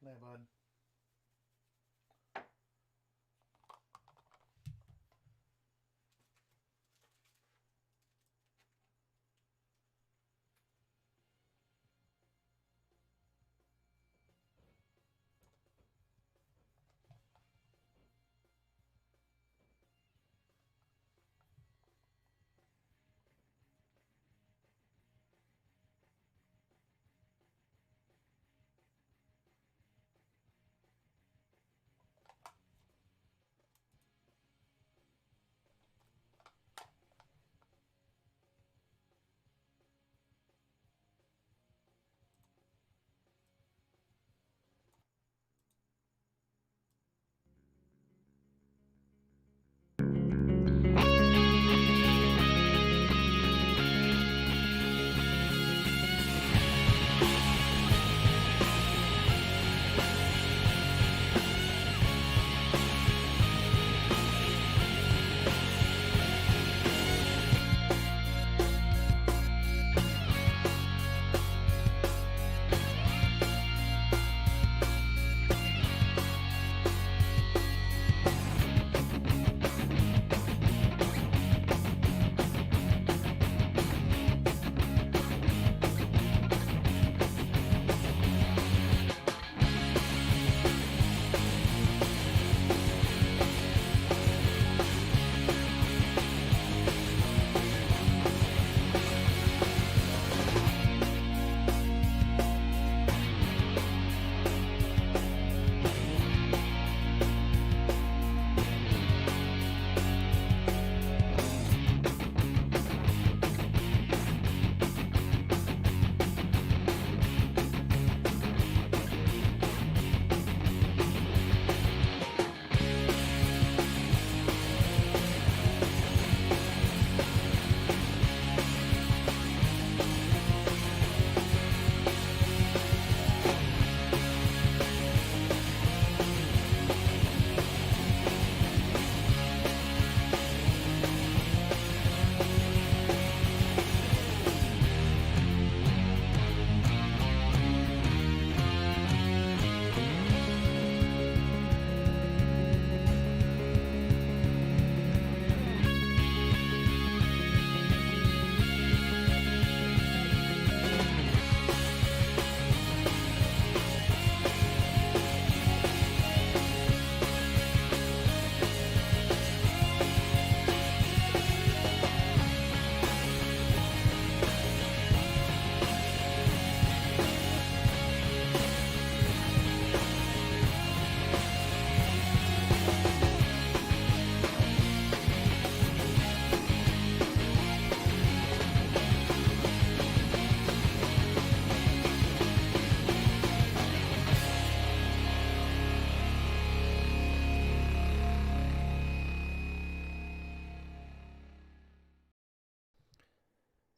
Hey, bud.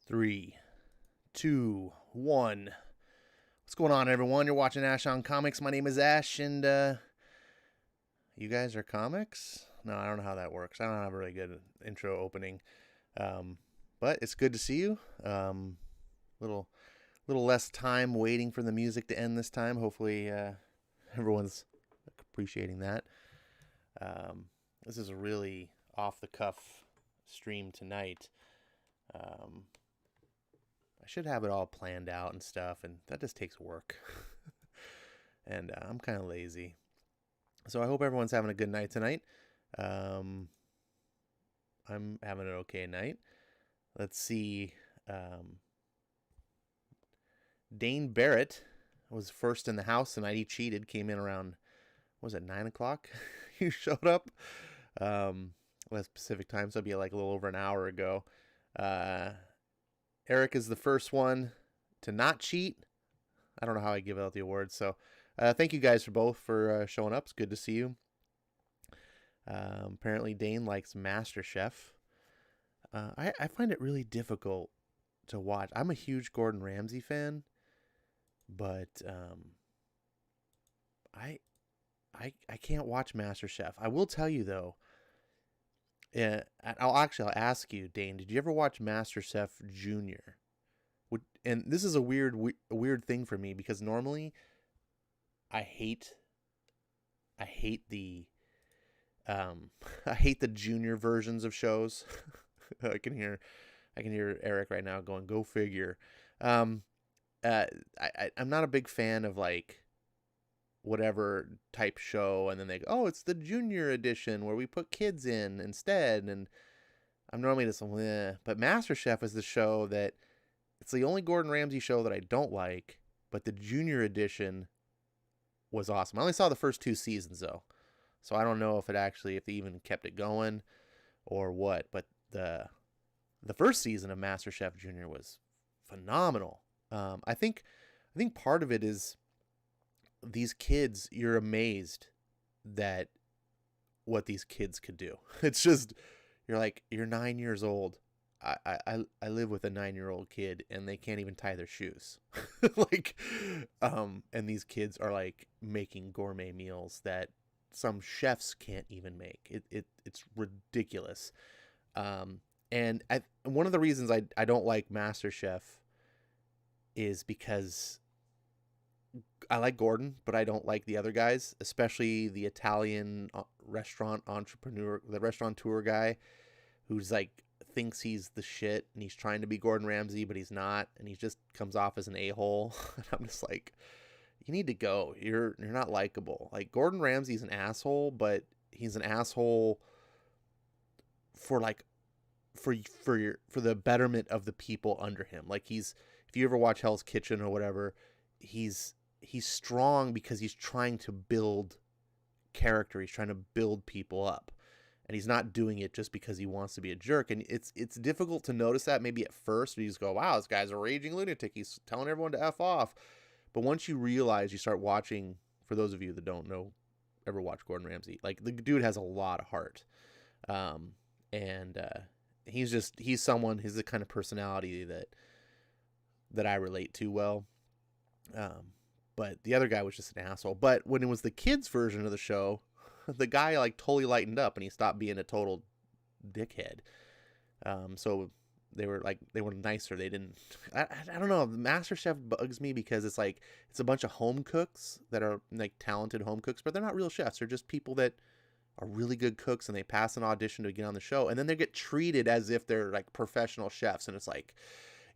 Three, two, one. What's going on, everyone? You're watching Ash on Comics. My name is Ash, and you guys are comics? No, I don't know how that works. I don't have a really good intro opening, but it's good to see you. Little less time waiting for the music to end this time. Hopefully, everyone's appreciating that. This is a really off the cuff stream tonight. I should have it all planned out and stuff, and that just takes work. And I'm kind of lazy. So I hope everyone's having a good night tonight. I'm having an okay night. Let's see. Dane Barrett was first in the house tonight. He cheated, came in around, what was it, 9 o'clock? He showed up. Less Pacific time, so it'd be like a little over an hour ago. Eric is the first one to not cheat. I don't know how I give out the awards. So thank you guys for showing up. It's good to see you. Apparently Dane likes MasterChef. I find it really difficult to watch. I'm a huge Gordon Ramsay fan, but I can't watch MasterChef. I will tell you though. I'll ask you, Dane. Did you ever watch MasterChef Junior? And this is a weird thing for me because normally I hate I hate the I hate the junior versions of shows. I can hear Eric right now going, "Go figure." Um, I'm not a big fan of like whatever type show, and then they go, "Oh, it's the junior edition where we put kids in instead." And I'm normally just, but MasterChef is the show that it's the only Gordon Ramsay show that I don't like, but the junior edition was awesome. I only saw the first 2 seasons though, so I don't know if they even kept it going or what. But the first season of MasterChef Junior was phenomenal. I think part of it is these kids. You're amazed that what these kids could do. It's just you're like, you're 9 years old. I live with a 9-year-old kid and they can't even tie their shoes. Like, and these kids are like making gourmet meals that some chefs can't even make. It's ridiculous. And one of the reasons I don't like MasterChef is because I like Gordon, but I don't like the other guys, especially the Italian the restaurateur guy who's like thinks he's the shit and he's trying to be Gordon Ramsay, but he's not, and he just comes off as an a-hole. And I'm just like, you need to go. You're not likable. Like, Gordon Ramsay's an asshole, but he's an asshole for like for the betterment of the people under him. Like, if you ever watch Hell's Kitchen or whatever, he's strong because he's trying to build character. He's trying to build people up. And he's not doing it just because he wants to be a jerk. And it's difficult to notice that maybe at first. You just go, wow, this guy's a raging lunatic. He's telling everyone to F off. But once you realize, you start watching, for those of you that don't know, ever watch Gordon Ramsay, like, the dude has a lot of heart. And he's the kind of personality that I relate to well. But the other guy was just an asshole. But when it was the kids version of the show, the guy like totally lightened up and he stopped being a total dickhead. So they were nicer. They didn't. I don't know. MasterChef bugs me because it's a bunch of home cooks that are like talented home cooks, but they're not real chefs. They're just people that are really good cooks and they pass an audition to get on the show, and then they get treated as if they're like professional chefs, and it's like,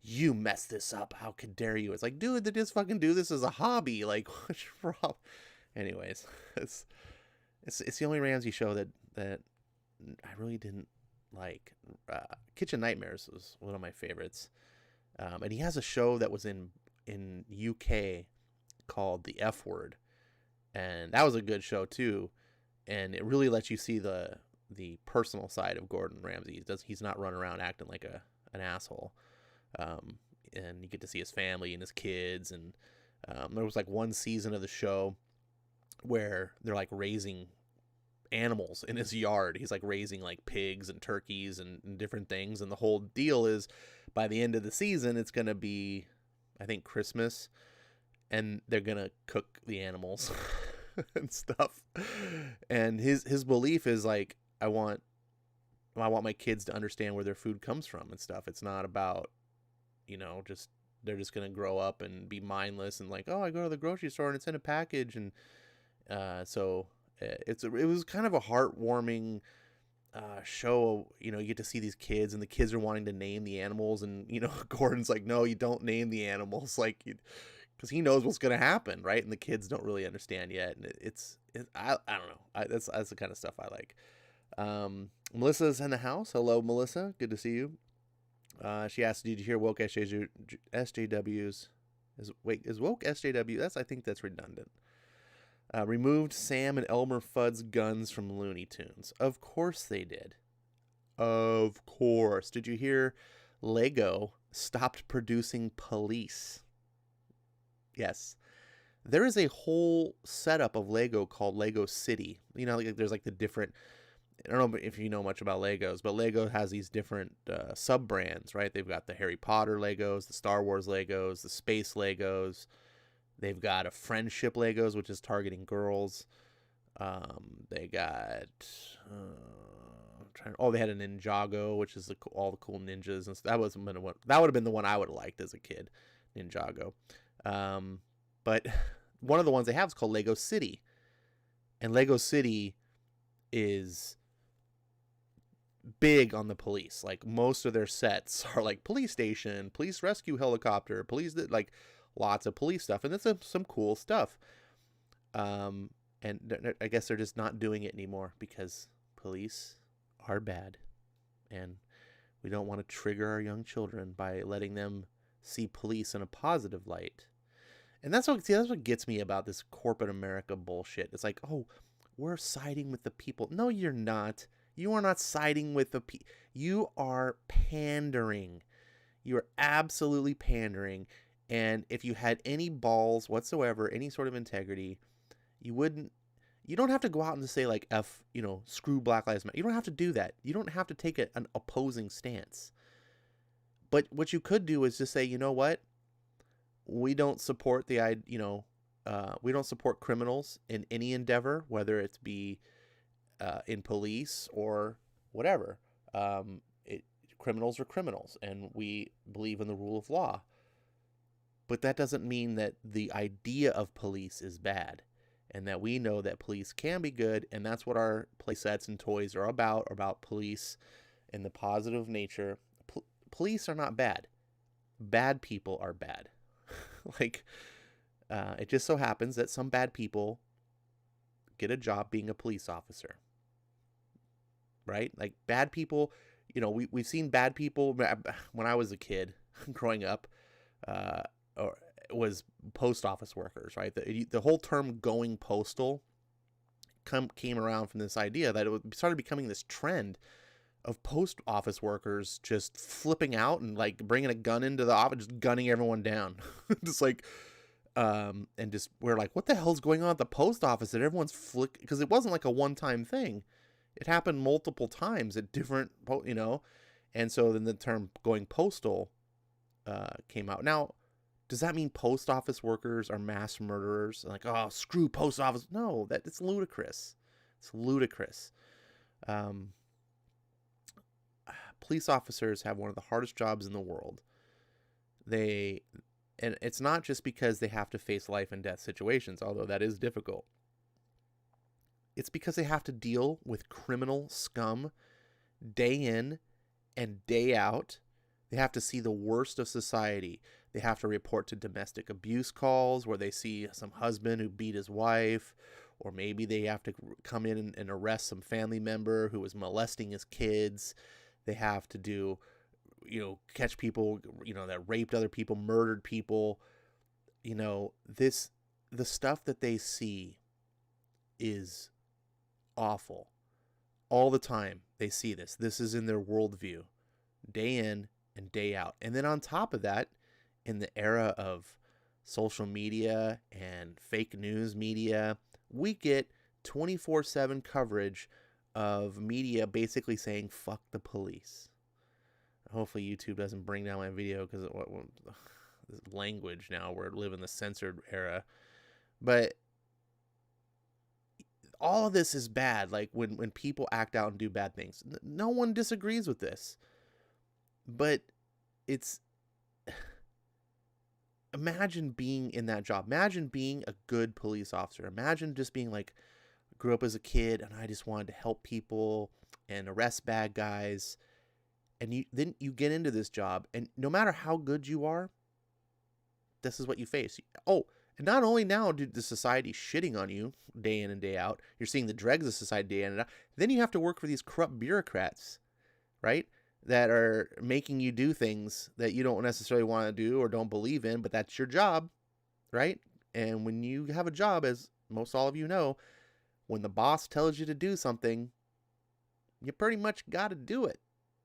you messed this up. How could dare you? It's like, dude, they just fucking do this as a hobby. Like, what's your problem? Anyways, it's the only Ramsay show that I really didn't like. Kitchen Nightmares was one of my favorites, and he has a show that was in UK called The F Word, and that was a good show too. And it really lets you see the personal side of Gordon Ramsay. He's not running around acting like an asshole. And you get to see his family and his kids. And there was like one season of the show where they're like raising animals in his yard. He's like raising like pigs and turkeys and different things. And the whole deal is, by the end of the season, it's going to be, I think, Christmas, and they're going to cook the animals and stuff. And his belief is like, I want my kids to understand where their food comes from and stuff. It's not about, they're just going to grow up and be mindless and like, oh, I go to the grocery store and it's in a package. And so it was kind of a heartwarming show. You get to see these kids, and the kids are wanting to name the animals, and Gordon's like, no, you don't name the animals, like, because he knows what's going to happen, right? And the kids don't really understand yet, and I don't know. That's the kind of stuff I like. Melissa's in the house. Hello, Melissa. Good to see you. She asked, did you hear woke SJWs? Is woke SJW? I think that's redundant. Removed Sam and Elmer Fudd's guns from Looney Tunes. Of course they did. Of course. Did you hear Lego stopped producing Police? Yes. There is a whole setup of Lego called Lego City. There's like the different, I don't know if you know much about Legos, but Lego has these different sub-brands, right? They've got the Harry Potter Legos, the Star Wars Legos, the Space Legos. They've got a Friendship Legos, which is targeting girls. They got, they had a Ninjago, which is all the cool ninjas. And that would have been the one I would have liked as a kid, Ninjago. But one of the ones they have is called Lego City. And Lego City is big on the police. Like, most of their sets are like police station, police rescue helicopter, police, like lots of police stuff. And that's some cool stuff. And I guess they're just not doing it anymore because police are bad. And we don't want to trigger our young children by letting them see police in a positive light. And that's what gets me about this corporate America bullshit. It's like, oh, we're siding with the people. No, you're not. You are not siding with the people. You are pandering. You are absolutely pandering. And if you had any balls whatsoever, any sort of integrity, you don't have to go out and say like, screw Black Lives Matter. You don't have to do that. You don't have to take an opposing stance. But what you could do is just say, you know what? We don't support we don't support criminals in any endeavor, whether it's be in police or whatever. Criminals are criminals, and we believe in the rule of law. But that doesn't mean that the idea of police is bad, and that we know that police can be good, and that's what our play sets and toys are about police and the positive nature. Police are not bad. Bad people are bad. Like, it just so happens that some bad people get a job being a police officer, right? Like, bad people, we've seen bad people. When I was a kid growing up, or was post office workers, right? The whole term going postal came around from this idea that it started becoming this trend of post office workers just flipping out and like bringing a gun into the office, just gunning everyone down. Just like, and just, we're like, what the hell's going on at the post office that everyone's because it wasn't like a one-time thing. It happened multiple times at different, and so then the term going postal came out. Now, does that mean post office workers are mass murderers? Like, oh, screw post office. No, it's ludicrous. It's ludicrous. Police officers have one of the hardest jobs in the world. And it's not just because they have to face life and death situations, although that is difficult. It's because they have to deal with criminal scum day in and day out. They have to see the worst of society. They have to report to domestic abuse calls where they see some husband who beat his wife, or maybe they have to come in and arrest some family member who was molesting his kids. They have to do, catch people, that raped other people, murdered people. The stuff that they see is awful. All the time they see this. This is in their worldview, day in and day out. And then on top of that, in the era of social media and fake news media, we get 24/7 coverage of media basically saying fuck the police. Hopefully YouTube doesn't bring down my video because this language now, we're living the censored era. But all of this is bad. Like when people act out and do bad things, no one disagrees with this, but it's, imagine being in that job. Imagine being a good police officer. Imagine just being like, grew up as a kid and I just wanted to help people and arrest bad guys. And then you get into this job, and no matter how good you are, this is what you face. Oh, and not only now do the society shitting on you day in and day out, you're seeing the dregs of society day in and out, then you have to work for these corrupt bureaucrats, right? That are making you do things that you don't necessarily want to do or don't believe in, but that's your job, right? And when you have a job, as most all of you know, when the boss tells you to do something, you pretty much got to do it.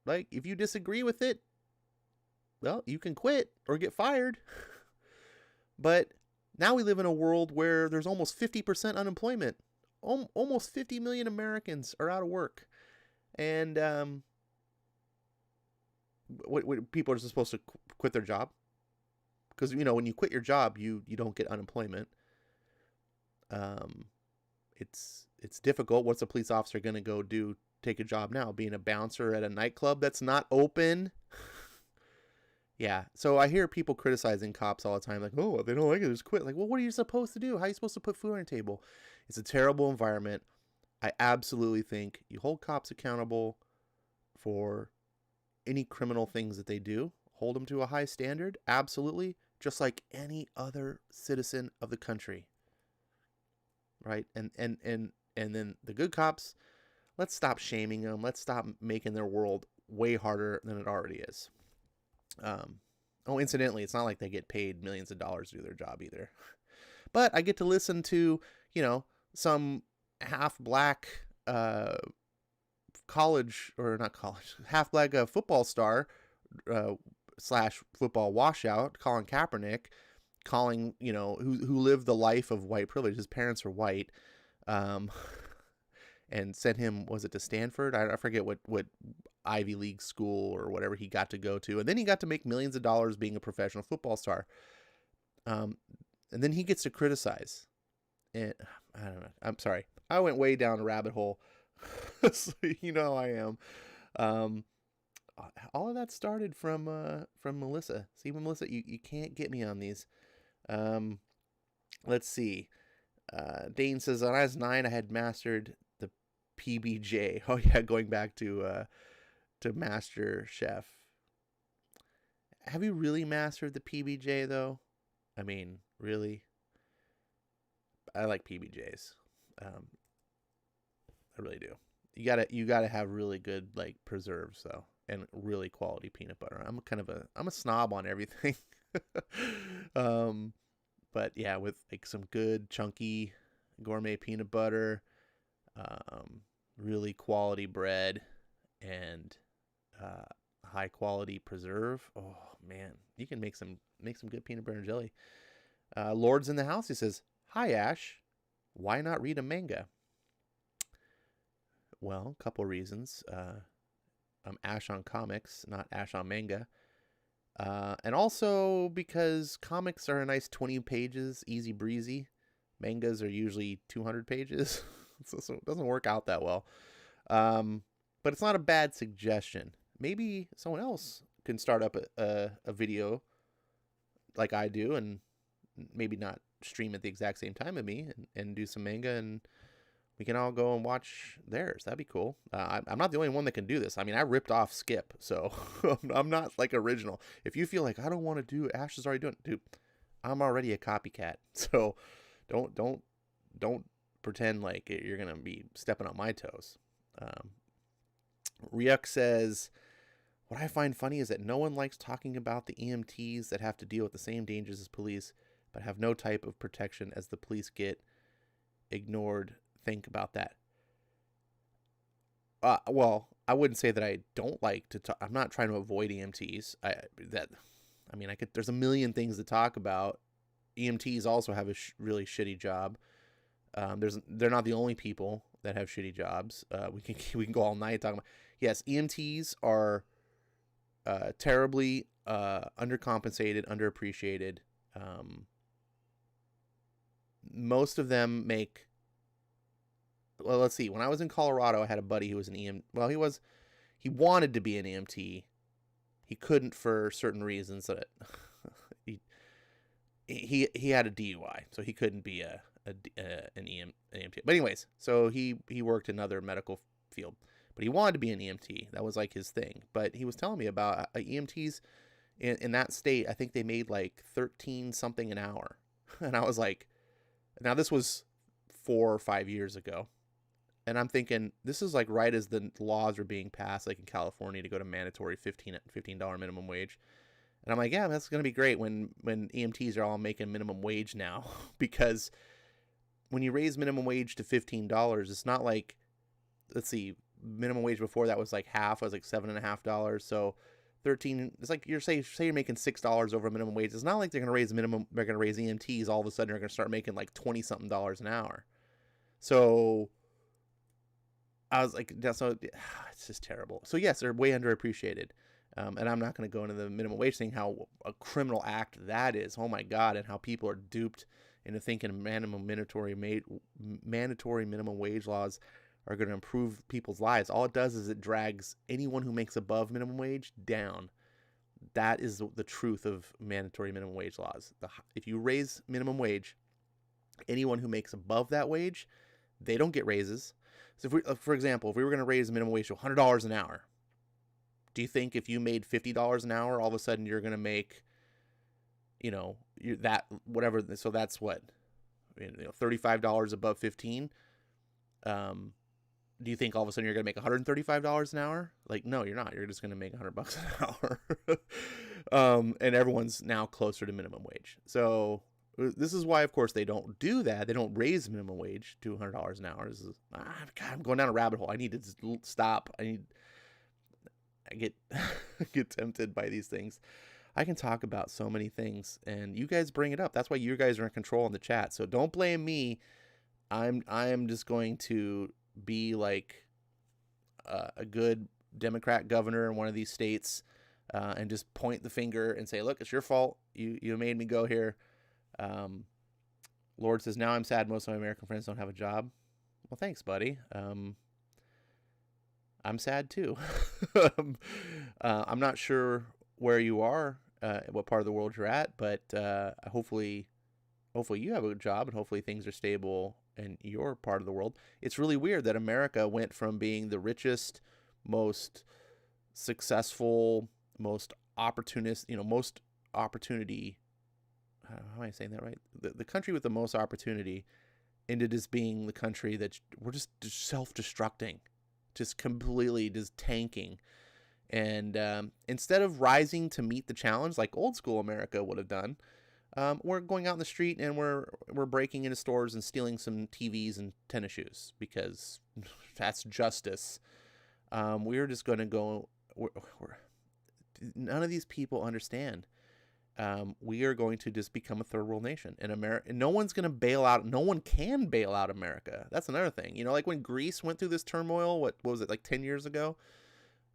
Like, if you disagree with it, well, you can quit or get fired. But now we live in a world where there's almost 50% unemployment. Almost 50 million Americans are out of work. And what people are supposed to quit their job? Because, when you quit your job, you don't get unemployment. It's difficult. What's a police officer going to go do? Take a job now, being a bouncer at a nightclub that's not open? Yeah. So I hear people criticizing cops all the time, like, oh, they don't like it, just quit. Like, well, what are you supposed to do? How are you supposed to put food on your table? It's a terrible environment. I absolutely think you hold cops accountable for any criminal things that they do. Hold them to a high standard. Absolutely. Just like any other citizen of the country. Right? And then the good cops, let's stop shaming them. Let's stop making their world way harder than it already is. Incidentally, it's not like they get paid millions of dollars to do their job either. But I get to listen to, some half black college, or not college, half black football star slash football washout, Colin Kaepernick, calling, who lived the life of white privilege. His parents are white. And sent him, was it to Stanford? I forget what Ivy League school or whatever he got to go to. And then he got to make millions of dollars being a professional football star. And then he gets to criticize. And I don't know. I'm sorry. I went way down a rabbit hole. So you know how I am. All of that started from Melissa. See, Melissa, you can't get me on these. Let's see. Dane says, when I was 9, I had mastered the PBJ. Oh yeah, going back to Master Chef. Have you really mastered the PBJ though? I mean, really? I like PBJs. I really do. You gotta have really good like preserves though, and really quality peanut butter. I'm a snob on everything. But yeah, with like some good chunky gourmet peanut butter, really quality bread, and high quality preserve. Oh man, you can make some good peanut butter and jelly. Lord's in the house. He says, "Hi Ash, why not read a manga?" Well, a couple reasons. I'm Ash on comics, not Ash on manga. And also because comics are a nice 20 pages, easy breezy. Mangas are usually 200 pages, so it doesn't work out that well. But it's not a bad suggestion. Maybe someone else can start up a video like I do, and maybe not stream at the exact same time as me, and do some manga, and we can all go and watch theirs. That'd be cool. I'm not the only one that can do this. I mean, I ripped off Skip, so I'm not like original. If you feel like I don't want to do, Ash is already doing it, dude, I'm already a copycat. So don't pretend like you're gonna be stepping on my toes. Ryuk says, what I find funny is that no one likes talking about the EMTs that have to deal with the same dangers as police, but have no type of protection as the police get ignored. Think about that. Well, I wouldn't say that I don't like to talk. I'm not trying to avoid EMTs. There's a million things to talk about. EMTs also have a really shitty job. They're not the only people that have shitty jobs. We can go all night talking about. Yes, EMTs are terribly undercompensated, underappreciated. Most of them make. Well, let's see. When I was in Colorado, I had a buddy who was an EM. Well, he wanted to be an EMT. He couldn't for certain reasons that he had a DUI, so he couldn't be an EMT. But anyways, so he worked in another medical field, but he wanted to be an EMT. That was like his thing. But he was telling me about EMTs in that state. I think they made like 13 something an hour, and I was like, now this was 4 or 5 years ago. And I'm thinking, this is like right as the laws were being passed, like in California, to go to mandatory $15 minimum wage. And I'm like, yeah, that's going to be great when EMTs are all making minimum wage now. Because when you raise minimum wage to $15, it's not like, let's see, minimum wage before that was like half, it was like $7.50. So 13, it's like say you're making $6 over minimum wage. It's not like they're going to raise EMTs all of a sudden, they're going to start making like 20 something dollars an hour. So I was like, so it's just terrible. So yes, they're way underappreciated. And I'm not going to go into the minimum wage thing, how a criminal act that is. Oh my God. And how people are duped into thinking mandatory minimum wage laws are going to improve people's lives. All it does is it drags anyone who makes above minimum wage down. That is the truth of mandatory minimum wage laws. If you raise minimum wage, anyone who makes above that wage, they don't get raises. So if we, for example, if we were going to raise the minimum wage to $100 an hour, do you think if you made $50 an hour, all of a sudden you're going to make, that whatever? So that's what, $35 above 15. Do you think all of a sudden you're going to make $135 an hour? Like, no, you're not. You're just going to make $100 an hour. And everyone's now closer to minimum wage. So this is why, of course, they don't do that. They don't raise minimum wage to $100 an hour. This is, God, I'm going down a rabbit hole. I need to stop. I get get tempted by these things. I can talk about so many things, and you guys bring it up. That's why you guys are in control in the chat. So don't blame me. I'm just going to be like a good Democrat governor in one of these states, and just point the finger and say, look, it's your fault. You made me go here. Lord says, now I'm sad most of my American friends don't have a job. Well, thanks, buddy. I'm sad too. I'm not sure where you are, what part of the world you're at, but hopefully you have a job, and hopefully things are stable in your part of the world. It's really weird that America went from being the richest, most successful, most opportunist, most opportunity. How am I saying that right? The country with the most opportunity, into just being the country that we're just self-destructing, just completely just tanking. And instead of rising to meet the challenge like old school America would have done, we're going out in the street and we're breaking into stores and stealing some TVs and tennis shoes because that's justice. We're just going to go. None of these people understand. We are going to just become a third world nation. And America, no one's going to bail out. No one can bail out America. That's another thing. Like when Greece went through this turmoil, what was it, like 10 years ago?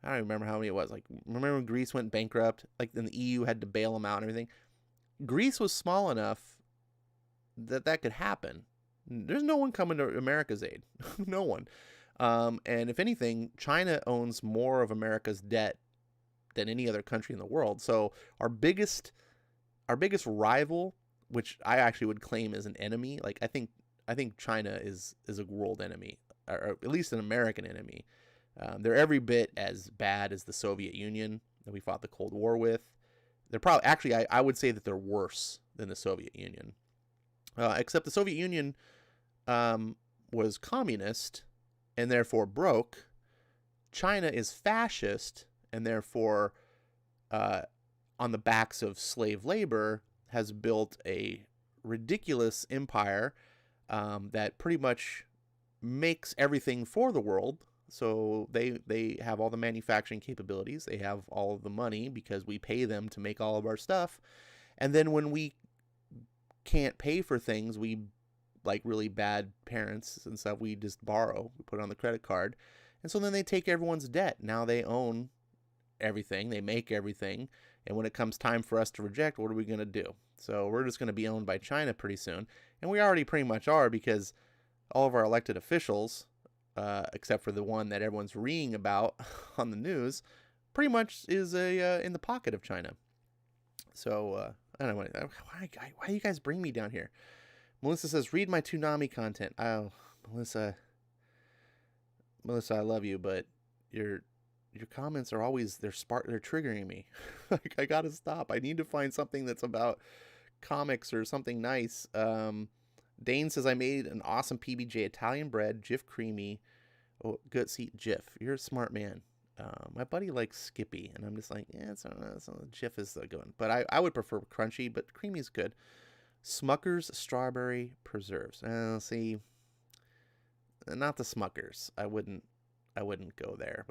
I don't remember how many it was. Like, remember when Greece went bankrupt? Like, then the EU had to bail them out and everything. Greece was small enough that could happen. There's no one coming to America's aid. No one. And if anything, China owns more of America's debt than any other country in the world. So our biggest rival, which I actually would claim as an enemy, like I think China is a world enemy, or at least an American enemy. They're every bit as bad as the Soviet Union that we fought the Cold War with. They're probably, actually, I would say that they're worse than the Soviet Union. Except the Soviet Union was communist and therefore broke. China is fascist and therefore, on the backs of slave labor, has built a ridiculous empire that pretty much makes everything for the world. So they have all the manufacturing capabilities. They have all of the money because we pay them to make all of our stuff. And then when we can't pay for things, we, like really bad parents and stuff, we just borrow. We put it on the credit card. And so then they take everyone's debt. Now they own everything. They make everything. And when it comes time for us to reject, what are we going to do? So we're just going to be owned by China pretty soon. And we already pretty much are, because all of our elected officials, except for the one that everyone's reading about on the news, pretty much is in the pocket of China. So I don't know, why do you guys bring me down here? Melissa says, read my Toonami content. Oh, Melissa, I love you, but your comments are always, they're triggering me. Like, I gotta stop. I need to find something that's about comics or something nice. Dane says, I made an awesome PBJ Italian bread, Jif creamy. Oh, good. See, Jif, you're a smart man. My buddy likes Skippy, and I'm just like, yeah, Jif is the good one. But I would prefer crunchy, but creamy is good. Smucker's strawberry preserves. See, not the Smuckers. I wouldn't go there.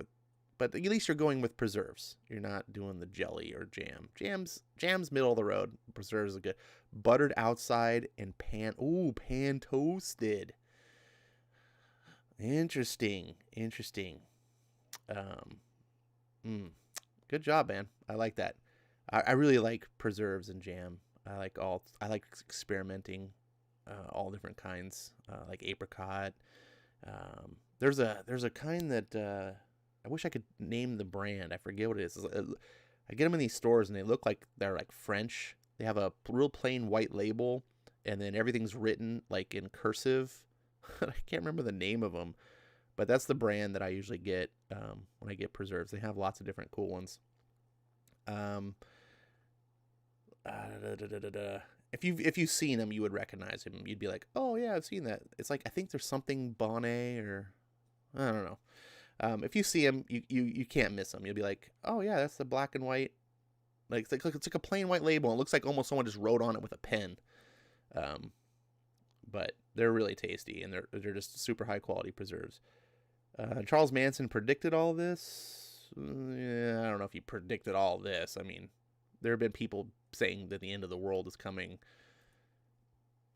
But at least you're going with preserves. You're not doing the jelly or jam. Jam's middle of the road. Preserves are good. Buttered outside and pan toasted. Interesting. Good job, man. I like that. I really like preserves and jam. I like experimenting, all different kinds, like apricot. There's a kind that I wish I could name the brand. I forget what it is. I get them in these stores and they look like they're like French. They have a real plain white label, and then everything's written like in cursive. I can't remember the name of them, but that's the brand that I usually get when I get preserves. They have lots of different cool ones. If you've seen him, you would recognize him. You'd be like, oh yeah, I've seen that. It's like, I think there's something Bonnet, or I don't know. If you see him, you can't miss him. You'll be like, oh yeah, that's the black and white. Like it's like a plain white label. It looks like almost someone just wrote on it with a pen. But they're really tasty, and they're just super high quality preserves. Charles Manson predicted all this. Yeah, I don't know if he predicted all this. I mean, there have been people saying that the end of the world is coming,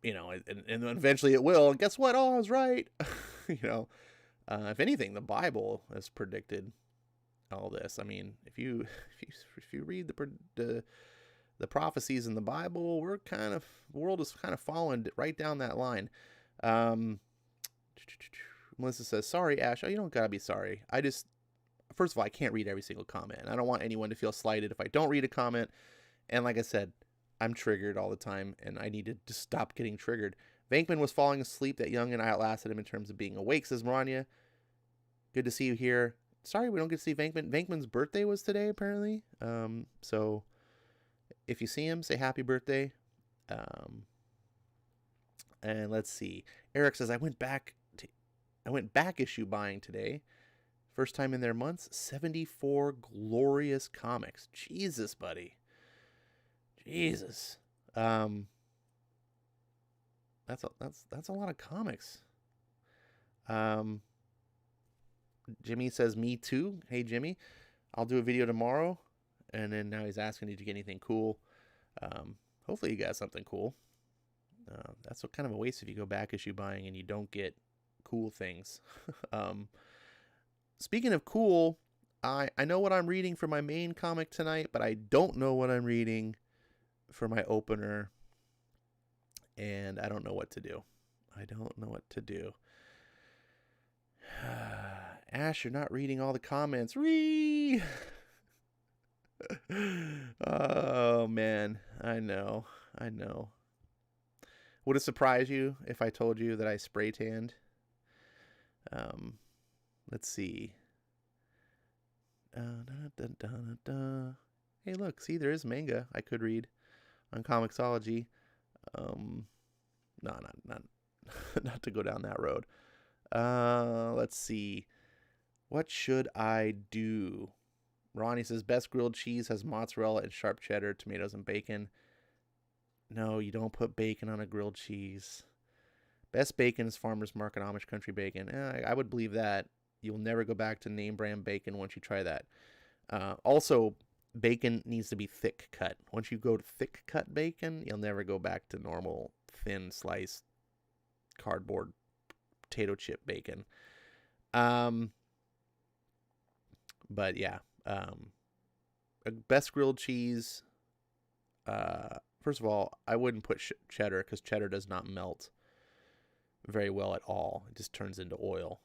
and eventually it will. And guess what? Oh, I was right. If anything, the Bible has predicted all this. I mean, if you read the prophecies in the Bible, the world is kind of falling right down that line. Melissa says, sorry, Ash. Oh, you don't gotta be sorry. First of all, I can't read every single comment. I don't want anyone to feel slighted if I don't read a comment. And like I said, I'm triggered all the time, and I need to just stop getting triggered. Vankman was falling asleep. That young and outlasted him in terms of being awake, says Marania. Good to see you here. Sorry we don't get to see Vankman. Vankman's birthday was today, apparently. So if you see him, say happy birthday. And let's see. Eric says, I went back issue buying today. First time in their months. 74 glorious comics. Jesus, buddy. Jesus. That's a lot of comics. Jimmy says, me too. Hey, Jimmy. I'll do a video tomorrow. And then now he's asking, did you get anything cool? Hopefully you got something cool. That's kind of a waste if you go back issue buying and you don't get cool things. Speaking of cool, I know what I'm reading for my main comic tonight, but I don't know what I'm reading for my opener. And I don't know what to do. Ash, you're not reading all the comments. Oh, man. I know. Would it surprise you if I told you that I spray tanned? Let's see. Hey, look. See, there is manga I could read on Comixology. No, not to go down that road. Let's see. What should I do? Ronnie says, best grilled cheese has mozzarella and sharp cheddar, tomatoes, and bacon. No, you don't put bacon on a grilled cheese. Best bacon is Farmer's Market Amish Country Bacon. I would believe that. You'll never go back to name brand bacon once you try that. Also, bacon needs to be thick cut. Once you go to thick cut bacon, you'll never go back to normal thin sliced cardboard potato chip bacon. But yeah, best grilled cheese. First of all, I wouldn't put cheddar because cheddar does not melt very well at all. It just turns into oil.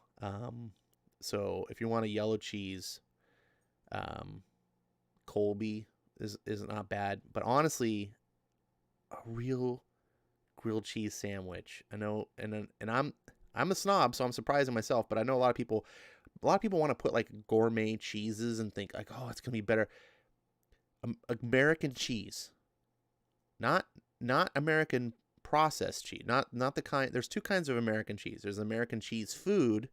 So if you want a yellow cheese, Colby is not bad. But honestly, a real grilled cheese sandwich. I know, and I'm a snob, so I'm surprising myself. But I know a lot of people want to put like gourmet cheeses and think like, oh, it's gonna be better. American cheese, not American processed cheese, not the kind. There's two kinds of American cheese. There's American cheese food,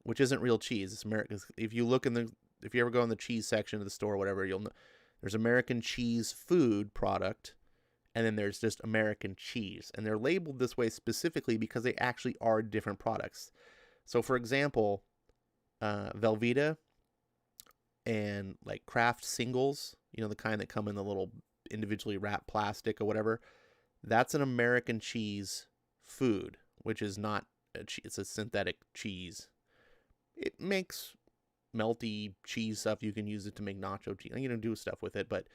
which isn't real cheese. It's American. If you ever go in the cheese section of the store or whatever, you'll know there's American cheese food product, and then there's just American cheese, and they're labeled this way specifically because they actually are different products. So, for example, Velveeta and like Kraft singles, the kind that come in the little individually wrapped plastic or whatever, that's an American cheese food, which is not it's a synthetic cheese. It makes melty cheese stuff. You can use it to make nacho cheese. You can do stuff with it, but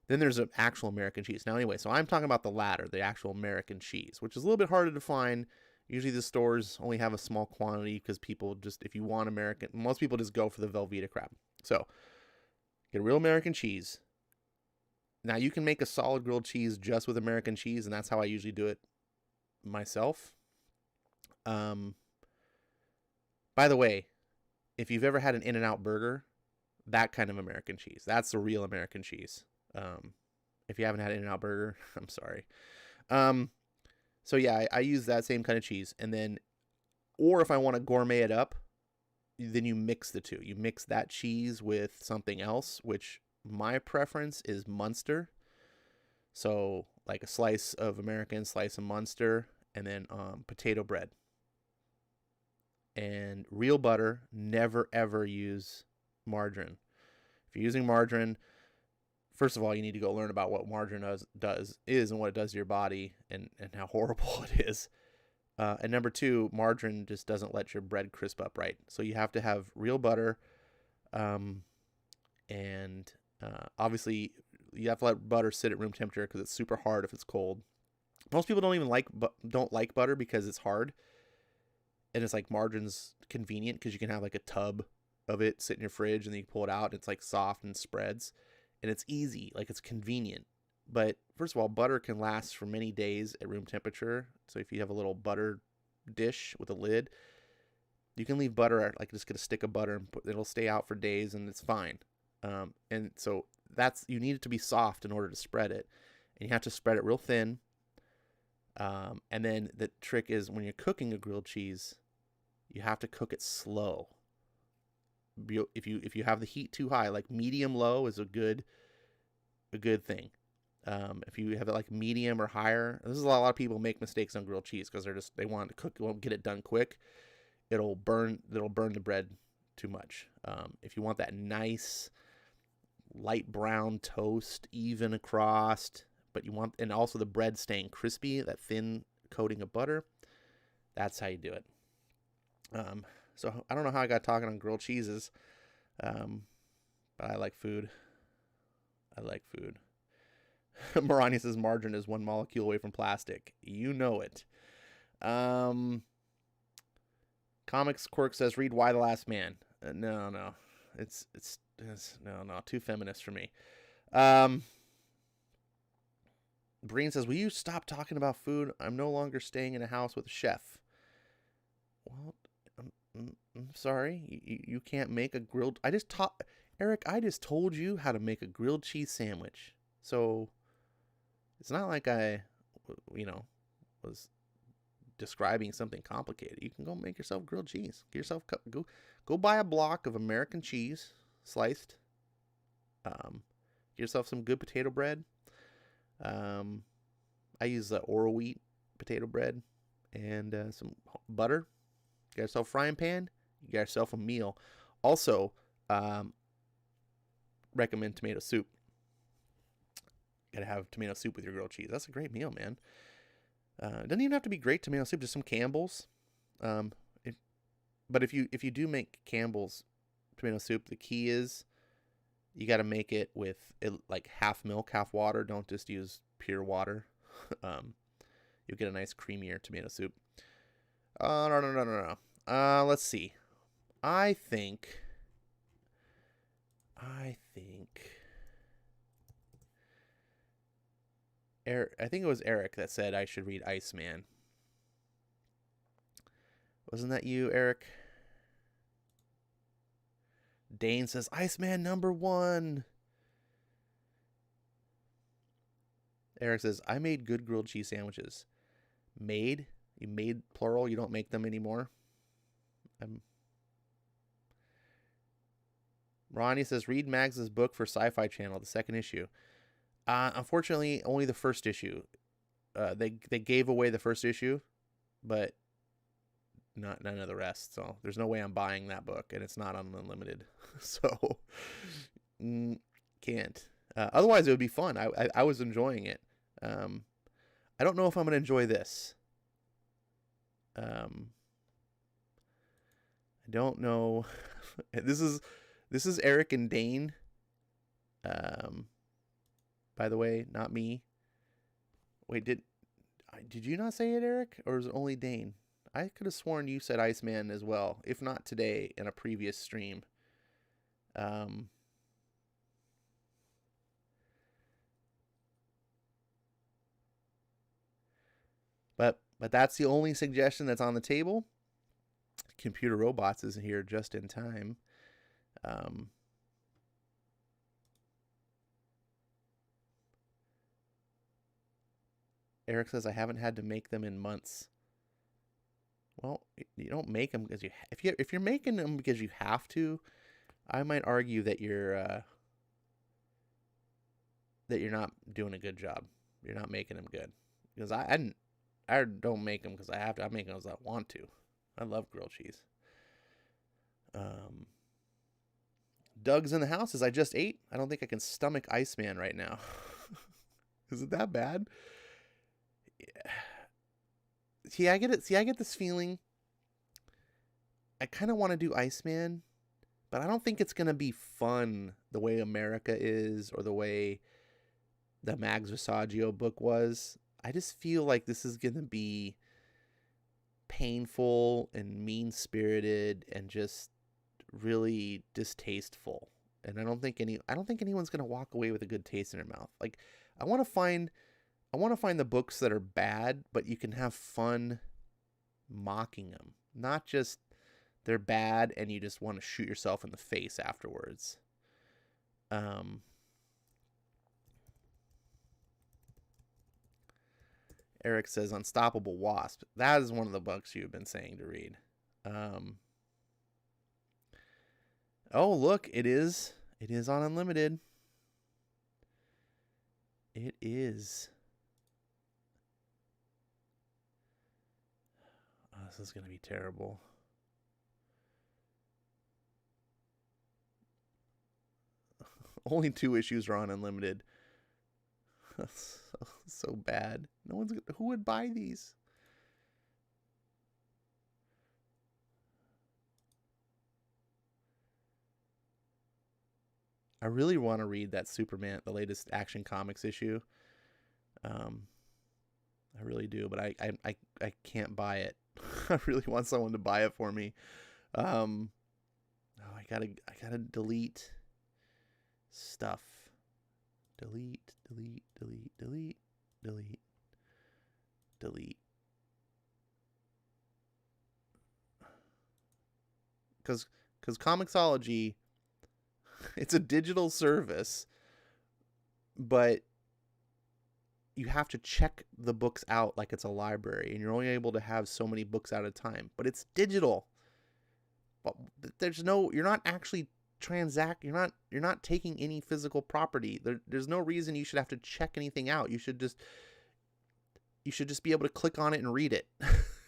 then there's an actual American cheese. Now, anyway, so I'm talking about the latter, the actual American cheese, which is a little bit harder to find. Usually the stores only have a small quantity because people just, if you want American, most people just go for the Velveeta crap. So Get a real American cheese. Now, you can make a solid grilled cheese just with American cheese, and that's how I usually do it myself. By the way, if you've ever had an In-N-Out burger, that kind of American cheese, that's the real American cheese. If you haven't had an In-N-Out burger, I'm sorry. So yeah, I use that same kind of cheese. And then, or if I want to gourmet it up, then you mix the two. You mix that cheese with something else, which my preference is Munster. So like a slice of American, slice of Munster, and then potato bread. And real butter. Never ever use margarine. If you're using margarine, first of all, you need to go learn about what margarine is and what it does to your body, and how horrible it is. And number two, margarine just doesn't let your bread crisp up right. So you have to have real butter. And obviously, you have to let butter sit at room temperature because it's super hard if it's cold. Most people don't like butter because it's hard. And it's like margarine's convenient because you can have like a tub of it sit in your fridge and then you pull it out and it's like soft and spreads. And it's easy, like it's convenient. But first of all, butter can last for many days at room temperature. So if you have a little butter dish with a lid, you can leave butter, like just get a stick of butter and it'll stay out for days and it's fine. And so you need it to be soft in order to spread it. And you have to spread it real thin. And then the trick is when you're cooking a grilled cheese, you have to cook it slow. If you have the heat too high, like medium low is a good thing. If you have it like medium or higher, this is a lot of people make mistakes on grilled cheese because they want to cook, won't get it done quick. It'll burn the bread too much. If you want that nice light brown toast, even across, but and also the bread staying crispy, that thin coating of butter, that's how you do it. So I don't know how I got talking on grilled cheeses, but I like food. Marani says margarine is one molecule away from plastic. You know it. Comics Quirk says read Why the Last Man. No. It's no, too feminist for me. Breen says, will you stop talking about food? I'm no longer staying in a house with a chef. Well, I'm sorry. You can't make a grilled... Eric, I just told you how to make a grilled cheese sandwich. So it's not like I, was describing something complicated. You can go make yourself grilled cheese. Go buy a block of American cheese, sliced. Get yourself some good potato bread. I use Oro wheat potato bread and some butter. Get yourself a frying pan. You got yourself a meal. Also, recommend tomato soup. Gotta have tomato soup with your grilled cheese. That's a great meal, man. It doesn't even have to be great tomato soup, just some Campbell's. But if you do make Campbell's tomato soup, the key is you got to make it with like half milk, half water. Don't just use pure water. You'll get a nice creamier tomato soup. No. Let's see. I think it was Eric that said I should read Iceman. Wasn't that you, Eric? Dane says Iceman #1. Eric says I made good grilled cheese sandwiches. Made? You made plural? You don't make them anymore? Ronnie says read Mags's book for Sci-Fi Channel, the second issue. Unfortunately, only the first issue. They gave away the first issue, but none of the rest. So there's no way I'm buying that book, and it's not on Unlimited. So can't. Otherwise, it would be fun. I was enjoying it. I don't know if I'm gonna enjoy this. I don't know. This is Eric and Dane. By the way, not me. Wait, did you not say it, Eric? Or is it only Dane? I could have sworn you said Iceman as well. If not today, in a previous stream. But that's the only suggestion that's on the table. Computer Robots is here just in time. Eric says, I haven't had to make them in months. Well, you don't make them because if you're making them because you have to, I might argue that you're not doing a good job. You're not making them good. Because I don't make them because I have to. I make them because I want to. I love grilled cheese. Doug's in the house as I just ate. I don't think I can stomach Iceman right now. Is it that bad? Yeah. See, I get it. See, I get this feeling. I kind of want to do Iceman, but I don't think it's going to be fun the way America is or the way the Mags Visaggio book was. I just feel like this is going to be painful and mean-spirited and just really distasteful. And I don't think anyone's going to walk away with a good taste in their mouth. Like, I want to find the books that are bad, but you can have fun mocking them. Not just they're bad and you just want to shoot yourself in the face afterwards. Eric says Unstoppable Wasp. That is one of the books you've been saying to read. Oh, look, it is on Unlimited. It is. Oh, this is going to be terrible. Only 2 issues are on Unlimited. So bad. Who would buy these? I really want to read that Superman, the latest Action Comics issue. I really do, but I can't buy it. I really want someone to buy it for me. Oh, I gotta delete stuff. Delete. Because Comixology, it's a digital service, but you have to check the books out like it's a library, and you're only able to have so many books at a time. But it's digital. But you're not actually you're not taking any physical property. There's no reason you should have to check anything out. You should just be able to click on it and read it.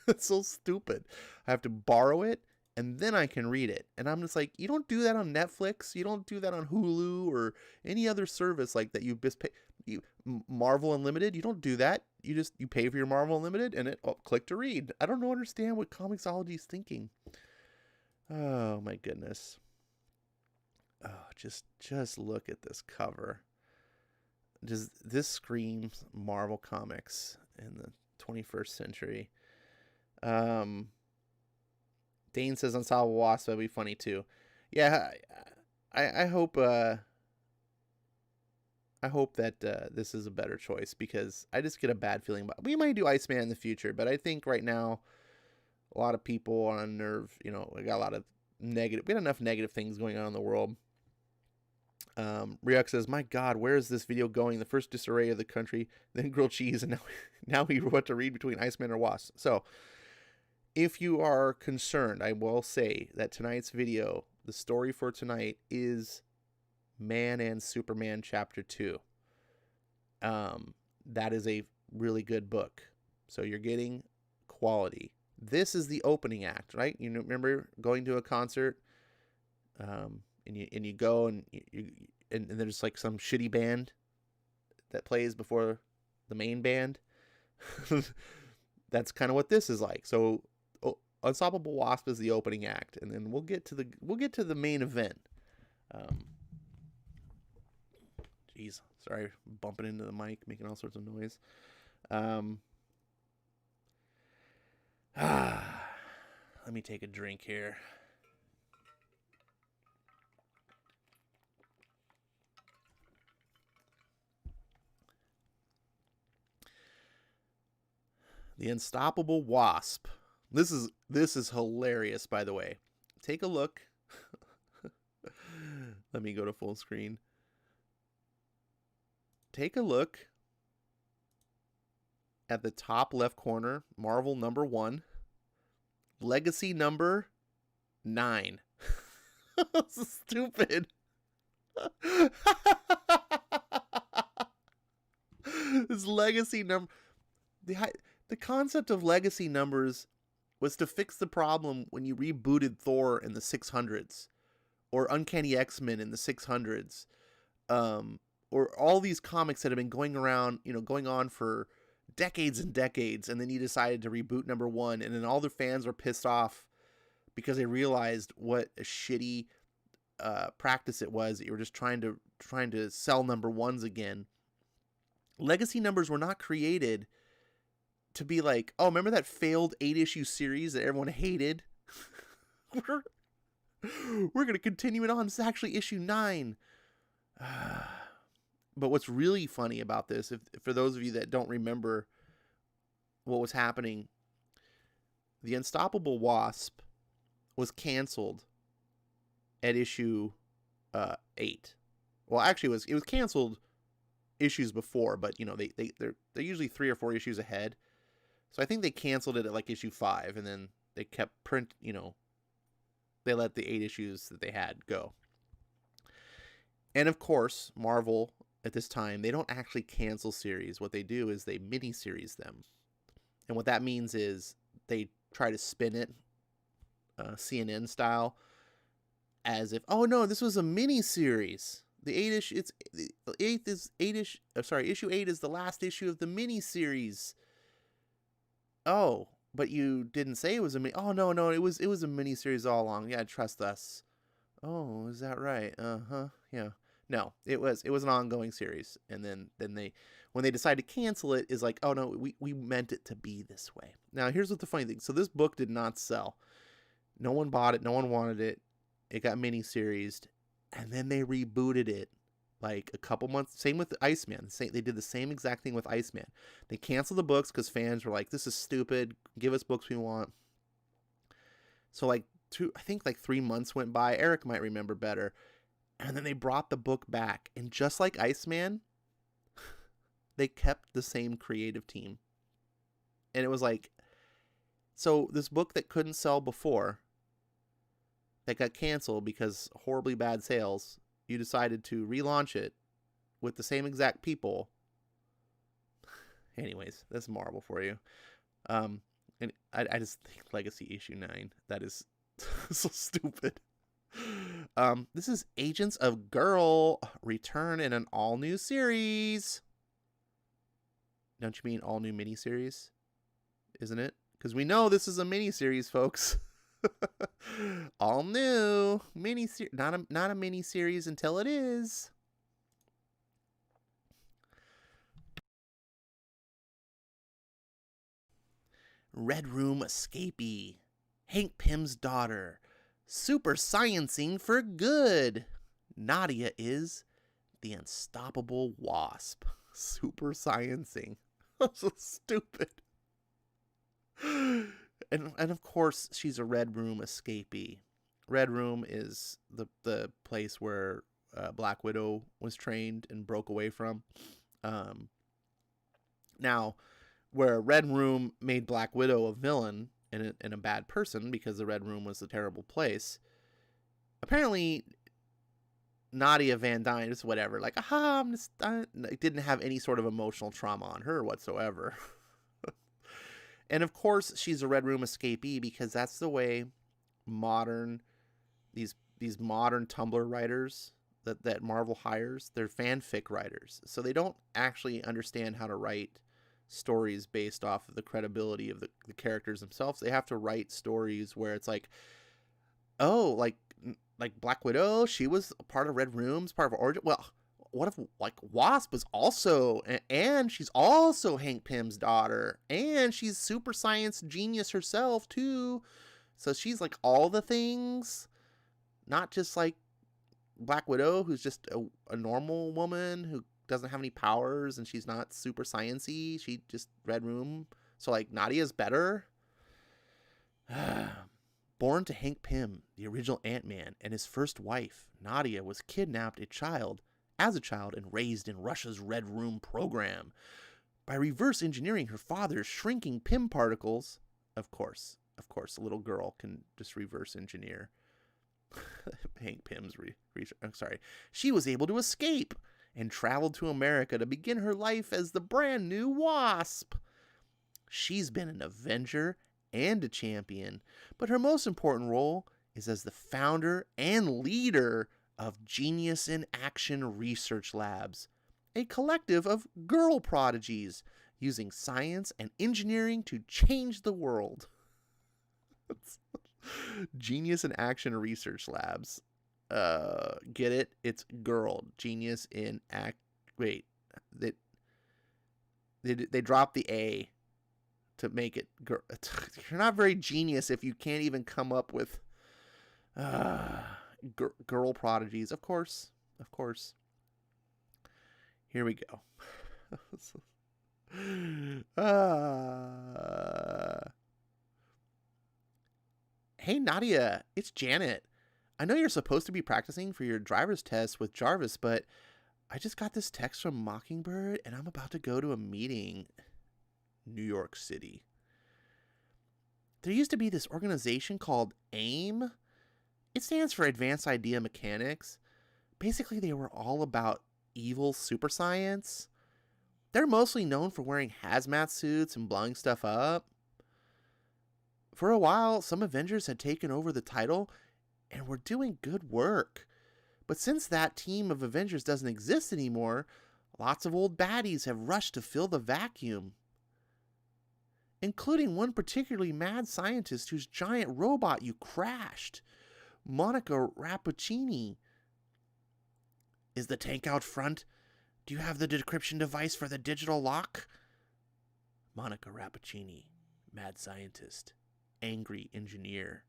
It's so stupid. I have to borrow it and then I can read it. And I'm just like, you don't do that on Netflix. You don't do that on Hulu or any other service like that. You just pay Marvel Unlimited. You don't do that. You pay for your Marvel Unlimited and click to read. I don't understand what Comixology is thinking. Oh my goodness. Oh, just look at this cover. This screams Marvel Comics in the 21st century. Dane says Unsolvable Wasp, that'd be funny too. Yeah, I hope that this is a better choice, because I just get a bad feeling about. We might do Iceman in the future, but I think right now a lot of people are on nerve. We got a lot of negative. We had enough negative things going on in the world. Ryuk says, "My God, where is this video going? The first disarray of the country, then grilled cheese, and now we what to read between Iceman or Wasp." So, if you are concerned, I will say that tonight's video, the story for tonight, is Man and Superman Chapter 2. That is a really good book. So you're getting quality. This is the opening act, right? You remember going to a concert, and you go and there's like some shitty band that plays before the main band. That's kind of what this is like. So Unstoppable Wasp is the opening act, and then we'll get to the main event. Jeez, sorry, bumping into the mic, making all sorts of noise. Let me take a drink here. The Unstoppable Wasp. This is hilarious, by the way. Take a look. Let me go to full screen. Take a look at the top left corner, Marvel number 1, Legacy number 9. This is stupid. This legacy number. The concept of legacy numbers was to fix the problem when you rebooted Thor in the 600s, or Uncanny X-Men in the 600s, or all these comics that have been going around, going on for decades and decades, and then you decided to reboot number 1, and then all the fans were pissed off because they realized what a shitty practice it was that you were just trying to sell number 1s again. Legacy numbers were not created to be like, oh, remember that failed 8-issue series that everyone hated? We're going to continue it on. This is actually issue 9. But what's really funny about this, if for those of you that don't remember what was happening, the Unstoppable Wasp was canceled at issue 8. Well, actually, it was canceled issues before, but they're usually 3 or 4 issues ahead. So I think they canceled it at like issue 5, and then they kept they let the 8 issues that they had go. And of course, Marvel at this time, they don't actually cancel series. What they do is they mini-series them. And what that means is they try to spin it CNN style as if, oh no, this was a mini-series. The 8-ish, issue 8 is the last issue of the mini-series. Oh, but you didn't say it was a mini. Oh no, it was a mini-series all along. Yeah, trust us. Oh, is that right? Yeah. No, it was an ongoing series, and then they, when they decided to cancel it, is like, oh no, we meant it to be this way. Now here's what the funny thing. So this book did not sell. No one bought it. No one wanted it. It got mini-seriesed, and then they rebooted it like a couple months. Same with Iceman. They did the same exact thing with Iceman. They canceled the books because fans were like, this is stupid. Give us books we want. So I think 3 months went by. Eric might remember better. And then they brought the book back. And just like Iceman, they kept the same creative team. And it was like, so this book that couldn't sell before, that got canceled because horribly bad sales, you decided to relaunch it with the same exact people. Anyways, that's Marvel for you. And I just think Legacy issue 9, that is so stupid. This is Agents of Girl return in an all-new series. Don't you mean all-new miniseries? Isn't it? Because we know this is a miniseries, folks. All new miniseries, not a miniseries until it is. Red Room Escapee. Hank Pym's daughter. Super sciencing for good. Nadia is the Unstoppable Wasp. Super sciencing. So stupid. And of course, she's a Red Room escapee. Red Room is the place where Black Widow was trained and broke away from. Now, where Red Room made Black Widow a villain and a bad person because the Red Room was a terrible place, apparently Nadia Van Dyne, just whatever, like, I didn't have any sort of emotional trauma on her whatsoever. And of course, she's a Red Room escapee because that's the way these modern Tumblr writers that Marvel hires, they're fanfic writers. So they don't actually understand how to write stories based off of the credibility of the characters themselves. They have to write stories where it's like, oh, like Black Widow, she was a part of Red Room's part of origin. Well, what if like Wasp was also, and she's also Hank Pym's daughter, and she's super science genius herself too. So she's like all the things, not just like Black Widow, who's just a normal woman who doesn't have any powers and she's not super sciencey. She just Red Room So, like, Nadia's better? Born to Hank Pym, the original Ant-Man, and his first wife, Nadia was kidnapped as a child and raised in Russia's Red Room program. By reverse engineering her father's shrinking Pym particles, of course, a little girl can just reverse engineer Hank Pym's she was able to escape and traveled to America to begin her life as the brand new Wasp. She's been an Avenger and a champion, but her most important role is as the founder and leader of Genius in Action Research Labs, a collective of girl prodigies using science and engineering to change the world. Genius in Action Research Labs. Get it? It's girl. Genius in act. Wait, they dropped the A to make it girl. You're not very genius if you can't even come up with girl prodigies. Of course. Here we go. Hey Nadia, it's Janet. I know you're supposed to be practicing for your driver's test with Jarvis, but I just got this text from Mockingbird and I'm about to go to a meeting. New York City. There used to be this organization called AIM. It stands for Advanced Idea Mechanics. Basically, they were all about evil super science. They're mostly known for wearing hazmat suits and blowing stuff up. For a while, some Avengers had taken over the title and were doing good work. But since that team of Avengers doesn't exist anymore, lots of old baddies have rushed to fill the vacuum, including one particularly mad scientist whose giant robot you crashed, Monica Rappuccini. Is the tank out front? Do you have the decryption device for the digital lock? Monica Rappuccini, mad scientist, angry engineer,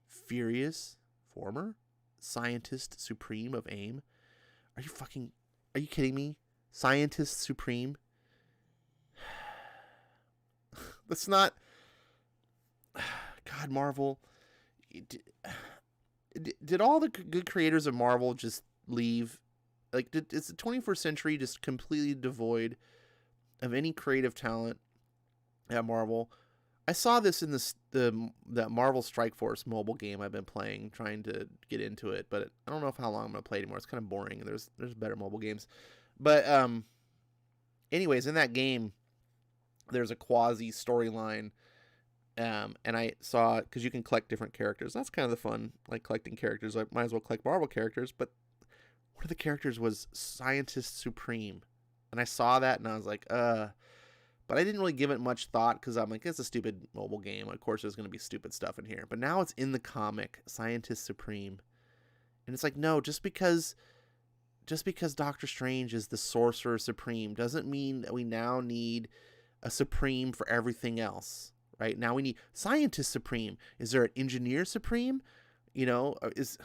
furious, former scientist supreme of AIM. Are you kidding me? Scientist supreme? That's not... God, Marvel. Did all the good creators of Marvel just leave? Like, is the 21st century just completely devoid of any creative talent at Marvel? I saw this in the Marvel Strike Force mobile game I've been playing, trying to get into it, but I don't know how long I'm going to play anymore. It's kind of boring. There's better mobile games. But anyways, in that game, there's a quasi storyline, and I saw, because you can collect different characters. That's kind of the fun, like collecting characters. I might as well collect Marvel characters, but one of the characters was Scientist Supreme, and I saw that and I was like, but I didn't really give it much thought because I'm like, it's a stupid mobile game. Of course, there's going to be stupid stuff in here. But now it's in the comic, Scientist Supreme, and it's like, no, just because Doctor Strange is the Sorcerer Supreme doesn't mean that we now need a Supreme for everything else, right? Now we need Scientist Supreme. Is there an Engineer Supreme? You know, is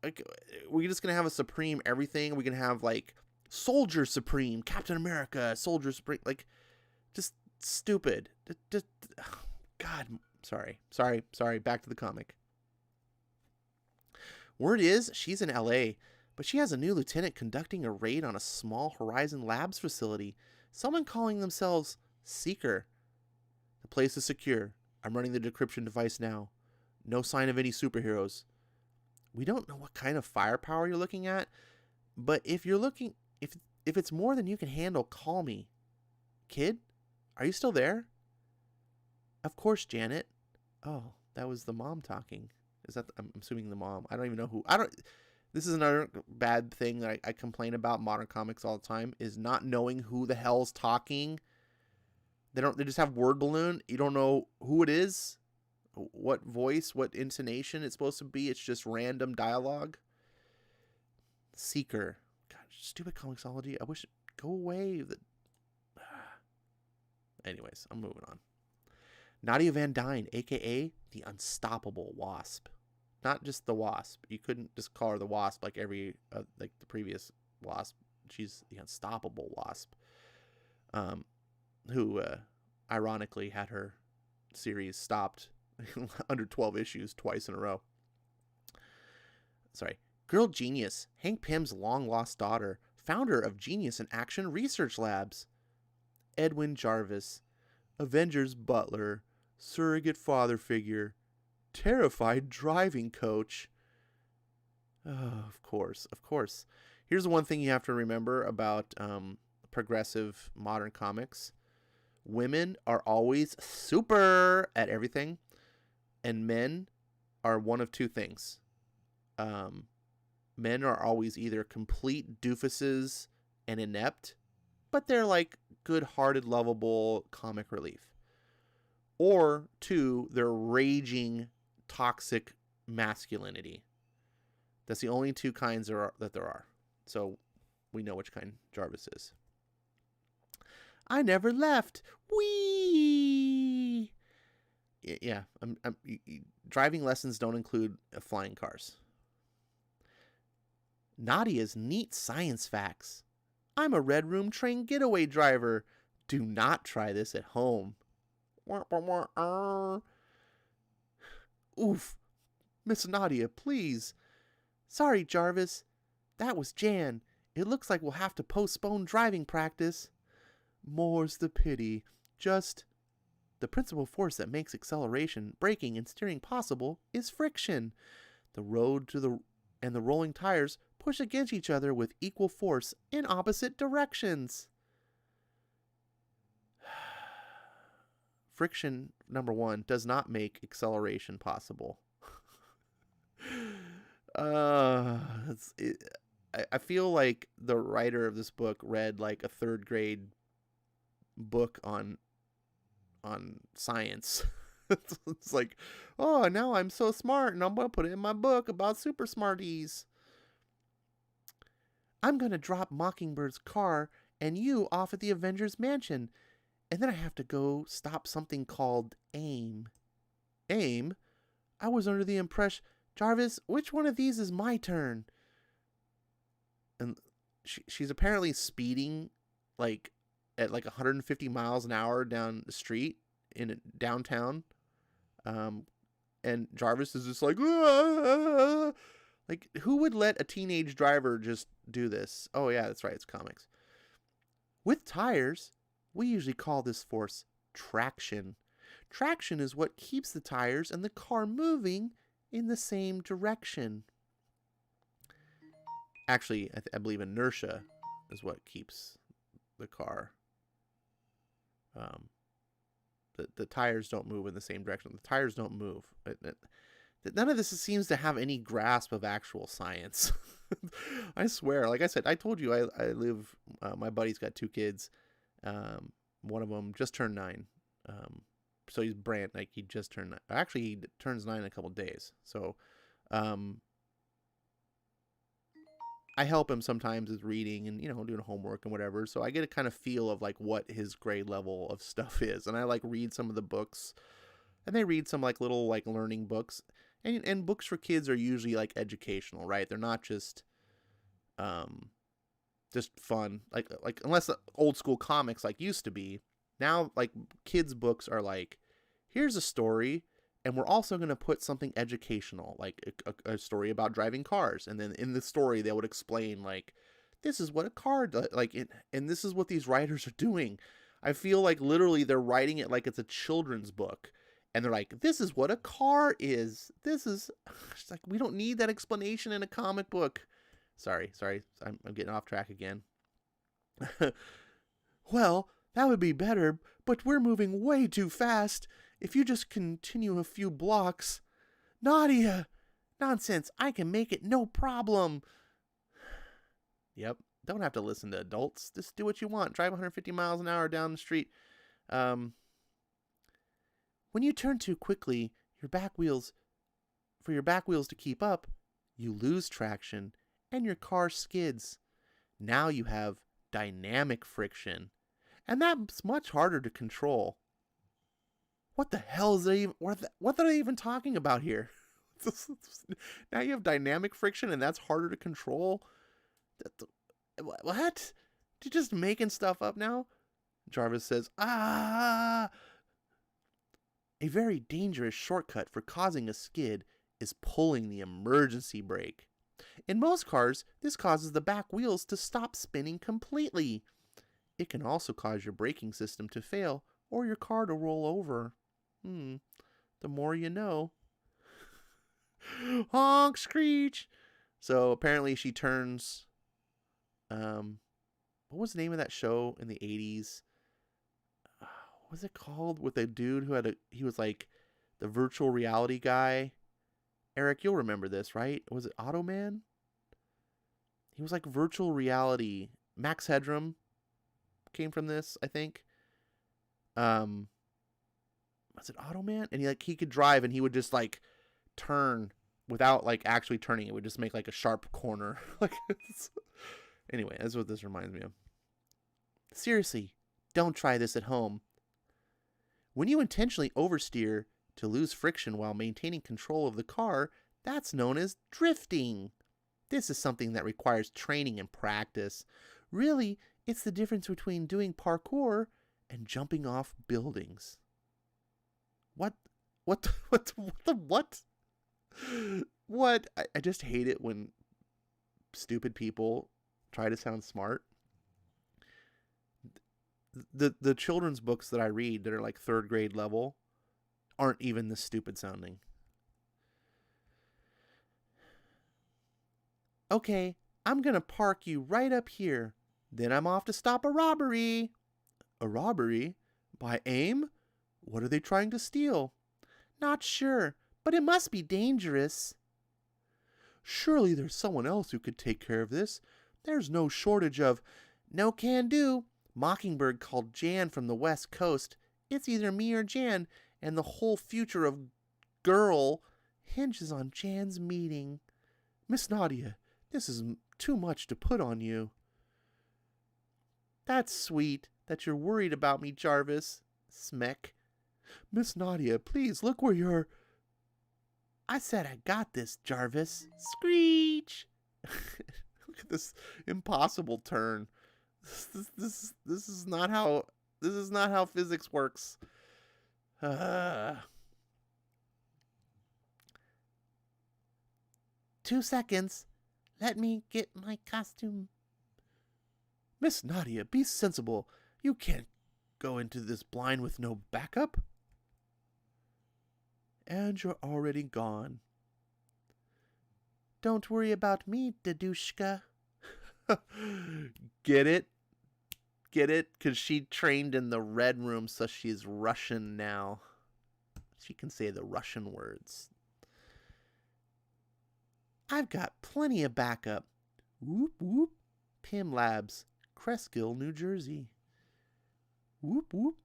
like, we're just gonna have a Supreme everything? We're gonna have like Soldier Supreme, Captain America, Soldier Supreme, like, just stupid. Just, God, sorry. Back to the comic. Word is she's in LA, but she has a new lieutenant conducting a raid on a small Horizon Labs facility. Someone calling themselves Seeker. The place is secure. I'm running the decryption device now. No sign of any superheroes. We don't know what kind of firepower you're looking at, but if it's more than you can handle, call me. Kid, are you still there? Of course, Janet. Oh, that was the mom talking. I'm assuming the mom. I don't even know who. This is another bad thing that I complain about modern comics all the time, is not knowing who the hell's talking. They just have word balloon. You don't know who it is, what voice, what intonation it's supposed to be. It's just random dialogue. Seeker. God, stupid comicsology. I wish it go away. Anyways, I'm moving on. Nadia Van Dyne, aka the Unstoppable Wasp. Not just the Wasp. You couldn't just call her the Wasp like like the previous Wasp. She's the Unstoppable Wasp. Who ironically had her series stopped under 12 issues twice in a row. Sorry. Girl Genius, Hank Pym's long-lost daughter, founder of Genius in Action Research Labs. Edwin Jarvis, Avengers butler, surrogate father figure, terrified driving coach. Oh, of course. Here's the one thing you have to remember about progressive modern comics. Women are always super at everything, and men are one of two things. Men are always either complete doofuses and inept, but they're like good-hearted, lovable comic relief. Or two, they're raging, toxic masculinity. That's the only two kinds that there are. So we know which kind Jarvis is. I never left. Whee! Yeah, driving lessons don't include flying cars. Nadia's neat science facts. I'm a Red Room train getaway driver. Do not try this at home. Oof. Miss Nadia, please. Sorry, Jarvis. That was Jan. It looks like we'll have to postpone driving practice. More's the pity. Just the principal force that makes acceleration, braking, and steering possible is friction. The road and the rolling tires push against each other with equal force in opposite directions. Friction, number one, does not make acceleration possible. I feel like the writer of this book read like a third grade book on science. It's like, oh, now I'm so smart and I'm going to put it in my book about super smarties. I'm going to drop Mockingbird's car and you off at the Avengers Mansion. And then I have to go stop something called AIM. AIM? I was under the impression... Jarvis, which one of these is my turn? And she's apparently speeding like at like 150 miles an hour down the street in downtown. And Jarvis is just like, ah! Like, who would let a teenage driver just do this? Oh yeah, that's right, it's comics. With tires, we usually call this force traction. Traction is what keeps the tires and the car moving in the same direction. Actually, I believe inertia is what keeps the car. The tires don't move in the same direction. The tires don't move. None of this seems to have any grasp of actual science. I swear. Like I said, I told you I live... my buddy's got 2 kids. One of them just turned 9. So he's he just turned 9. Actually, he turns 9 in a couple days. So I help him sometimes with reading and, doing homework and whatever. So I get a kind of feel of like what his grade level of stuff is. And I like read some of the books, and they read some like little like learning books, and books for kids are usually like educational, right? They're not just fun. Like unless the old school comics like used to be. Now, like, kids' books are like, here's a story, and we're also going to put something educational, like a story about driving cars. And then in the story, they would explain, like, this is what a car does, and this is what these writers are doing. I feel like literally they're writing it like it's a children's book. And they're like, this is what a car is. This is, it's like, we don't need that explanation in a comic book. Sorry. I'm getting off track again. Well... that would be better, but we're moving way too fast. If you just continue a few blocks... Nadia! Nonsense, I can make it, no problem. Yep, don't have to listen to adults. Just do what you want. Drive 150 miles an hour down the street. When you turn too quickly, your back wheels to keep up, you lose traction, and your car skids. Now you have dynamic friction. And that's much harder to control. What the hell is they even... what are they even talking about here? Now you have dynamic friction and that's harder to control? What? You're just making stuff up now? Jarvis says, "Ah!" A very dangerous shortcut for causing a skid is pulling the emergency brake. In most cars, this causes the back wheels to stop spinning completely. It can also cause your braking system to fail or your car to roll over. The more you know. Honk, screech. So apparently she turns, what was the name of that show in the 80s? What was it called? With a dude who he was like the virtual reality guy. Eric, you'll remember this, right? Was it Automan? He was like virtual reality. Max Headroom came from this, I think. Was it Automan? And he could drive and he would just like turn without like actually turning. It would just make like a sharp corner. Anyway, that's what this reminds me of. Seriously, don't try this at home. When you intentionally oversteer to lose friction while maintaining control of the car, that's known as drifting. This is something that requires training and practice. Really, it's the difference between doing parkour and jumping off buildings. What? What? I just hate it when stupid people try to sound smart. The children's books that I read that are like 3rd grade level aren't even this stupid sounding. Okay, I'm gonna park you right up here. Then I'm off to stop a robbery. A robbery? By AIM? What are they trying to steal? Not sure, but it must be dangerous. Surely there's someone else who could take care of this. There's no shortage of... No can do. Mockingbird called Jan from the West Coast. It's either me or Jan, and the whole future of girl hinges on Jan's meeting. Miss Nadia, this is too much to put on you. That's sweet that you're worried about me, Jarvis. Smeck. Miss Nadia, please look where you're... I said I got this, Jarvis. Screech. Look at this impossible turn. This is not how physics works. 2 seconds. Let me get my costume. Miss Nadia, be sensible. You can't go into this blind with no backup. And you're already gone. Don't worry about me, Dadushka. Get it? Get it? Because she trained in the Red Room, so she's Russian now. She can say the Russian words. I've got plenty of backup. Whoop, whoop. PIM Labs, Cresskill, New Jersey. Whoop, whoop.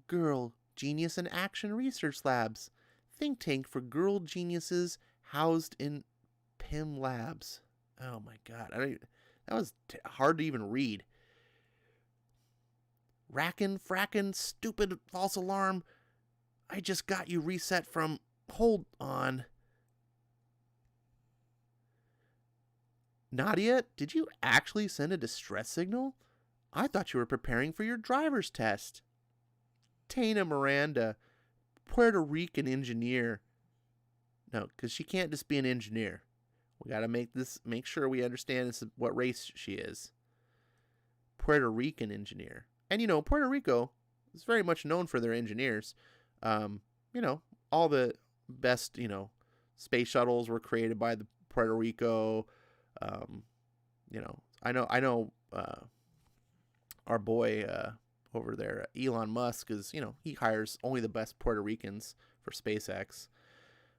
Girl, Genius and Action Research Labs. Think tank for girl geniuses housed in PIM Labs. Oh my God. That was hard to even read. Frackin', stupid false alarm. I just got you reset from... Hold on. Nadia, did you actually send a distress signal? I thought you were preparing for your driver's test. Tana Miranda, Puerto Rican engineer. No, because she can't just be an engineer. We got to make sure we understand what race she is. Puerto Rican engineer. And, Puerto Rico is very much known for their engineers. All the best, space shuttles were created by the Puerto Rico. I know our boy over there, Elon Musk, is, he hires only the best Puerto Ricans for SpaceX.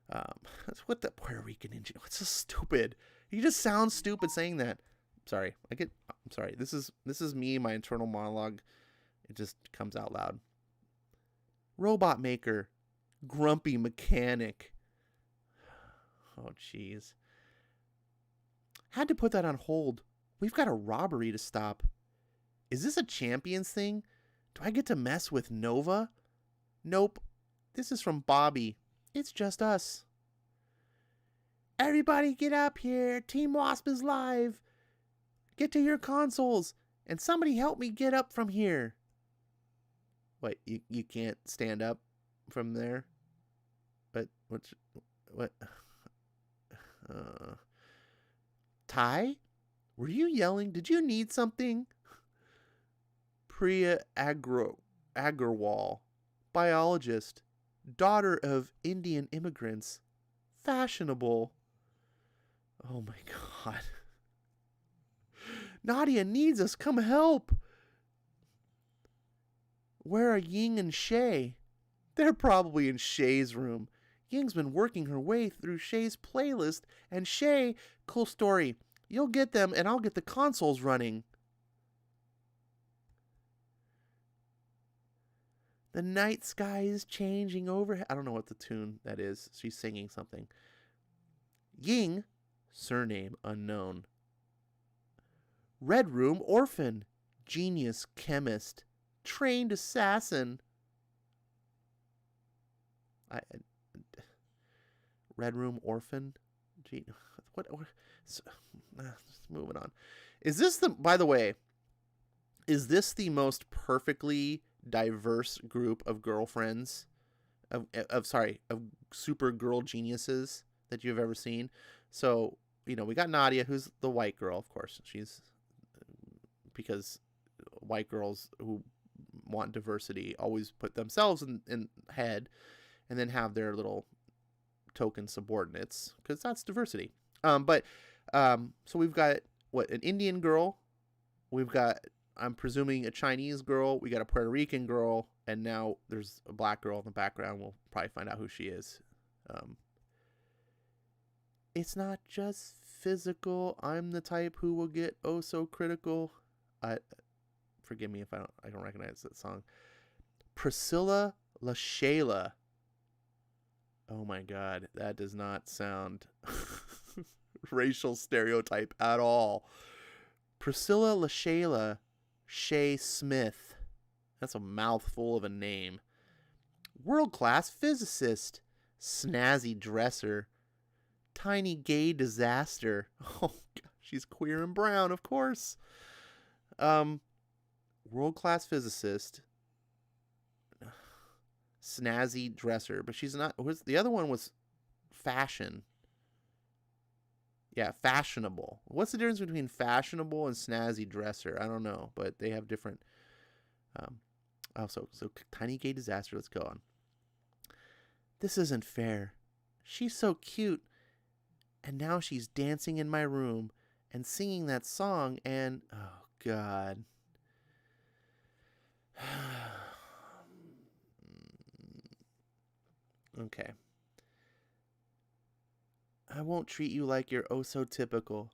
That's what the Puerto Rican engineer. What's so stupid? He just sounds stupid saying that. I'm sorry. This is me, my internal monologue. It just comes out loud. Robot maker, grumpy mechanic. Oh, jeez. Had to put that on hold. We've got a robbery to stop. Is this a Champions thing? Do I get to mess with Nova? Nope. This is from Bobby. It's just us. Everybody get up here. Team Wasp is live. Get to your consoles. And somebody help me get up from here. What, you can't stand up from there? What? Uh, Ty? Were you yelling? Did you need something? Priya Agarwal, biologist, daughter of Indian immigrants, fashionable. Oh my God. Nadia needs us. Come help. Where are Ying and Shay? They're probably in Shay's room. Ying's been working her way through Shay's playlist, and Shay, cool story. You'll get them, and I'll get the consoles running. The night sky is changing over. I don't know what the tune that is. She's singing something. Ying, surname unknown. Red Room orphan, genius chemist, trained assassin. Red Room orphan. What? Moving on. Is this by the way? Is this the most perfectly diverse group of girlfriends, of super girl geniuses that you've ever seen? So we got Nadia, who's the white girl, of course. She's because white girls who want diversity always put themselves in head, and then have their little token subordinates, because that's diversity. So we've got an Indian girl, we've got, I'm presuming, a Chinese girl, we got a Puerto Rican girl, and now there's a black girl in the background. We'll probably find out who she is. It's not just physical. I'm the type who will get oh so critical. Forgive me if I don't recognize that song. Priscilla LaShayla. Oh my God, that does not sound racial stereotype at all. Priscilla LaShayla Shay Smith. That's a mouthful of a name. World-class physicist. Snazzy dresser. Tiny gay disaster. Oh, God, she's queer and brown, of course. World-class physicist. Snazzy dresser. But she's not... The other one was fashion. Yeah, fashionable. What's the difference between fashionable and snazzy dresser? I don't know, but they have different... So tiny gay disaster. Let's go on. This isn't fair. She's so cute. And now she's dancing in my room and singing that song and... Oh, God. Okay. I won't treat you like you're oh so typical.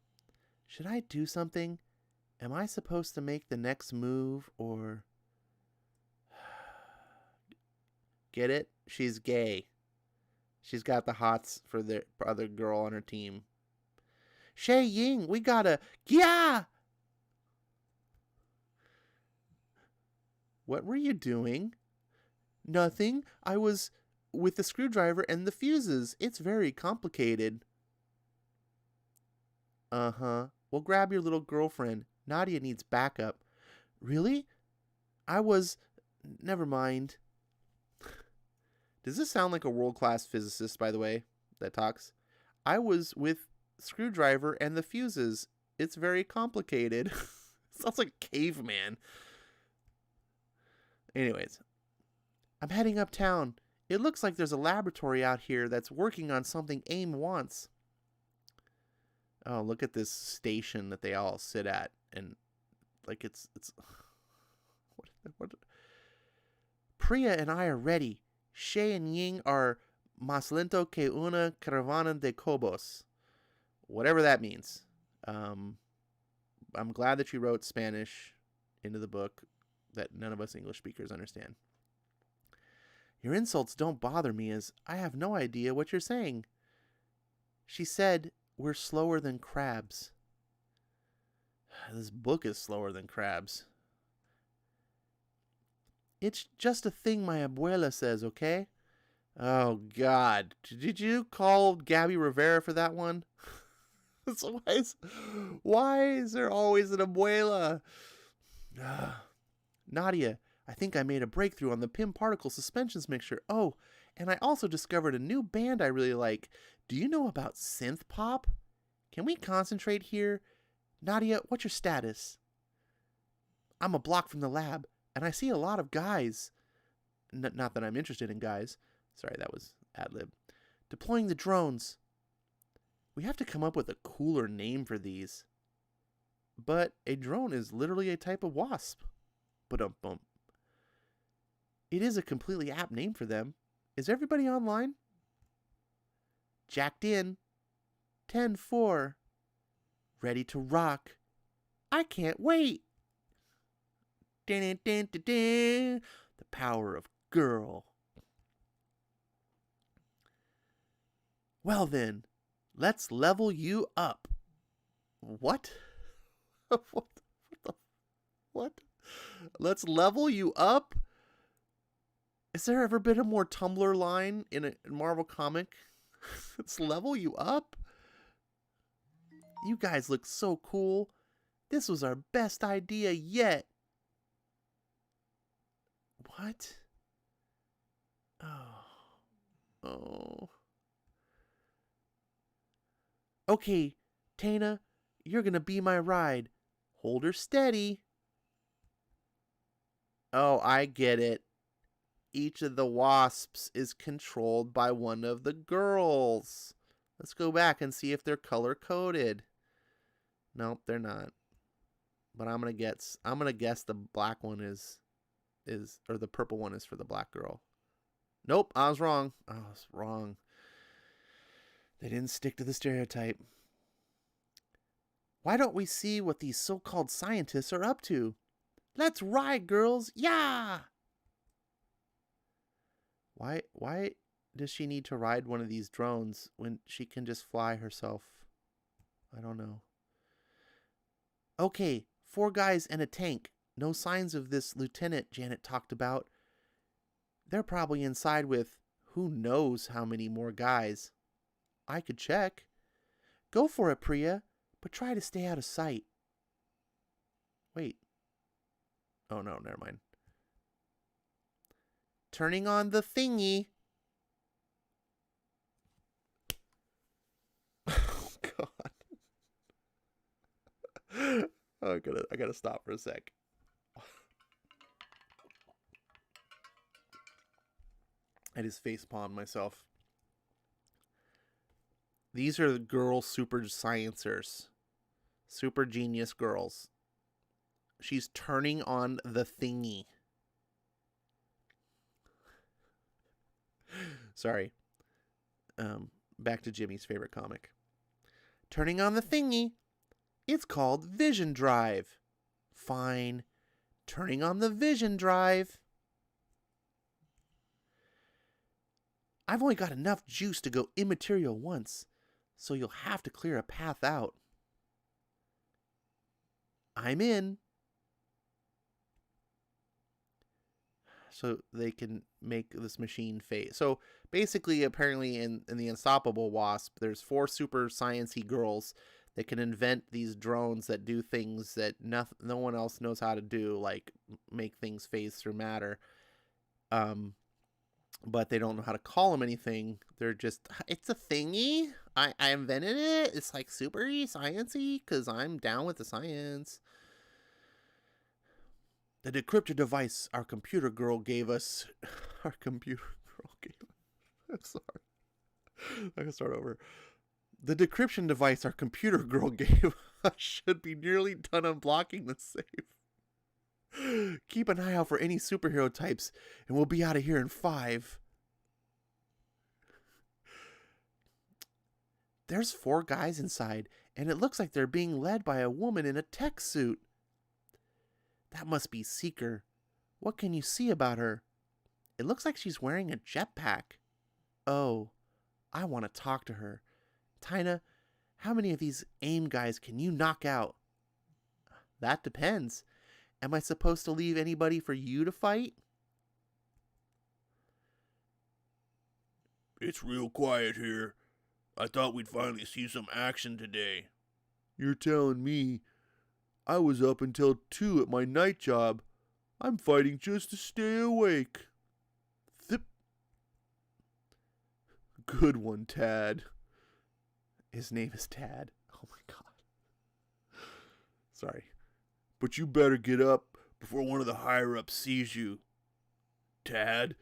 Should I do something? Am I supposed to make the next move or... Get it? She's gay. She's got the hots for the other girl on her team. Shay Ying, we gotta... Yeah! What were you doing? Nothing. I was with the screwdriver and the fuses. It's very complicated. Uh-huh. Well, grab your little girlfriend. Nadia needs backup. Really? Never mind. Does this sound like a world-class physicist, by the way, that talks? I was with screwdriver and the fuses. It's very complicated. Sounds like caveman. Anyways, I'm heading uptown. It looks like there's a laboratory out here that's working on something AIM wants. Oh, look at this station that they all sit at, and like it's what? Priya and I are ready. Shay and Ying are más lento que una caravana de cobos. Whatever that means. I'm glad that you wrote Spanish into the book that none of us English speakers understand. Your insults don't bother me, as I have no idea what you're saying. She said we're slower than crabs. This book is slower than crabs. It's just a thing my abuela says, okay? Oh, God. Did you call Gabby Rivera for that one? So why is there always an abuela? Nadia, I think I made a breakthrough on the PIM particle suspensions mixture. Oh, and I also discovered a new band I really like. Do you know about synth pop? Can we concentrate here? Nadia, what's your status? I'm a block from the lab, and I see a lot of guys. Not that I'm interested in guys. Sorry, that was ad-lib. Deploying the drones. We have to come up with a cooler name for these. But a drone is literally a type of wasp. Ba-dum-bum. It is a completely apt name for them. Is everybody online? Jacked in. 10-4. Ready to rock. I can't wait. The power of girl. Well then, let's level you up. What? What? Let's level you up? Has there ever been a more Tumblr line in a Marvel comic? Let's level you up? You guys look so cool. This was our best idea yet. What? Oh. Okay, Tana, you're gonna be my ride. Hold her steady. Oh, I get it. Each of the wasps is controlled by one of the girls. Let's go back and see if they're color-coded. Nope, they're not. But I'm gonna guess the black one is or the purple one is for the black girl. Nope, I was wrong. I was wrong. They didn't stick to the stereotype. Why don't we see what these so-called scientists are up to? Let's ride, girls! Yeah! Why does she need to ride one of these drones when she can just fly herself? I don't know. Okay, 4 guys and a tank. No signs of this lieutenant Janet talked about. They're probably inside with who knows how many more guys. I could check. Go for it, Priya, but try to stay out of sight. Wait. Oh no, never mind. Turning on the thingy. Oh God. Oh, I gotta stop for a sec. I just facepalmed myself. These are the girl super sciencers. Super genius girls. She's turning on the thingy. Sorry. Back to Jimmy's favorite comic. Turning on the thingy. It's called Vision Drive. Fine. Turning on the Vision Drive. I've only got enough juice to go immaterial once, so you'll have to clear a path out. I'm in. So they can make this machine phase. So basically, apparently in the Unstoppable Wasp, there's 4 super science-y girls that can invent these drones that do things that no one else knows how to do, like make things phase through matter. But they don't know how to call them anything. They're just, it's a thingy. I invented it. It's like super science-y because I'm down with the science. The decryptor device our computer girl gave us. I'm sorry. I can start over. The decryption device our computer girl gave us should be nearly done unblocking the safe. Keep an eye out for any superhero types, and we'll be out of here in 5. There's 4 guys inside, and it looks like they're being led by a woman in a tech suit. That must be Seeker. What can you see about her? It looks like she's wearing a jetpack. Oh, I want to talk to her. Tina, how many of these AIM guys can you knock out? That depends. Am I supposed to leave anybody for you to fight? It's real quiet here. I thought we'd finally see some action today. You're telling me. I was up until 2 at my night job. I'm fighting just to stay awake. Thip. Good one, Tad. His name is Tad. Oh my god. Sorry. But you better get up before one of the higher-ups sees you. Tad.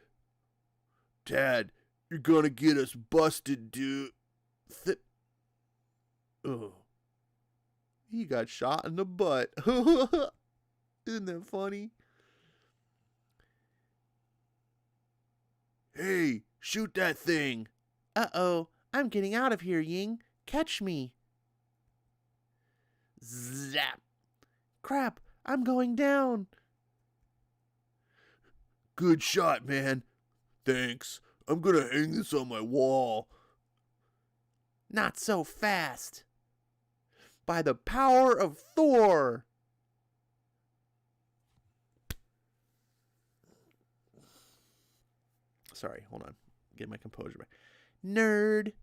Tad, you're gonna get us busted, dude. Thip. Oh. He got shot in the butt. Isn't that funny? Hey, shoot that thing. Uh-oh. I'm getting out of here, Ying. Catch me. Zap. Crap. I'm going down. Good shot, man. Thanks. I'm gonna hang this on my wall. Not so fast. By the power of Thor. Sorry, hold on. Get my composure back. Nerd.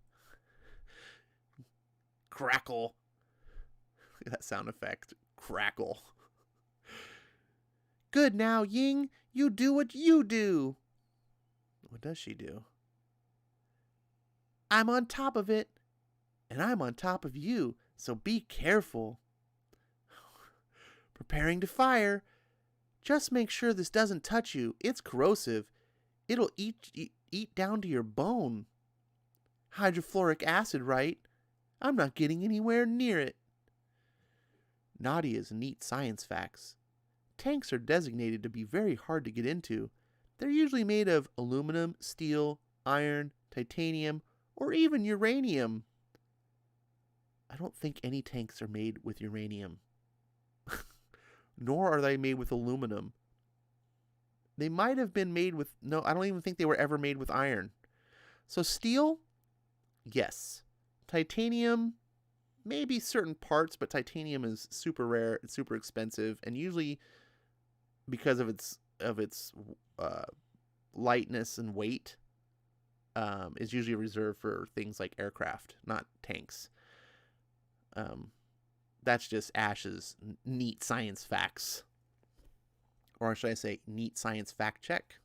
Crackle. Look at that sound effect. Crackle. Good now, Ying. You do what you do. What does she do? I'm on top of it. And I'm on top of you, so be careful. Preparing to fire. Just make sure this doesn't touch you. It's corrosive. It'll eat down to your bone. Hydrofluoric acid, right? I'm not getting anywhere near it. Nadia's neat science facts. Tanks are designated to be very hard to get into. They're usually made of aluminum, steel, iron, titanium, or even uranium. I don't think any tanks are made with uranium. Nor are they made with aluminum. They might have been made with... No, I don't even think they were ever made with iron. So steel? Yes. Titanium? Maybe certain parts, but titanium is super rare. It's super expensive. And usually, because of its lightness and weight, is usually reserved for things like aircraft, not tanks. That's just Ash's neat science facts. Or should I say, neat science fact check?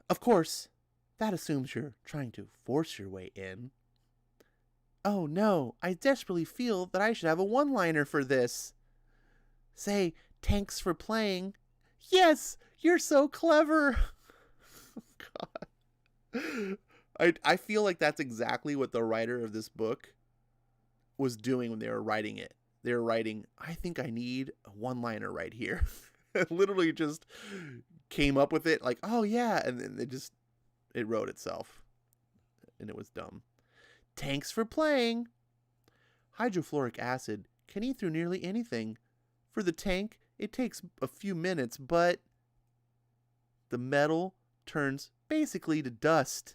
Of course, that assumes you're trying to force your way in. Oh no, I desperately feel that I should have a one-liner for this. Say, thanks for playing. Yes, you're so clever. God. I feel like that's exactly what the writer of this book was doing when they were writing it. They were writing, I think I need a one-liner right here. Literally just came up with it like, oh yeah, and then it wrote itself. And it was dumb. Thanks for playing. Hydrofluoric acid can eat through nearly anything. For the tank, it takes a few minutes, but the metal turns basically to dust.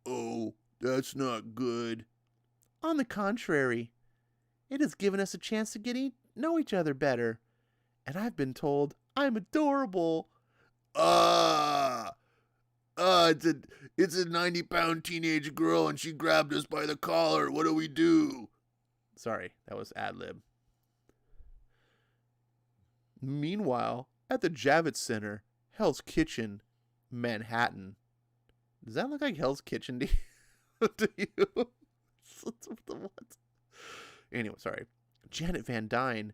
Oh, that's not good. On the contrary, it has given us a chance to know each other better. And I've been told I'm adorable. It's a 90-pound teenage girl and she grabbed us by the collar. What do we do? Sorry, that was ad-lib. Meanwhile, at the Javits Center, Hell's Kitchen, Manhattan. Does that look like Hell's Kitchen to you? To you? What? Anyway, sorry. Janet Van Dyne,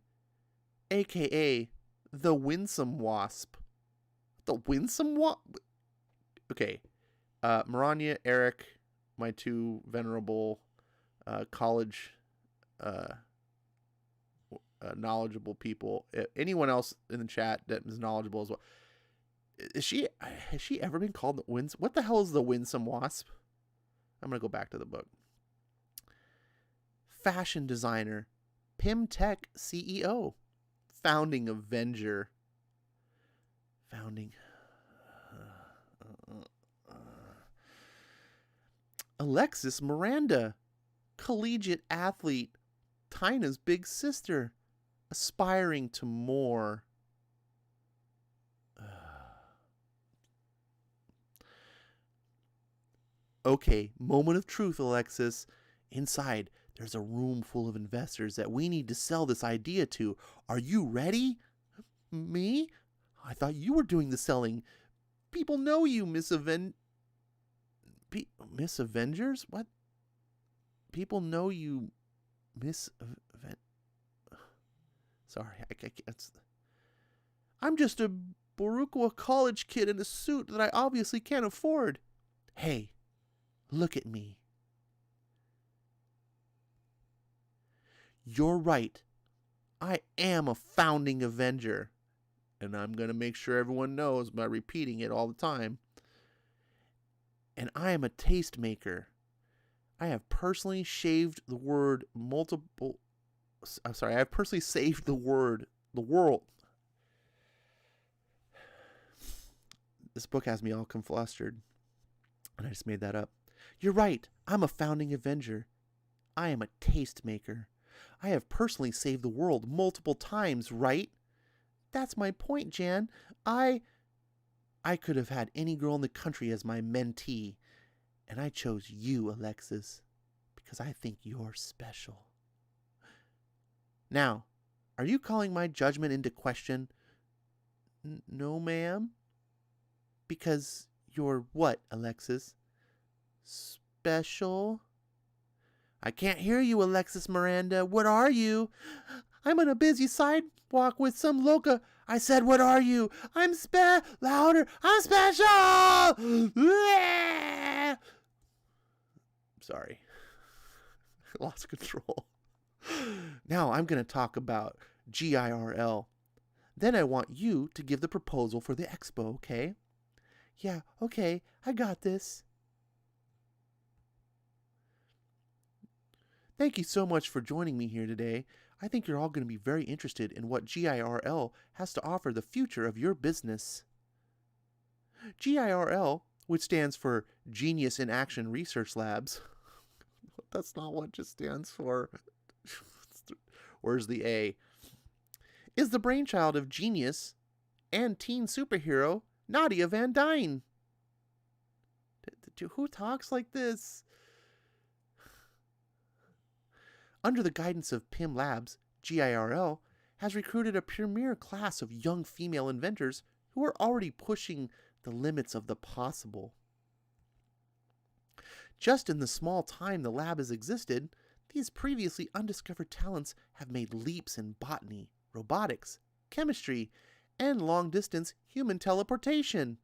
a.k.a. the Winsome Wasp. The Winsome Wasp? Okay. Maranya, Eric, my two venerable college knowledgeable people. Anyone else in the chat that is knowledgeable as well. Has she ever been called the What the hell is the Winsome Wasp? I'm going to go back to the book. Fashion designer, Pim Tech CEO, founding Avenger. Alexis Miranda, collegiate athlete, Tina's big sister, aspiring to more. Okay, moment of truth, Alexis. Inside, There's a room full of investors that we need to sell this idea to. Are you ready? Me? I thought you were doing the selling. People know you, Miss Avengers? What? People know you, Miss Aven... Sorry, I can't. I'm just a Boricua college kid in a suit that I obviously can't afford. Hey, look at me. You're right. I am a founding Avenger. And I'm going to make sure everyone knows by repeating it all the time. And I am a tastemaker. I have personally saved the world. I have personally saved the world. This book has me all conflustered. And I just made that up. You're right. I'm a founding Avenger. I am a tastemaker. I have personally saved the world multiple times, right? That's my point, Jan. I could have had any girl in the country as my mentee, and I chose you, Alexis, because I think you're special. Now, are you calling my judgment into question? No, ma'am. Because you're what, Alexis? Special? I can't hear you, Alexis Miranda. What are you? I'm on a busy sidewalk with some loca. I said, what are you? I'm louder. I'm special. Sorry. Lost control. Now I'm going to talk about GIRL. Then I want you to give the proposal for the expo, okay? Yeah, okay. I got this. Thank you so much for joining me here today. I think you're all going to be very interested in what GIRL has to offer the future of your business. GIRL, which stands for Genius in Action Research Labs. That's not what it just stands for. Where's the A? Is the brainchild of genius and teen superhero Nadia Van Dyne. Who talks like this? Under the guidance of PIM Labs, GIRL has recruited a premier class of young female inventors who are already pushing the limits of the possible. Just in the small time the lab has existed, these previously undiscovered talents have made leaps in botany, robotics, chemistry, and long-distance human teleportation,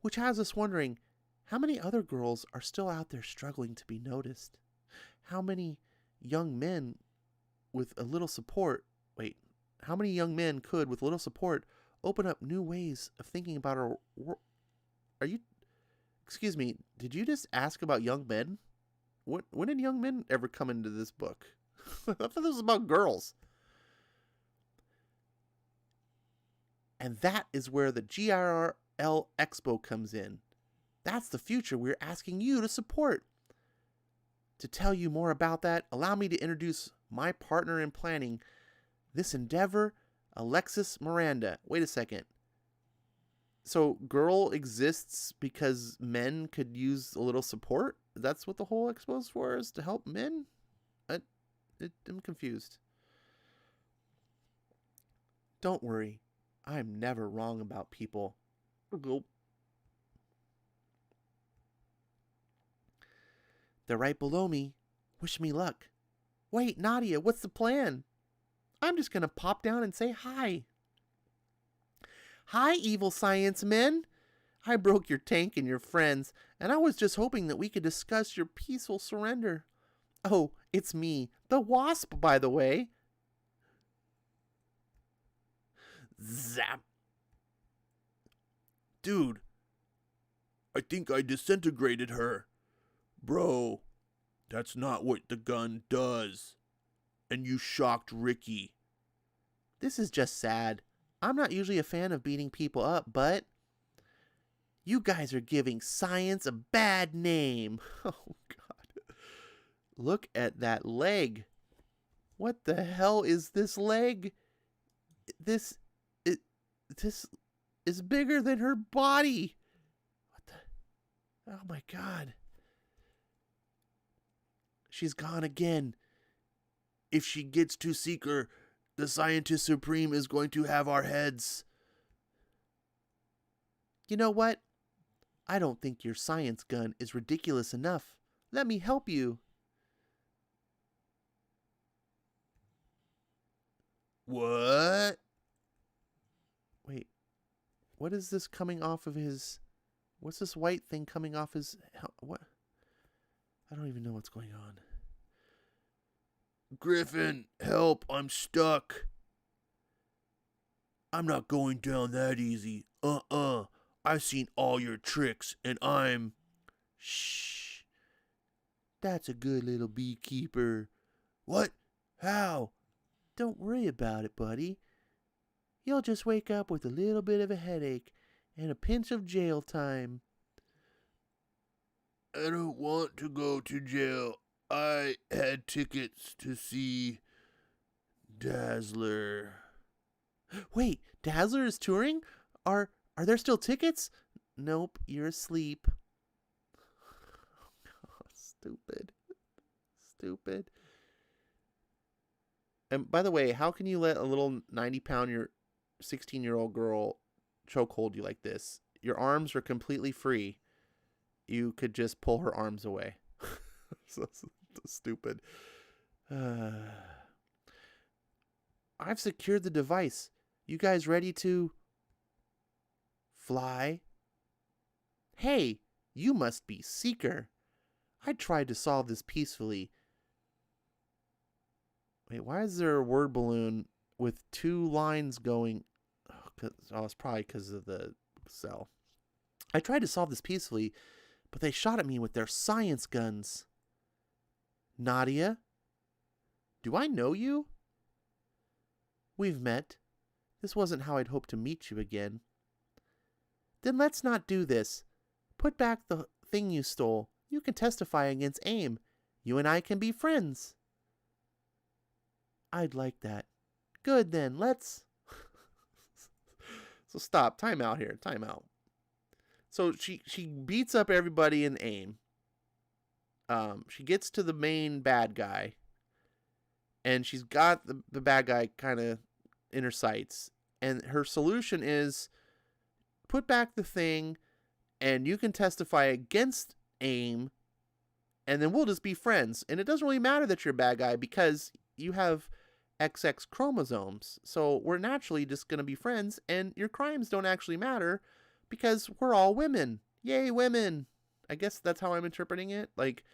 which has us wondering, how many other girls are still out there struggling to be noticed? How many young men with a little support, how many young men could, with little support, open up new ways of thinking about our world? Excuse me, did you just ask about young men? When did young men ever come into this book? I thought this was about girls. And that is where the GIRL Expo comes in. That's the future we're asking you to support. To tell you more about that, allow me to introduce my partner in planning this endeavor, Alexis Miranda. Wait a second. So girl exists because men could use a little support? That's what the whole expo is for, is to help men? I'm confused. Don't worry. I'm never wrong about people. They're right below me. Wish me luck. Wait, Nadia, what's the plan? I'm just going to pop down and say hi. Hi, evil science men. I broke your tank and your friends, and I was just hoping that we could discuss your peaceful surrender. Oh, it's me, the Wasp, by the way. Zap. Dude, I think I disintegrated her. Bro, that's not what the gun does. And you shocked Ricky. This is just sad. I'm not usually a fan of beating people up, but you guys are giving science a bad name. Oh, God. Look at that leg. What the hell is this leg? This is bigger than her body. What the? Oh, my God. She's gone again. If she gets to Seeker, the Scientist Supreme is going to have our heads. You know what? I don't think your science gun is ridiculous enough. Let me help you. What? Wait, what is this coming off of his... What's this white thing coming off his... What? I don't even know what's going on. Griffin, help, I'm stuck. I'm not going down that easy. I've seen all your tricks, and I'm... Shh. That's a good little beekeeper. What? How? Don't worry about it, buddy. You'll just wake up with a little bit of a headache and a pinch of jail time. I don't want to go to jail. I had tickets to see Dazzler. Wait, Dazzler is touring? Are there still tickets? Nope, you're asleep. Stupid. Stupid. And by the way, how can you let a little 90-pound 16-year-old girl chokehold you like this? Your arms are completely free. You could just pull her arms away. so stupid. I've secured the device. You guys ready to fly? Hey, you must be Seeker. I tried to solve this peacefully. Wait, why is there a word balloon with 2 lines going? Oh, it's probably because of the cell. I tried to solve this peacefully, but they shot at me with their science guns. Nadia? Do I know you? We've met. This wasn't how I'd hoped to meet you again. Then let's not do this. Put back the thing you stole. You can testify against AIM. You and I can be friends. I'd like that. Good then, let's... So stop. Time out here. Time out. So she beats up everybody in AIM. She gets to the main bad guy. And she's got the bad guy kind of in her sights. And her solution is put back the thing and you can testify against AIM and then we'll just be friends. And it doesn't really matter that you're a bad guy because you have XX chromosomes. So we're naturally just going to be friends and your crimes don't actually matter because we're all women. Yay, women. I guess that's how I'm interpreting it. Like,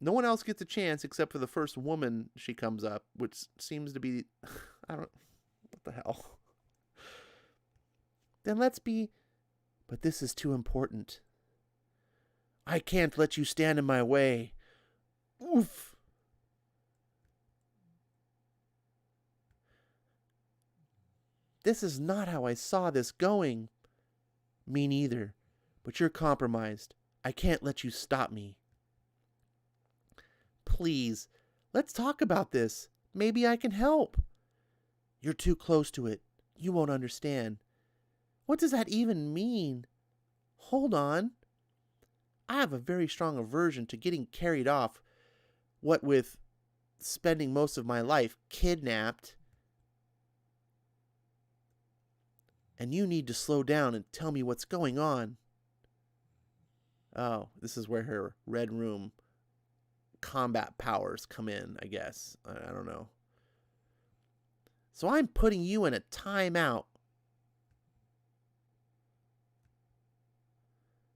no one else gets a chance except for the first woman she comes up, which seems to be, I don't, what the hell? Then let's be, but this is too important. I can't let you stand in my way. Oof. This is not how I saw this going. Me neither, but you're compromised. I can't let you stop me. Please, let's talk about this. Maybe I can help. You're too close to it. You won't understand. What does that even mean? Hold on. I have a very strong aversion to getting carried off, what with spending most of my life kidnapped. And you need to slow down and tell me what's going on. Oh, this is where her Red Room combat powers come in, I guess. I don't know. So I'm putting you in a timeout.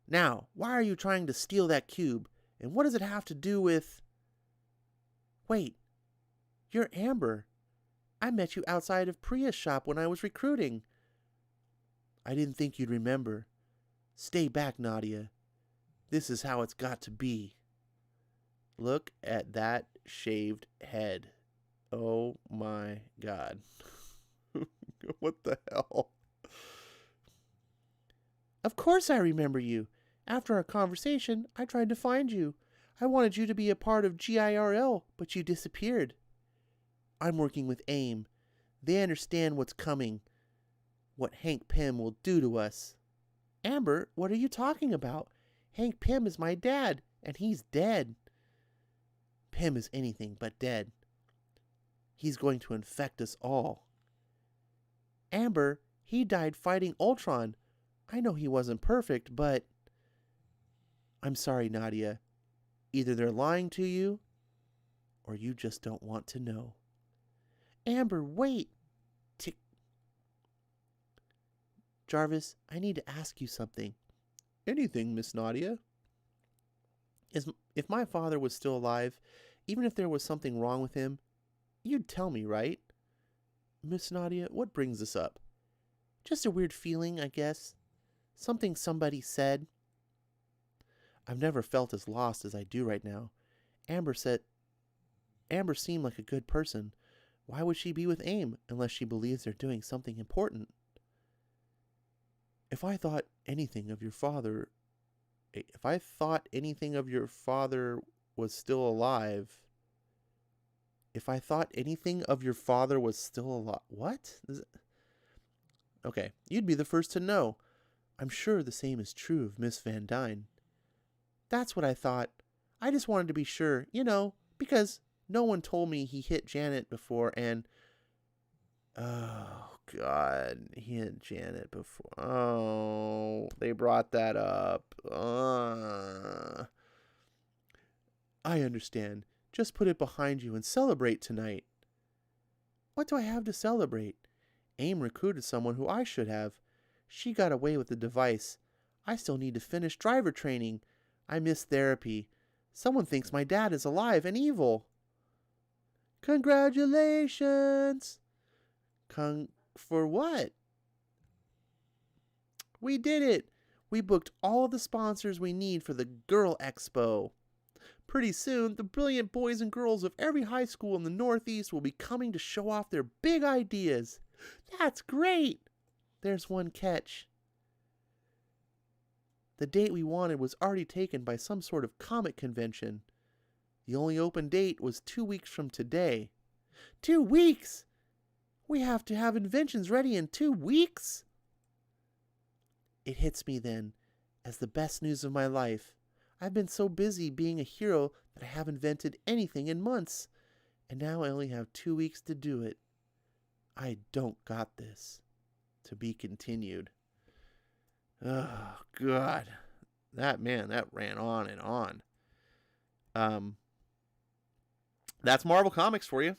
Now, why are you trying to steal that cube? And what does it have to do with... Wait, you're Amber. I met you outside of Priya's shop when I was recruiting. I didn't think you'd remember. Stay back, Nadia. This is how it's got to be. Look at that shaved head. Oh my God. What the hell? Of course I remember you. After our conversation, I tried to find you. I wanted you to be a part of GIRL, but you disappeared. I'm working with AIM. They understand what's coming. What Hank Pym will do to us. Amber, what are you talking about? Hank Pym is my dad, and he's dead. Pym is anything but dead. He's going to infect us all. Amber, he died fighting Ultron. I know he wasn't perfect, but... I'm sorry, Nadia. Either they're lying to you, or you just don't want to know. Amber, wait! Tick. Jarvis, I need to ask you something. Anything, Miss Nadia? If my father was still alive, even if there was something wrong with him, you'd tell me, right? Miss Nadia, what brings this up? Just a weird feeling, I guess. Something somebody said. I've never felt as lost as I do right now. Amber seemed like a good person. Why would she be with AIM unless she believes they're doing something important? If I thought anything of your father was still alive, what? Okay, you'd be the first to know. I'm sure the same is true of Miss Van Dyne. That's what I thought. I just wanted to be sure, because no one told me he hit Janet before and... Oh, God. He hit Janet before. Oh, they brought that up. I understand. Just put it behind you and celebrate tonight. What do I have to celebrate? AIM recruited someone who I should have. She got away with the device. I still need to finish driver training. I miss therapy. Someone thinks my dad is alive and evil. Congratulations! For what? We did it! We booked all the sponsors we need for the Girl Expo. Pretty soon, the brilliant boys and girls of every high school in the Northeast will be coming to show off their big ideas. That's great! There's one catch. The date we wanted was already taken by some sort of comic convention. The only open date was 2 weeks from today. 2 weeks? We have to have inventions ready in 2 weeks? It hits me then as the best news of my life. I've been so busy being a hero that I haven't invented anything in months, and now I only have 2 weeks to do it. I don't got this. To be continued. Oh, God. That ran on and on. That's Marvel Comics for you.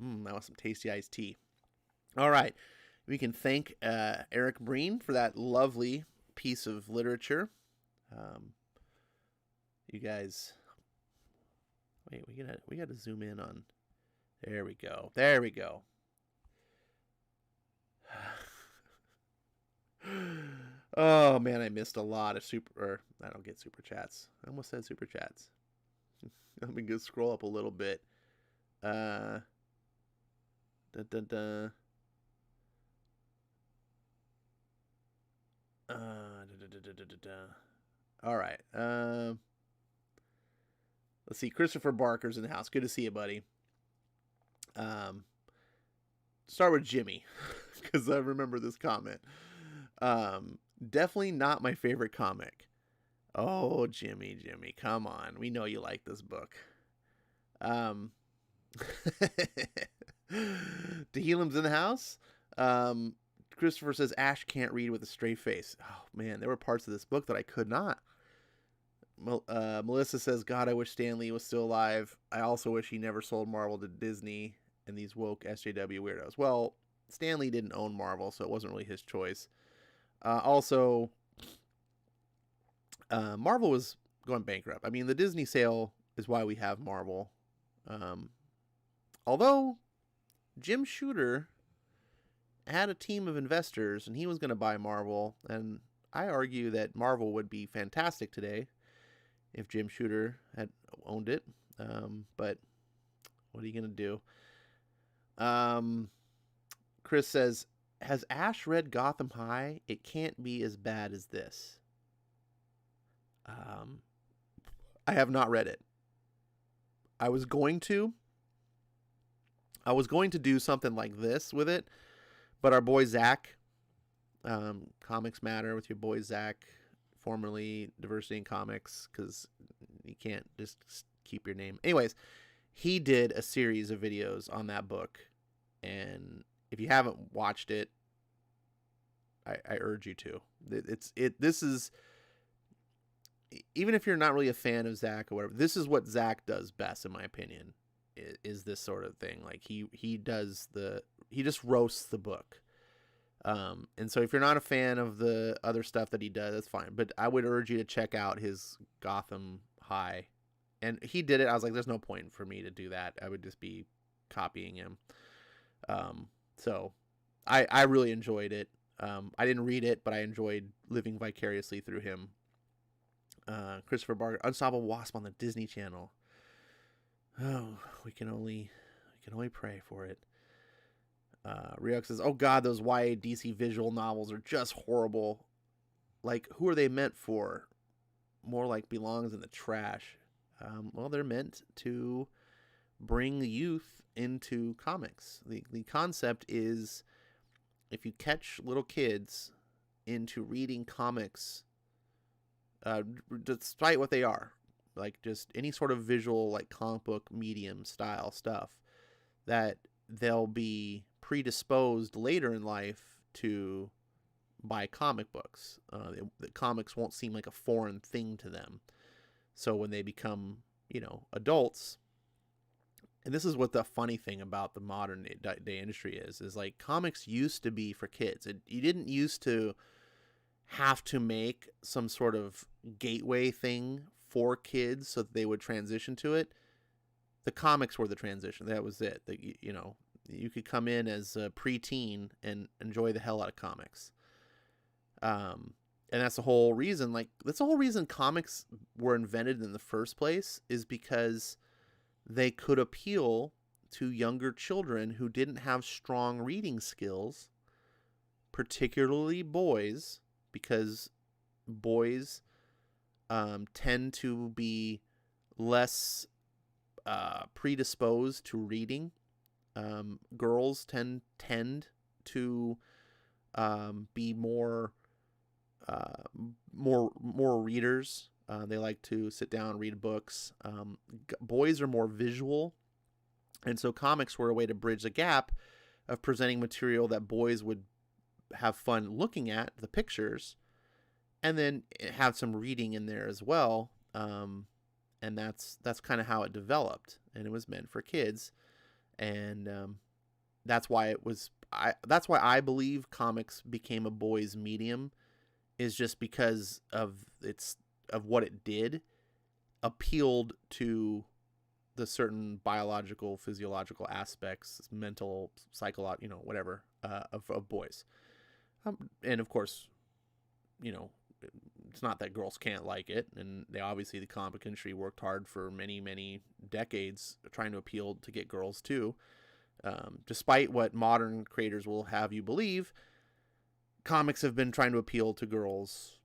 That was some tasty iced tea. All right. We can thank Eric Breen for that lovely piece of literature. You guys... Wait, we gotta zoom in on... There we go. Oh, man, I missed a lot of I don't get super chats. I almost said super chats. Let me just scroll up a little bit. All right. Let's see. Christopher Barker's in the house. Good to see you, buddy. Start with Jimmy, because I remember this comment. Definitely not my favorite comic. Oh, Jimmy, come on. We know you like this book. Dehelim's in the house. Christopher says Ash can't read with a straight face. Oh, man, there were parts of this book that I could not. Melissa says, God, I wish Stan Lee was still alive. I also wish he never sold Marvel to Disney and these woke SJW weirdos. Well, Stan Lee didn't own Marvel, so it wasn't really his choice. Also, Marvel was going bankrupt. I mean, the Disney sale is why we have Marvel. Although Jim Shooter had a team of investors and he was going to buy Marvel, and I argue that Marvel would be fantastic today if Jim Shooter had owned it. But what are you going to do? Chris says, has Ash read Gotham High? It can't be as bad as this. I have not read it. I was going to do something like this with it, but our boy Zach, Comics Matter with your boy Zach, formerly Diversity in Comics, because You can't just keep your name. Anyways, he did a series of videos on that book, and if you haven't watched it, I urge you to. This is, even if you're not really a fan of Zach or whatever, this is what Zach does best, in my opinion, is this sort of thing. Like he just roasts the book. And so if you're not a fan of the other stuff that he does, that's fine. But I would urge you to check out his Gotham High. And he did it. I was like, there's no point for me to do that. I would just be copying him. So I really enjoyed it. I didn't read it, but I enjoyed living vicariously through him. Christopher Barker, Unstoppable Wasp on the Disney Channel. Oh, we can only pray for it. Ryuk says, oh god, those YA DC visual novels are just horrible. Like, who are they meant for? More like belongs in the trash. Well, they're meant to bring youth into comics. The concept is, if you catch little kids into reading comics, despite what they are, like just any sort of visual, like comic book medium style stuff, that they'll be predisposed later in life to buy comic books. The comics won't seem like a foreign thing to them. So when they become, adults, and this is what the funny thing about the modern day industry is like, comics used to be for kids. You didn't used to have to make some sort of gateway thing for kids so that they would transition to it. The comics were the transition. That was it. You could come in as a preteen and enjoy the hell out of comics. And that's the whole reason. That's the whole reason comics were invented in the first place, is because they could appeal to younger children who didn't have strong reading skills, particularly boys, because boys tend to be less predisposed to reading. Girls tend to be more readers. They like to sit down and read books. Boys are more visual, and so comics were a way to bridge the gap of presenting material that boys would have fun looking at, the pictures, and then have some reading in there as well. And that's kind of how it developed, and it was meant for kids. And that's why I believe comics became a boys' medium, is just because of what it did, appealed to the certain biological, physiological aspects, mental, psychological, whatever, of boys. And of course, it's not that girls can't like it, and the comic book industry worked hard for many, many decades trying to appeal to get girls too. Despite what modern creators will have you believe, comics have been trying to appeal to girls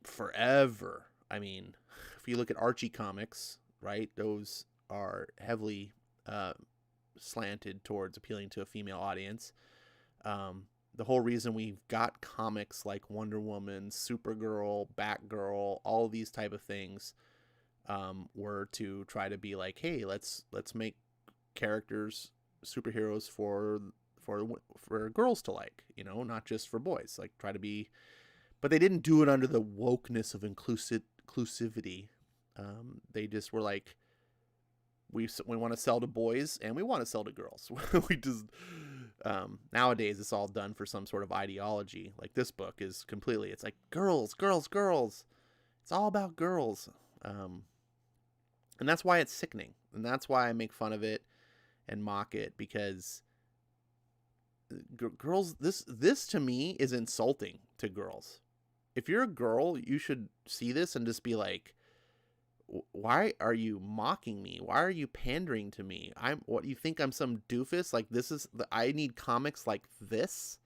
forever. I mean, if you look at Archie comics, right, those are heavily slanted towards appealing to a female audience. The whole reason we've got comics like Wonder Woman, Supergirl, Batgirl, all these type of things, were to try to be like, hey, let's make characters, superheroes for girls to like, not just for boys. Like, try to be, but they didn't do it under the wokeness of inclusivity. They just were like, we want to sell to boys and we want to sell to girls. We just nowadays it's all done for some sort of ideology. Like, this book is completely, it's like girls. It's all about girls. And that's why it's sickening, and that's why I make fun of it and mock it, because girls, this to me is insulting to girls. If you're a girl, you should see this and just be like, why are you mocking me? Why are you pandering to me? What, you think I'm some doofus? Like, I need comics like this?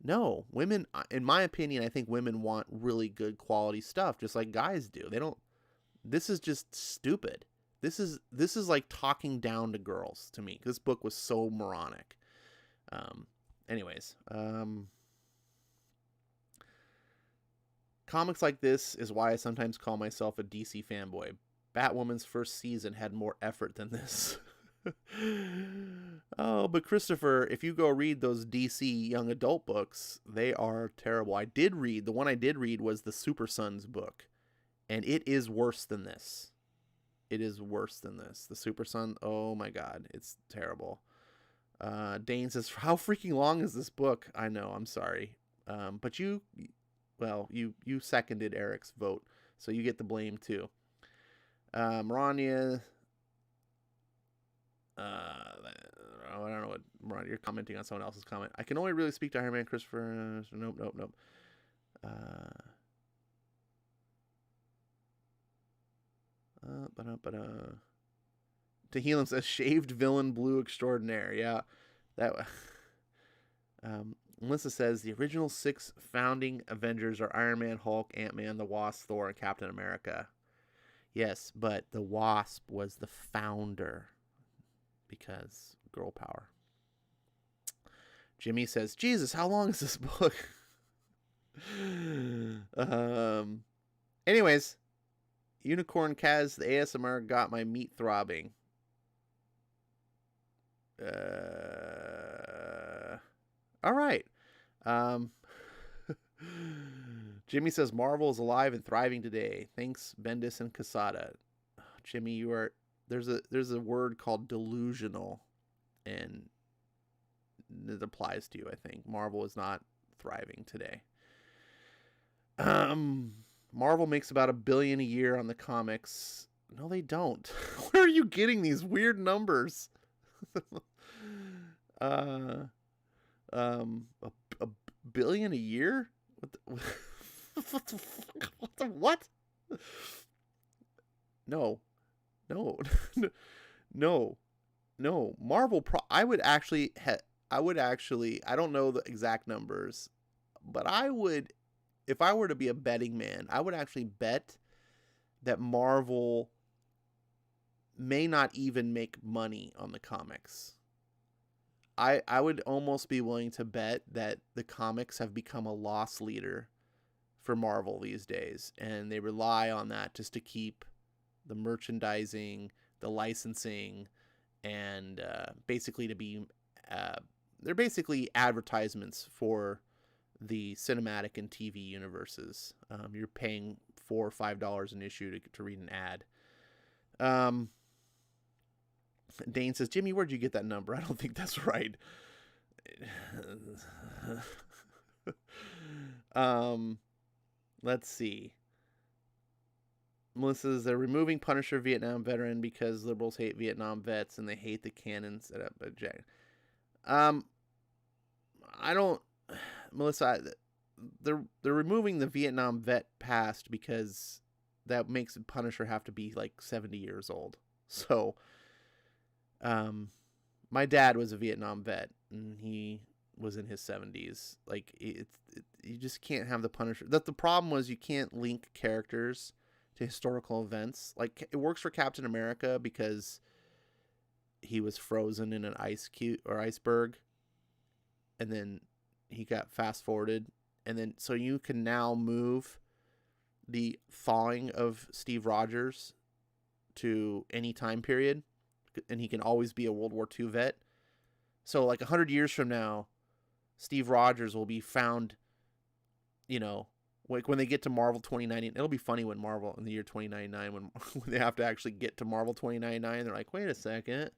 No, women, in my opinion, I think women want really good quality stuff, just like guys do. This is just stupid. This is like talking down to girls to me. This book was so moronic. Comics like this is why I sometimes call myself a DC fanboy. Batwoman's first season had more effort than this. Oh, but Christopher, if you go read those DC young adult books, they are terrible. The one I did read was the Super Sons book, and it is worse than this. It is worse than this. The Super Son, oh my God, it's terrible. Dane says, how freaking long is this book? I know, I'm sorry. But you seconded Eric's vote, so you get the blame too. Rania, I don't know what, Rania, you're commenting on someone else's comment. I can only really speak to Iron Man, Christopher. Nope. Tehillim says, shaved villain blue extraordinaire. Yeah, that. Melissa says the original 6 founding Avengers are Iron Man, Hulk, Ant-Man, the Wasp, Thor, and Captain America. Yes, but the Wasp was the founder because girl power. Jimmy says, Jesus, how long is this book? Anyways, Unicorn Kaz, the ASMR got my meat throbbing. All right. Jimmy says Marvel is alive and thriving today. Thanks, Bendis and Casada. Jimmy, there's a word called delusional, and it applies to you. I think Marvel is not thriving today. Marvel makes about $1 billion a year on the comics. No, they don't. Where are you getting these weird numbers? A billion a year? What? No. Marvel. I would actually. I don't know the exact numbers, but I would, if I were to be a betting man, I would actually bet that Marvel may not even make money on the comics. I would almost be willing to bet that the comics have become a loss leader for Marvel these days, and they rely on that just to keep the merchandising, the licensing, and basically to be they're basically advertisements for the cinematic and TV universes. You're paying $4 or $5 an issue to read an ad. Dane says, Jimmy, where'd you get that number? I don't think that's right. Let's see. Melissa says they're removing Punisher Vietnam veteran because liberals hate Vietnam vets and they hate the canon set up by Jack. I don't, Melissa. They're removing the Vietnam vet past because that makes Punisher have to be like 70 years old. So, my dad was a Vietnam vet and he was in his 70s. Like you just can't have the Punisher. That the problem was you can't link characters to historical events. Like it works for Captain America because he was frozen in an ice cube or iceberg, and then he got fast forwarded, and then so you can now move the thawing of Steve Rogers to any time period, and he can always be a World War II vet. So like 100 years from now, Steve Rogers will be found, like when they get to Marvel 2099, it'll be funny when Marvel in the year 2099, when they have to actually get to Marvel 2099, they're like, wait a second.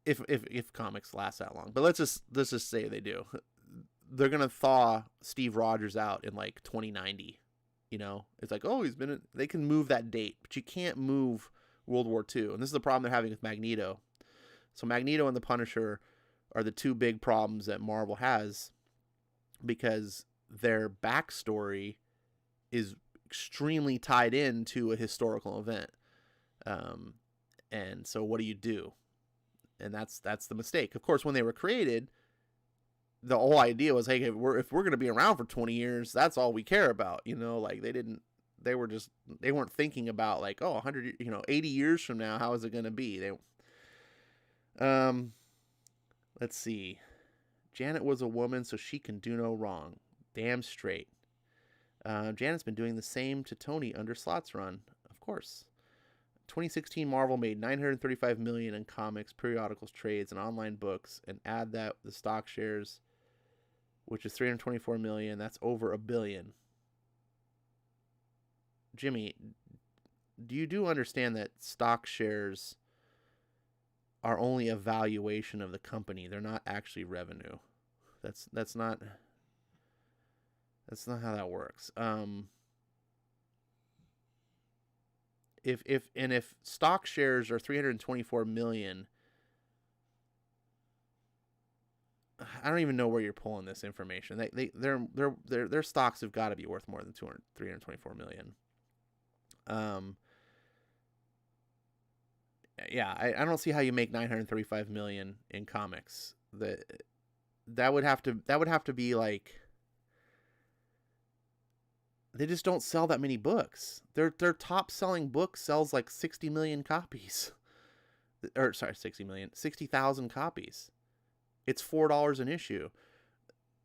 If comics last that long, but let's just say they do, they're going to thaw Steve Rogers out in like 2090. It's like, oh, they can move that date, but you can't move World War II. And this is the problem they're having with Magneto. So Magneto and the Punisher are the two big problems that Marvel has, because their backstory is extremely tied into a historical event. And so what do you do? And that's the mistake. Of course, when they were created, the whole idea was, hey, if we're going to be around for 20 years, that's all we care about. Like they weren't thinking about like, oh, 100, 80 years from now, how is it going to be? Let's see. Janet was a woman, so she can do no wrong. Damn straight. Janet's been doing the same to Tony under Slot's run. Of course. 2016 Marvel made $935 million in comics, periodicals, trades, and online books, and add that the stock shares, which is $324 million. That's over $1 billion. Jimmy, do you understand that stock shares are only a valuation of the company? They're not actually revenue. That's not how that works. If stock shares are 324 million, I don't even know where you're pulling this information. Their stocks have got to be worth more than 324 million. Yeah, I don't see how you make 935 million in comics. That would have to be like, they just don't sell that many books. Their top selling book sells like 60 million copies. Or sorry, 60,000 copies. It's $4 an issue,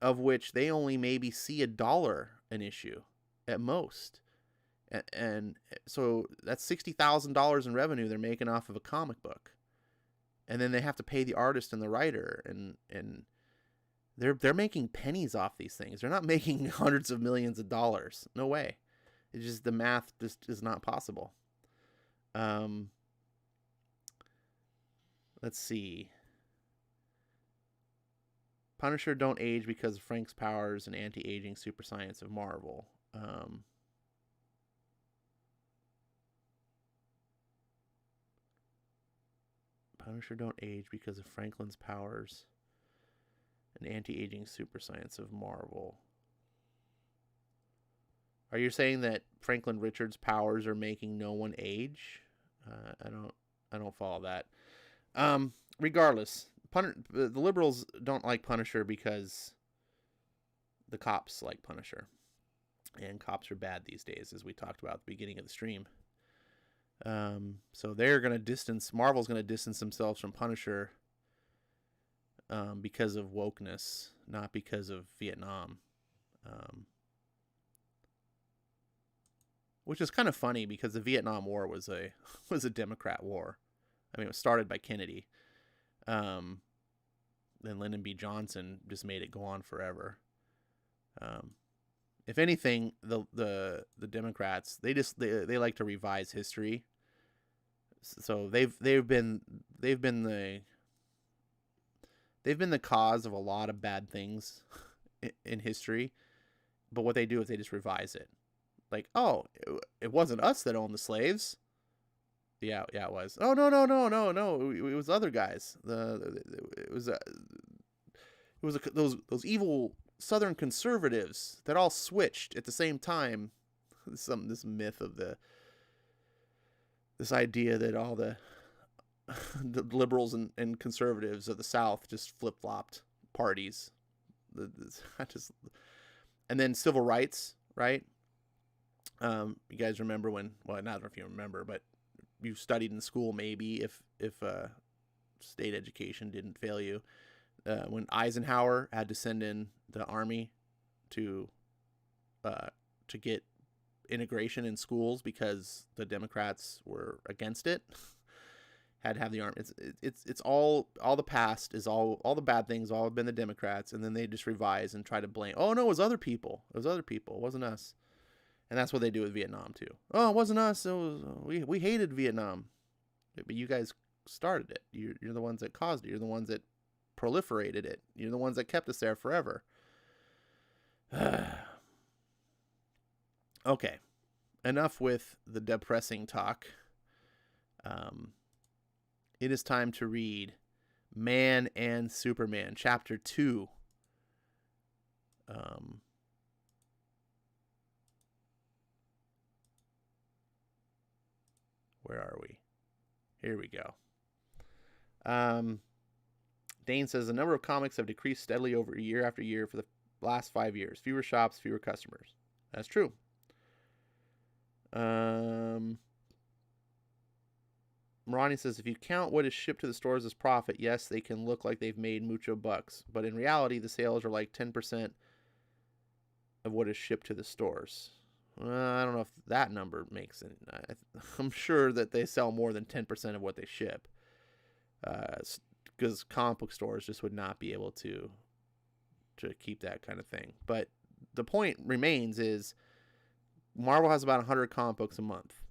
of which they only maybe see $1 an issue at most. And so that's $60,000 in revenue they're making off of a comic book. And then they have to pay the artist and the writer, and they're making pennies off these things. They're not making hundreds of millions of dollars. No way. It's just, the math just is not possible. Let's see. Punisher don't age because of Frank's powers and anti-aging super science of Marvel. Punisher don't age because of Franklin's powers and anti-aging super science of Marvel. Are you saying that Franklin Richards' powers are making no one age? I don't follow that. Regardless, the liberals don't like Punisher because the cops like Punisher, and cops are bad these days, as we talked about at the beginning of the stream. So they're going to distance, Marvel's going to distance themselves from Punisher because of wokeness, not because of Vietnam. Which is kind of funny, because the Vietnam War was a Democrat war. I mean, it was started by Kennedy. Then Lyndon B. Johnson just made it go on forever. If anything, the Democrats, they like to revise history. So they've been the cause of a lot of bad things in history. But what they do is they just revise it. Like, oh, it wasn't us that owned the slaves. Yeah, it was. Oh, no. It was other guys. It was those evil Southern conservatives that all switched at the same time. This myth of this idea that all the liberals and conservatives of the South just flip-flopped parties. And then civil rights, right? You guys remember when? Well, not if you remember, but you studied in school, maybe, if state education didn't fail you, when Eisenhower had to send in the army to get integration in schools because the Democrats were against it. Had to have the army. It's all the past is all the bad things all have been the Democrats, and then they just revise and try to blame. Oh no, it was other people. It wasn't us. And that's what they do with Vietnam too. Oh, it wasn't us. It was we hated Vietnam, but you guys started it. You're the ones that caused it. You're the ones that proliferated it. You're the ones that kept us there forever. Okay, enough with the depressing talk. It is time to read Man and Superman, Chapter 2. Where are we? Here we go. Dane says the number of comics have decreased steadily over year after year for the last 5 years. Fewer shops, fewer customers. That's true. Marani says if you count what is shipped to the stores as profit, yes, they can look like they've made mucho bucks, but in reality, the sales are like 10% of what is shipped to the stores. I don't know if that number makes it. I'm sure that they sell more than 10% of what they ship. Because comic book stores just would not be able to keep that kind of thing. But the point remains is Marvel has about 100 comic books a month.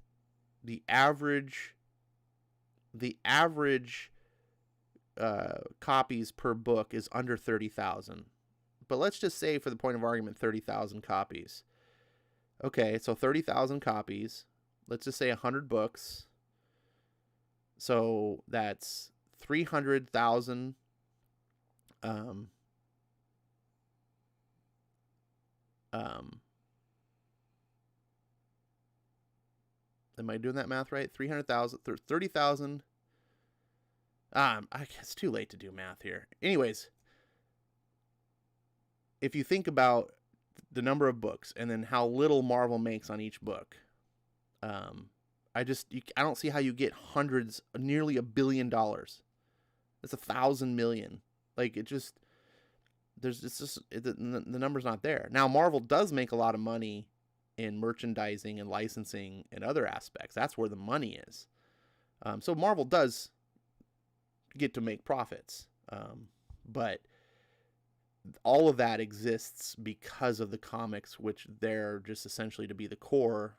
The average copies per book is under 30,000. But let's just say, for the point of argument, 30,000 copies. Okay, so 30,000 copies. Let's just say 100 books. So that's 300,000 am I doing that math right? 300,000, 30,000. I guess it's too late to do math here. Anyways, if you think about the number of books and then how little Marvel makes on each book, I don't see how you get hundreds, nearly $1 billion. That's 1,000 million. Like, the number's not there. Now, Marvel does make a lot of money in merchandising and licensing and other aspects. That's where the money is. So Marvel does get to make profits. But all of that exists because of the comics, which they're just essentially to be the core.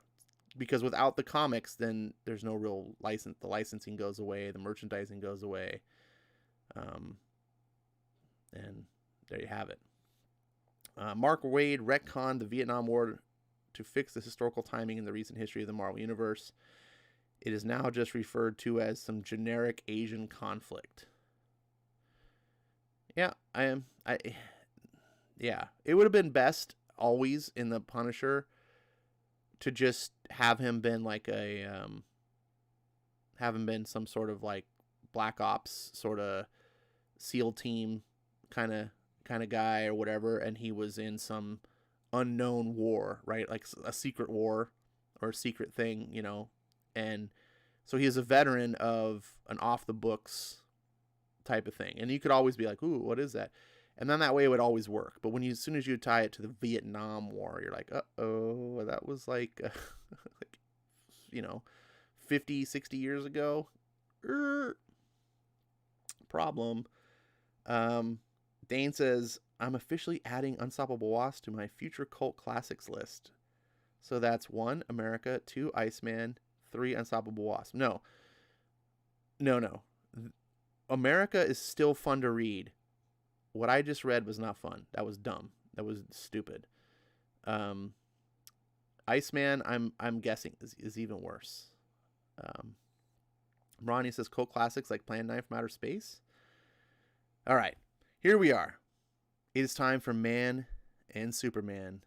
Because without the comics, then there's no real license. The licensing goes away. The merchandising goes away. And there you have it. Mark Waid retconned the Vietnam War to fix the historical timing in the recent history of the Marvel Universe. It is now just referred to as some generic Asian conflict. Yeah, yeah, it would have been best always in the Punisher to just have him been like have him been some sort of like Black Ops sort of SEAL team kind of guy or whatever, and he was in some unknown war, right? Like a secret war or a secret thing, and so he is a veteran of an off the books type of thing, and you could always be like, ooh, what is that? And then that way it would always work. But as soon as you tie it to the Vietnam War, you're like, uh-oh, that was like 50, 60 years ago. Problem. Dane says, I'm officially adding Unstoppable Wasp to my future cult classics list. So that's 1, America, 2, Iceman, 3, Unstoppable Wasp. No. America is still fun to read. What I just read was not fun. That was dumb. That was stupid. Iceman, I'm guessing is even worse. Ronnie says cult classics like Plan 9 from Outer Space. All right, here we are. It is time for Man and Superman,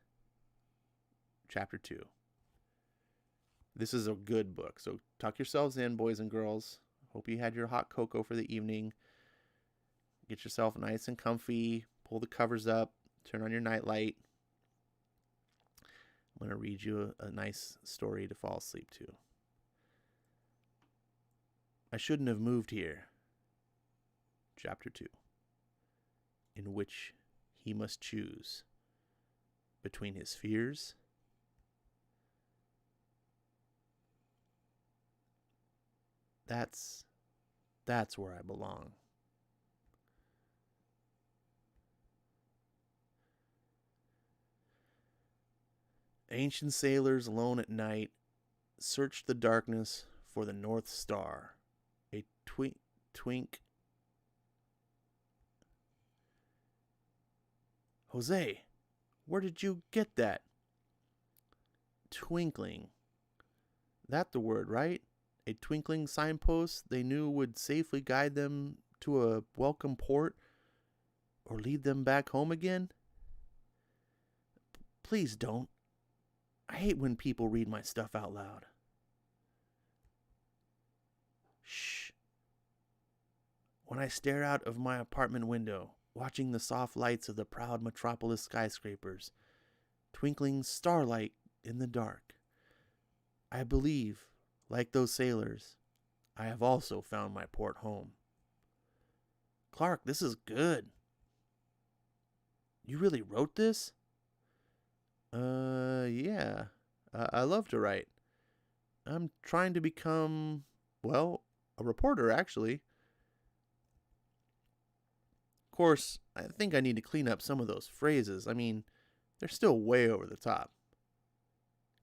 Chapter 2. This is a good book, so tuck yourselves in, boys and girls. Hope you had your hot cocoa for the evening. Get yourself nice and comfy. Pull the covers up. Turn on your nightlight. I'm going to read you a nice story to fall asleep to. I shouldn't have moved here. Chapter 2. In which he must choose between his fears that's where I belong. Ancient sailors alone at night searched the darkness for the North Star. A twink. Jose, where did you get that? Twinkling. That the word, right? A twinkling signpost they knew would safely guide them to a welcome port or lead them back home again? Please don't. I hate when people read my stuff out loud. Shh. When I stare out of my apartment window, watching the soft lights of the proud metropolis skyscrapers, twinkling starlight in the dark, I believe, like those sailors, I have also found my port home. Clark, this is good. You really wrote this? Yeah. I love to write. I'm trying to become, well, a reporter, actually. Of course, I think I need to clean up some of those phrases. I mean, they're still way over the top.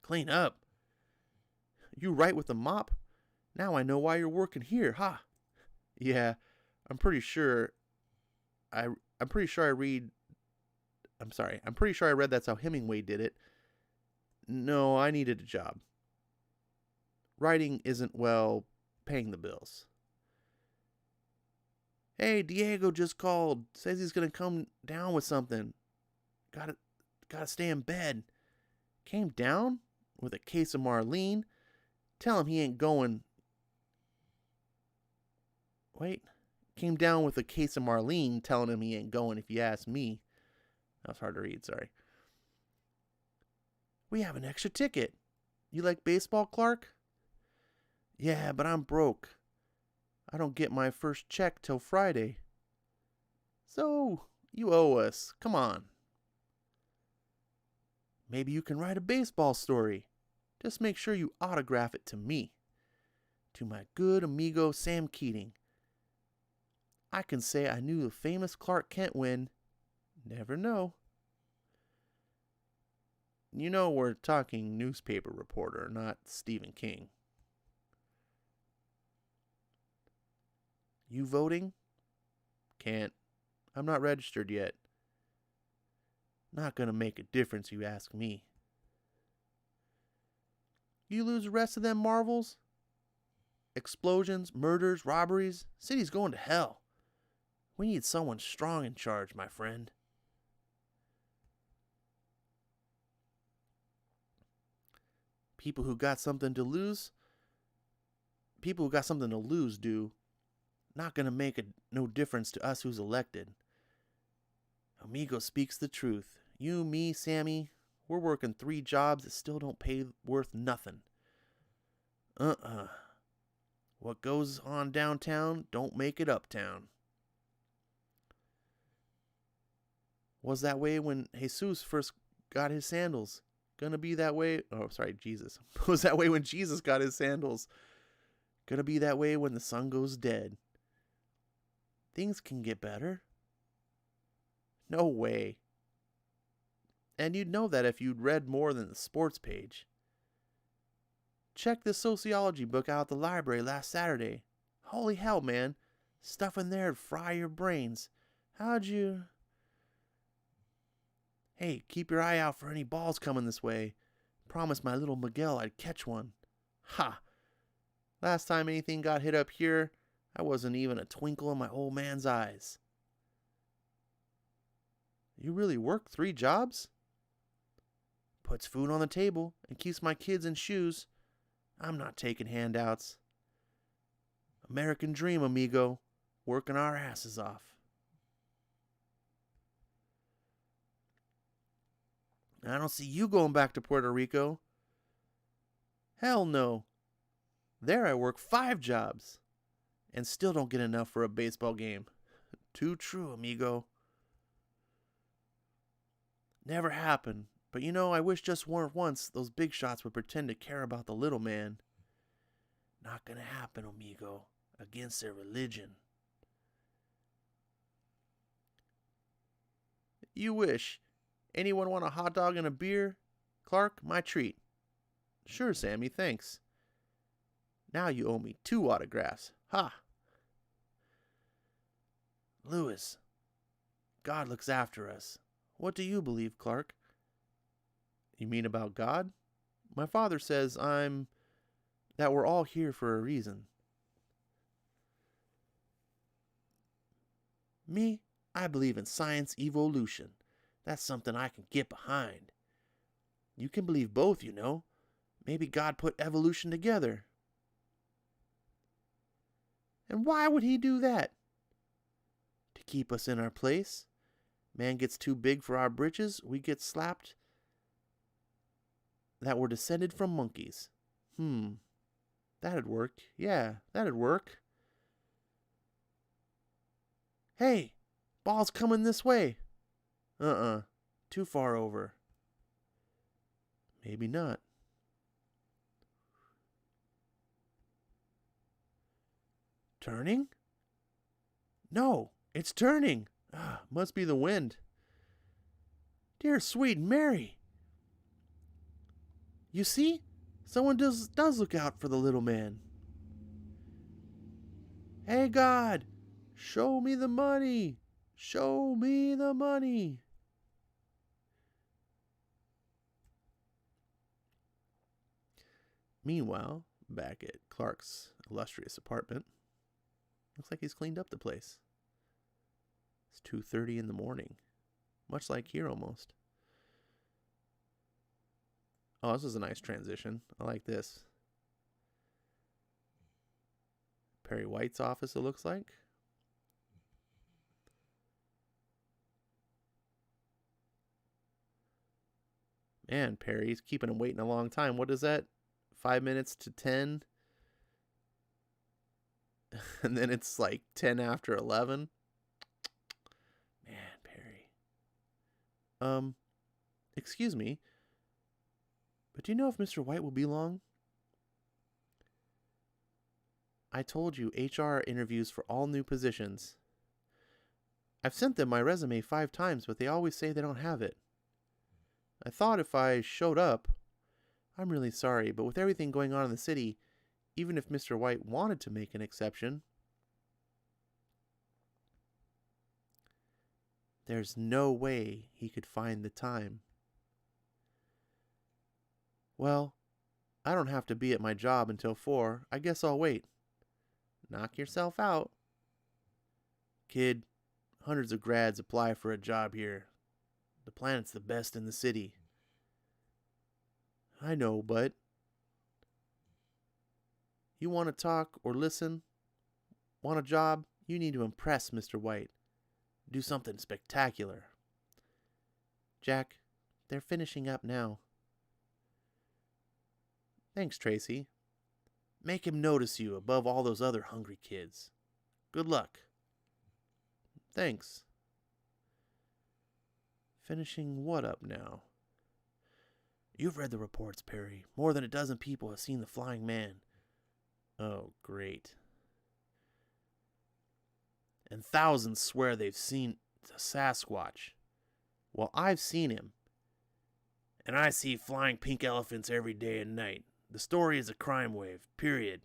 Clean up? You write with a mop? Now I know why you're working here, ha! Yeah, I'm pretty sure. I I'm pretty sure I read. I'm sorry. I'm pretty sure I read that's how Hemingway did it. No, I needed a job. Writing isn't, well, paying the bills. Hey, Diego just called. Says he's gonna come down with something. Gotta stay in bed. Came down with a case of Marlene. Tell him he ain't going. Wait. Came down with a case of Marlene, telling him he ain't going if you ask me. That was hard to read, sorry. We have an extra ticket. You like baseball, Clark? Yeah, but I'm broke. I don't get my first check till Friday. So, you owe us. Come on. Maybe you can write a baseball story. Just make sure you autograph it to me. To my good amigo Sam Keating. I can say I knew the famous Clark Kent win. Never know. You know we're talking newspaper reporter, not Stephen King. You voting? Can't. I'm not registered yet. Not gonna make a difference, you ask me. You lose the rest of them marvels? Explosions, murders, robberies. City's going to hell. We need someone strong in charge, my friend. People who got something to lose do. Not gonna make no difference to us who's elected. Amigo speaks the truth. You, me, Sammy, we're working 3 jobs that still don't pay worth nothing. What goes on downtown don't make it uptown. Was that way when Jesus first got his sandals? Gonna be that way. Oh, sorry, Jesus. Was that way when Jesus got his sandals? Gonna be that way when the sun goes dead. Things can get better. No way. And you'd know that if you'd read more than the sports page. Check this sociology book out at the library last Saturday. Holy hell, man. Stuff in there'd fry your brains. How'd you... Hey, keep your eye out for any balls coming this way. Promised my little Miguel I'd catch one. Ha! Last time anything got hit up here, I wasn't even a twinkle in my old man's eyes. You really work 3 jobs? Puts food on the table and keeps my kids in shoes. I'm not taking handouts. American dream, amigo. Working our asses off. I don't see you going back to Puerto Rico. Hell no. There I work 5 jobs. And still don't get enough for a baseball game. Too true, amigo. Never happened. But you know, I wish just once those big shots would pretend to care about the little man. Not gonna happen, amigo. Against their religion. You wish. Anyone want a hot dog and a beer? Clark, my treat. Sure, Sammy, thanks. Now you owe me 2 autographs. Ha! Lewis, God looks after us. What do you believe, Clark? You mean about God? My father says that we're all here for a reason. Me, I believe in science evolution. That's something I can get behind. You can believe both, you know. Maybe God put evolution together. And why would he do that? To keep us in our place. Man gets too big for our britches, we get slapped. That we're descended from monkeys. That'd work. Yeah, that'd work. Hey, ball's coming this way. Too far over. Maybe not. Turning? No, it's turning. Must be the wind. Dear sweet Mary. You see? Someone does look out for the little man. Hey God, show me the money. Show me the money. Meanwhile, back at Clark's illustrious apartment, looks like he's cleaned up the place. It's 2:30 in the morning. Much like here almost. Oh, this is a nice transition. I like this. Perry White's office, it looks like. Man, Perry's keeping him waiting a long time. What is that? 5 minutes to 10? And then it's like 10 after 11? Man, Perry. Excuse me, but do you know if Mr. White will be long? I told you HR interviews for all new positions. I've sent them my resume 5 times, but they always say they don't have it. I thought if I showed up, I'm really sorry, but with everything going on in the city, even if Mr. White wanted to make an exception, there's no way he could find the time. Well, I don't have to be at my job until 4. I guess I'll wait. Knock yourself out. Kid, hundreds of grads apply for a job here. The planet's the best in the city. I know, but you want to talk or listen? Want a job? You need to impress Mr. White. Do something spectacular. Jack, they're finishing up now. Thanks, Tracy. Make him notice you above all those other hungry kids. Good luck. Thanks. Finishing what up now? You've read the reports, Perry. More than a dozen people have seen the flying man. Oh, great. And thousands swear they've seen the Sasquatch. Well, I've seen him. And I see flying pink elephants every day and night. The story is a crime wave, period.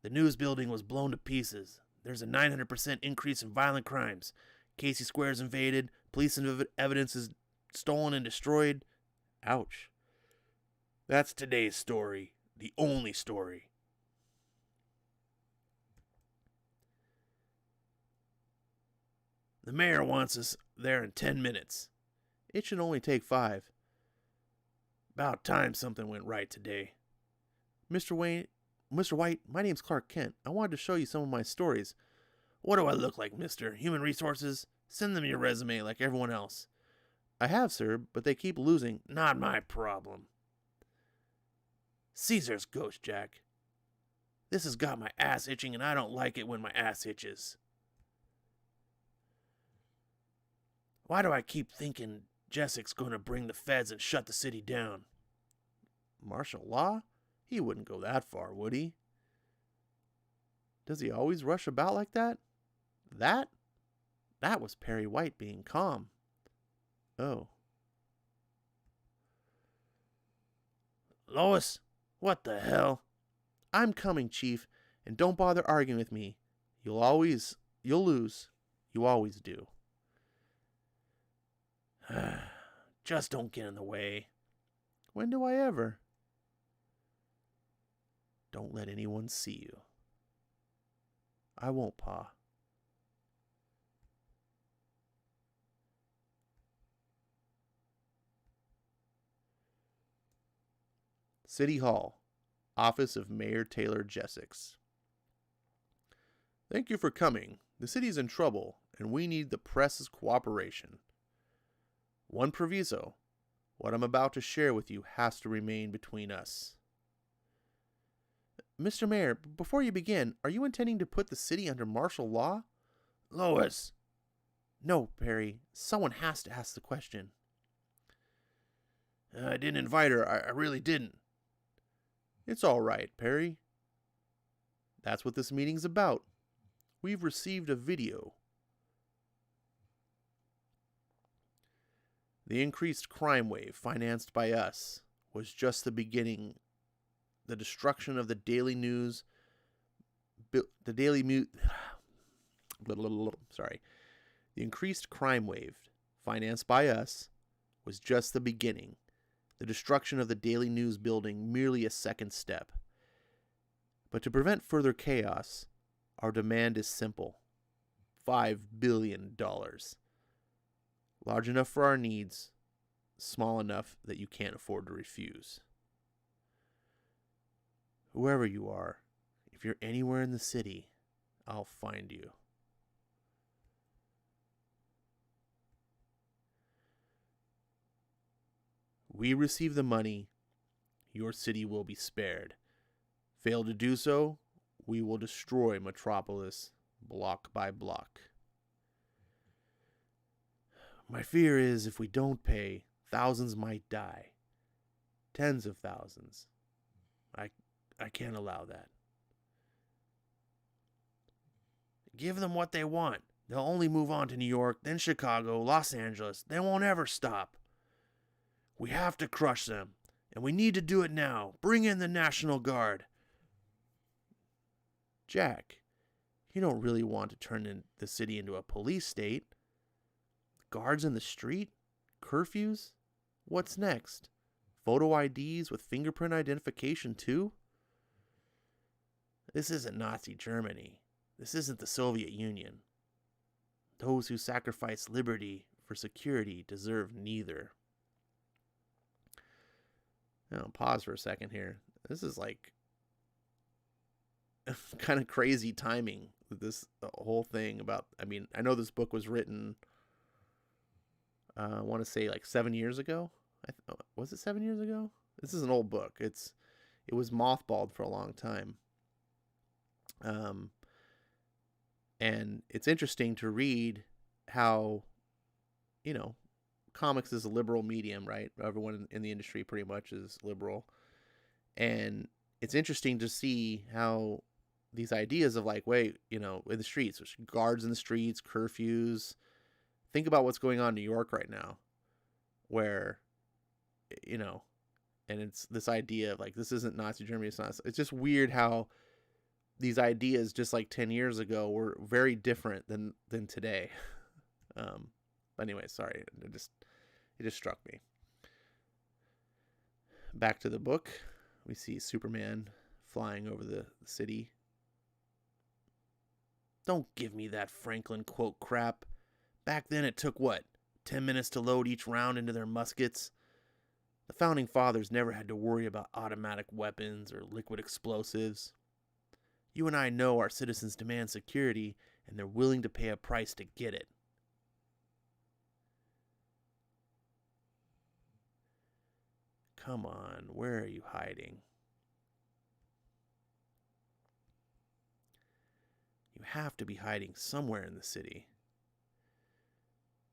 The news building was blown to pieces. There's a 900% increase in violent crimes. Casey Square's invaded. Police evidence is stolen and destroyed. Ouch. That's today's story. The only story. The mayor wants us there in 10 minutes. It should only take 5. About time something went right today. Mr. White, my name's Clark Kent. I wanted to show you some of my stories. What do I look like, mister? Human Resources? Send them your resume like everyone else. I have, sir, but they keep losing. Not my problem. Caesar's ghost, Jack. This has got my ass itching, and I don't like it when my ass itches. Why do I keep thinking Jessic's going to bring the feds and shut the city down? Martial law? He wouldn't go that far, would he? Does he always rush about like that? That was Perry White being calm. Oh. Lois, what the hell? I'm coming, Chief, and don't bother arguing with me. You'll lose. You always do. Just don't get in the way. When do I ever? Don't let anyone see you. I won't, Pa. City Hall, Office of Mayor Taylor Jessix. Thank you for coming. The city's in trouble, and we need the press's cooperation. One proviso. What I'm about to share with you has to remain between us. Mr. Mayor, before you begin, are you intending to put the city under martial law? Lois! No, Perry. Someone has to ask the question. I didn't invite her. I really didn't. It's all right, Perry. That's what this meeting's about. We've received a video. The increased crime wave financed by us was just the beginning. The destruction of the daily news, the increased crime wave financed by us was just the beginning. The destruction of the daily news building merely a second step. But to prevent further chaos, our demand is simple. $5 billion. Large enough for our needs, small enough that you can't afford to refuse. Whoever you are, if you're anywhere in the city, I'll find you. We receive the money, your city will be spared. Fail to do so, we will destroy Metropolis block by block. My fear is if we don't pay, thousands might die. Tens of thousands. I can't allow that. Give them what they want. They'll only move on to New York, then Chicago, Los Angeles. They won't ever stop. We have to crush them, and we need to do it now. Bring in the National Guard. Jack, you don't really want to turn the city into a police state. Guards in the street? Curfews? What's next? Photo IDs with fingerprint identification too? This isn't Nazi Germany. This isn't the Soviet Union. Those who sacrifice liberty for security deserve neither. Now, pause for a second here. This is like kind of crazy timing with this whole thing about, I know this book was written, I want to say like 7 years ago. Was it 7 years ago? This is an old book. It was mothballed for a long time. And it's interesting to read how, comics is a liberal medium, right? Everyone in the industry pretty much is liberal. And it's interesting to see how these ideas of like, wait, in the streets, there's guards in the streets, curfews. Think about what's going on in New York right now, where, and it's this idea of like, this isn't Nazi Germany. It's just weird how these ideas just like 10 years ago were very different than today. Anyway, sorry. It just struck me. Back to the book. We see Superman flying over the city. Don't give me that Franklin quote crap. Back then it took, 10 minutes to load each round into their muskets? The founding fathers never had to worry about automatic weapons or liquid explosives. You and I know our citizens demand security, and they're willing to pay a price to get it. Come on, where are you hiding? You have to be hiding somewhere in the city.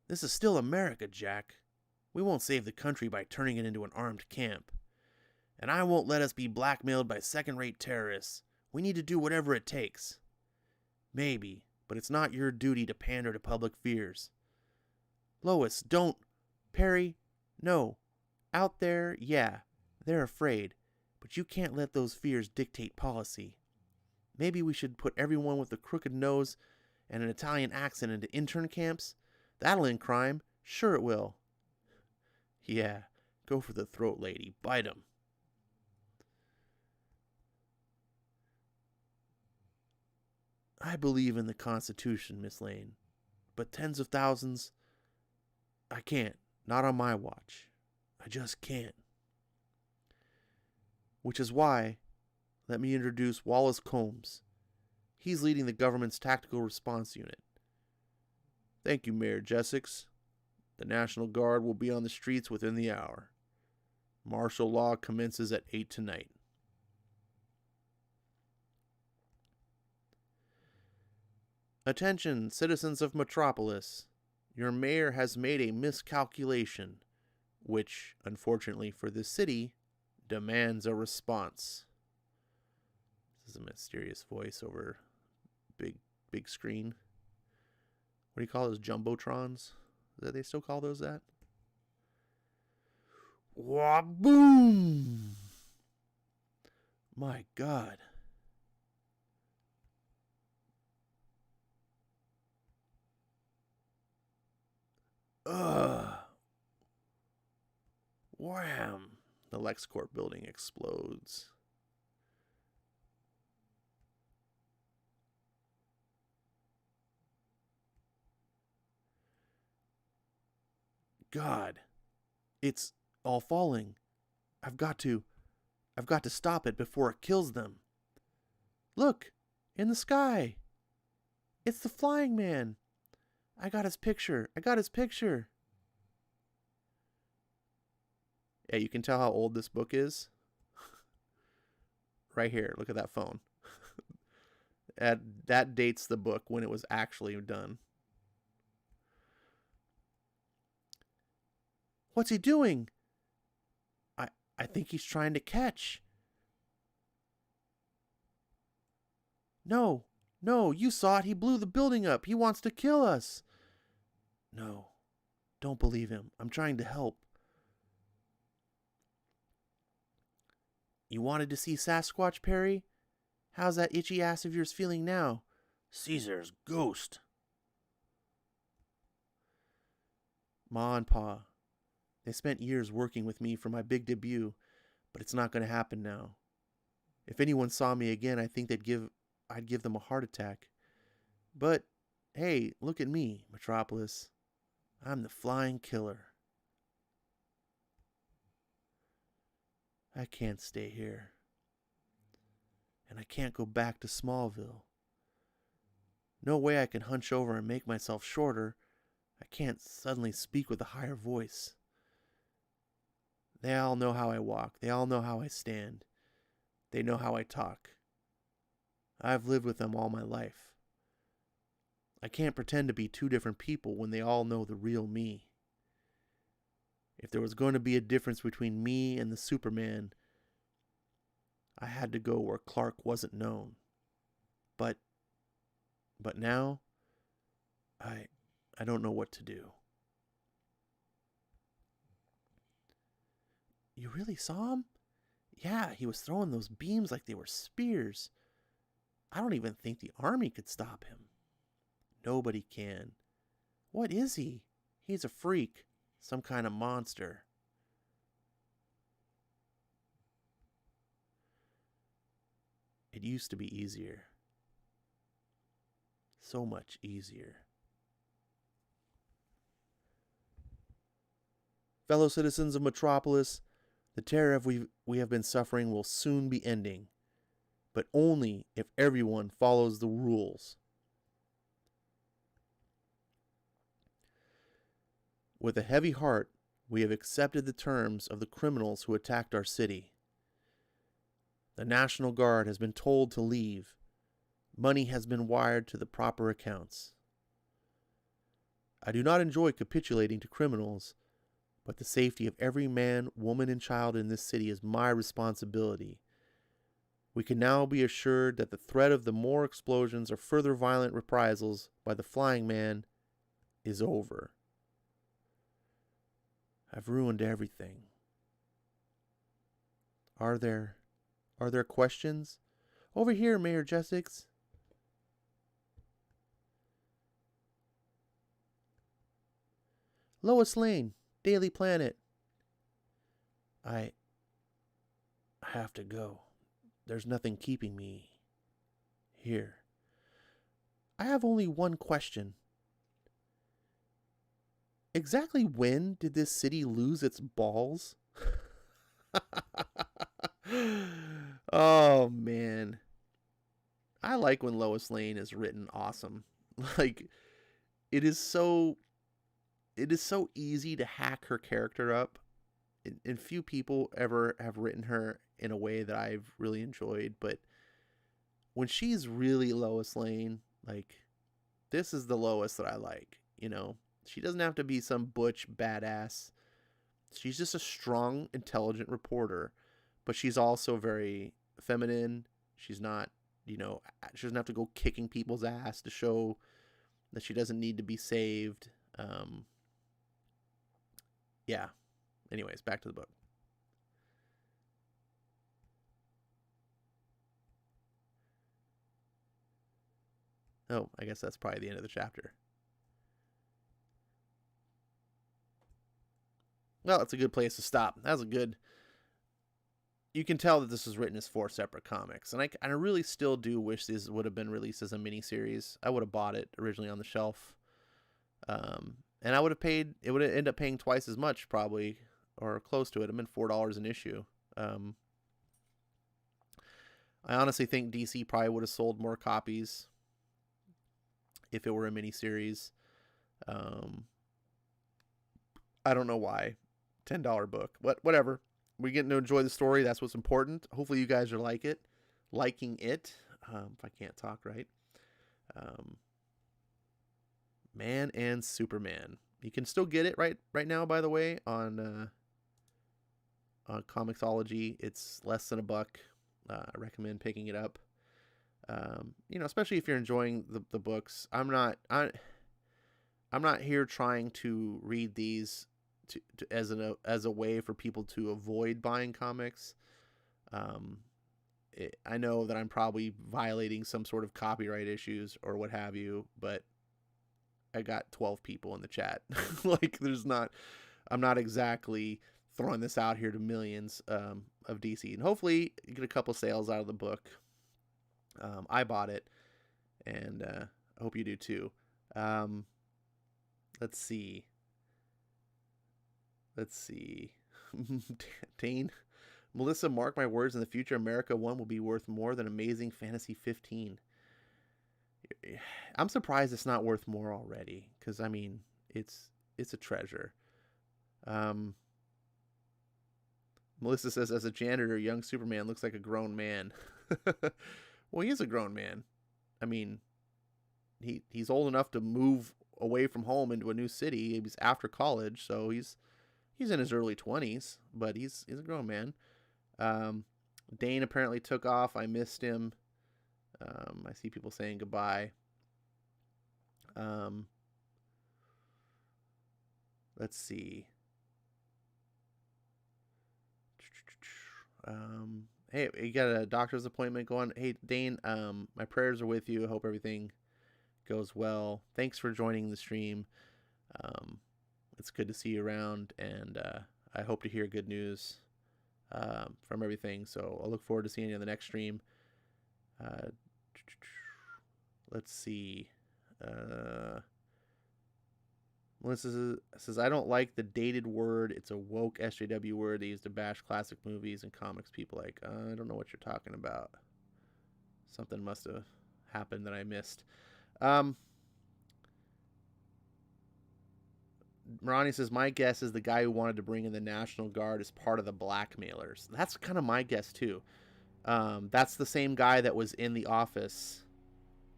This is still America, Jack. We won't save the country by turning it into an armed camp. And I won't let us be blackmailed by second-rate terrorists. We need to do whatever it takes. Maybe, but it's not your duty to pander to public fears. Lois, don't. Perry, no. Out there, yeah, they're afraid, but you can't let those fears dictate policy. Maybe we should put everyone with a crooked nose and an Italian accent into intern camps? That'll end crime. Sure it will. Yeah, go for the throat, lady. Bite 'em. I believe in the Constitution, Miss Lane, but tens of thousands, I can't. Not on my watch. I just can't. Which is why, let me introduce Wallace Combs. He's leading the government's tactical response unit. Thank you, Mayor Jessex. The National Guard will be on the streets within the hour. Martial law commences at 8 tonight. Attention, citizens of Metropolis. Your mayor has made a miscalculation. which, unfortunately for this city, demands a response. This is a mysterious voice over big screen. What do you call those jumbotrons? Do they still call those that? Waboom! My God. Ugh. Wham! The LexCorp building explodes. God, it's all falling. I've got to stop it before it kills them. Look, in the sky. It's the flying man. I got his picture. Yeah, you can tell how old this book is. Right here, look at that phone. That dates the book when it was actually done. What's he doing? I think he's trying to catch. No, you saw it. He blew the building up. He wants to kill us. No, don't believe him. I'm trying to help. You wanted to see Sasquatch, Perry? How's that itchy ass of yours feeling now? Caesar's ghost. Ma and Pa, they spent years working with me for my big debut, but it's not going to happen now. If anyone saw me again, I think I'd give them a heart attack. But, hey, look at me, Metropolis. I'm the flying killer. I can't stay here. And I can't go back to Smallville. No way I can hunch over and make myself shorter. I can't suddenly speak with a higher voice. They all know how I walk. They all know how I stand. They know how I talk. I've lived with them all my life. I can't pretend to be two different people when they all know the real me. If there was going to be a difference between me and the Superman, I had to go where Clark wasn't known. But now, I don't know what to do. You really saw him? Yeah, he was throwing those beams like they were spears. I don't even think the army could stop him. Nobody can. What is he? He's a freak. Some kind of monster. It used to be easier. So much easier. Fellow citizens of Metropolis, the terror we have been suffering will soon be ending, but only if everyone follows the rules. With a heavy heart, we have accepted the terms of the criminals who attacked our city. The National Guard has been told to leave. Money has been wired to the proper accounts. I do not enjoy capitulating to criminals, but the safety of every man, woman, and child in this city is my responsibility. We can now be assured that the threat of the more explosions or further violent reprisals by the flying man is over. I've ruined everything. Are there questions? Over here, Mayor Jessix. Lois Lane, Daily Planet. I have to go. There's nothing keeping me here. I have only one question. Exactly when did this city lose its balls? Oh, man. I like when Lois Lane is written awesome. Like, it is so easy to hack her character up. And few people ever have written her in a way that I've really enjoyed. But when she's really Lois Lane, like, this is the Lois that I like, you know? She doesn't have to be some butch badass. She's just a strong, intelligent reporter, but she's also very feminine. She's not, she doesn't have to go kicking people's ass to show that she doesn't need to be saved. Yeah. Anyways, back to the book. Oh, I guess that's probably the end of the chapter. Well, that's a good place to stop. That was a good. You can tell that this was written as 4 separate comics, and I really still do wish these would have been released as a miniseries. I would have bought it originally on the shelf, and I would have paid. It would have ended up paying twice as much, probably, or close to it. It meant $4 an issue. I honestly think DC probably would have sold more copies if it were a miniseries. I don't know why. $10 book. Whatever. We're getting to enjoy the story. That's what's important. Hopefully you guys are liking it. If I can't talk right. Man and Superman. You can still get it right now, by the way, on Comixology. It's less than $1. I recommend picking it up. Especially if you're enjoying the books. I'm not here trying to read these as a way for people to avoid buying comics. I know that I'm probably violating some sort of copyright issues or what have you, but I got 12 people in the chat. I'm not exactly throwing this out here to millions of DC, and hopefully you get a couple sales out of the book. I bought it, and I hope you do too. Let's see. Dane, Melissa, mark my words, in the future America 1 will be worth more than Amazing Fantasy 15. I'm surprised it's not worth more already, because I mean it's a treasure. Melissa says, as a janitor, young Superman looks like a grown man. Well, he is a grown man. I mean, he's old enough to move away from home into a new city. He's after college, so he's in his early 20s, but he's a grown man. Dane apparently took off. I missed him. I see people saying goodbye. Let's see. Hey, you got a doctor's appointment going? Hey, Dane, my prayers are with you. I hope everything goes well. Thanks for joining the stream. It's good to see you around, and I hope to hear good news from everything. So I'll look forward to seeing you on the next stream. Let's see. Melissa says, I don't like the dated word. It's a woke SJW word they use to bash classic movies and comics people like. I don't know what you're talking about. Something must have happened that I missed. Ronnie says, my guess is the guy who wanted to bring in the National Guard is part of the blackmailers. That's kind of my guess, too. That's the same guy that was in the office.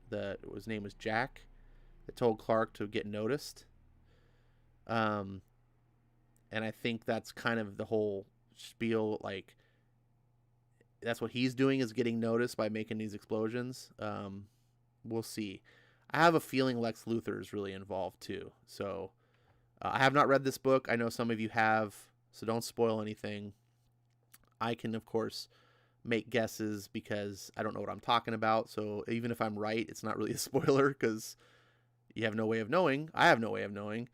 His name was Jack, that told Clark to get noticed. And I think that's kind of the whole spiel. Like, that's what he's doing, is getting noticed by making these explosions. We'll see. I have a feeling Lex Luthor is really involved, too. So I have not read this book. I know some of you have, so don't spoil anything. I can, of course, make guesses because I don't know what I'm talking about. So even if I'm right, it's not really a spoiler because you have no way of knowing. I have no way of knowing.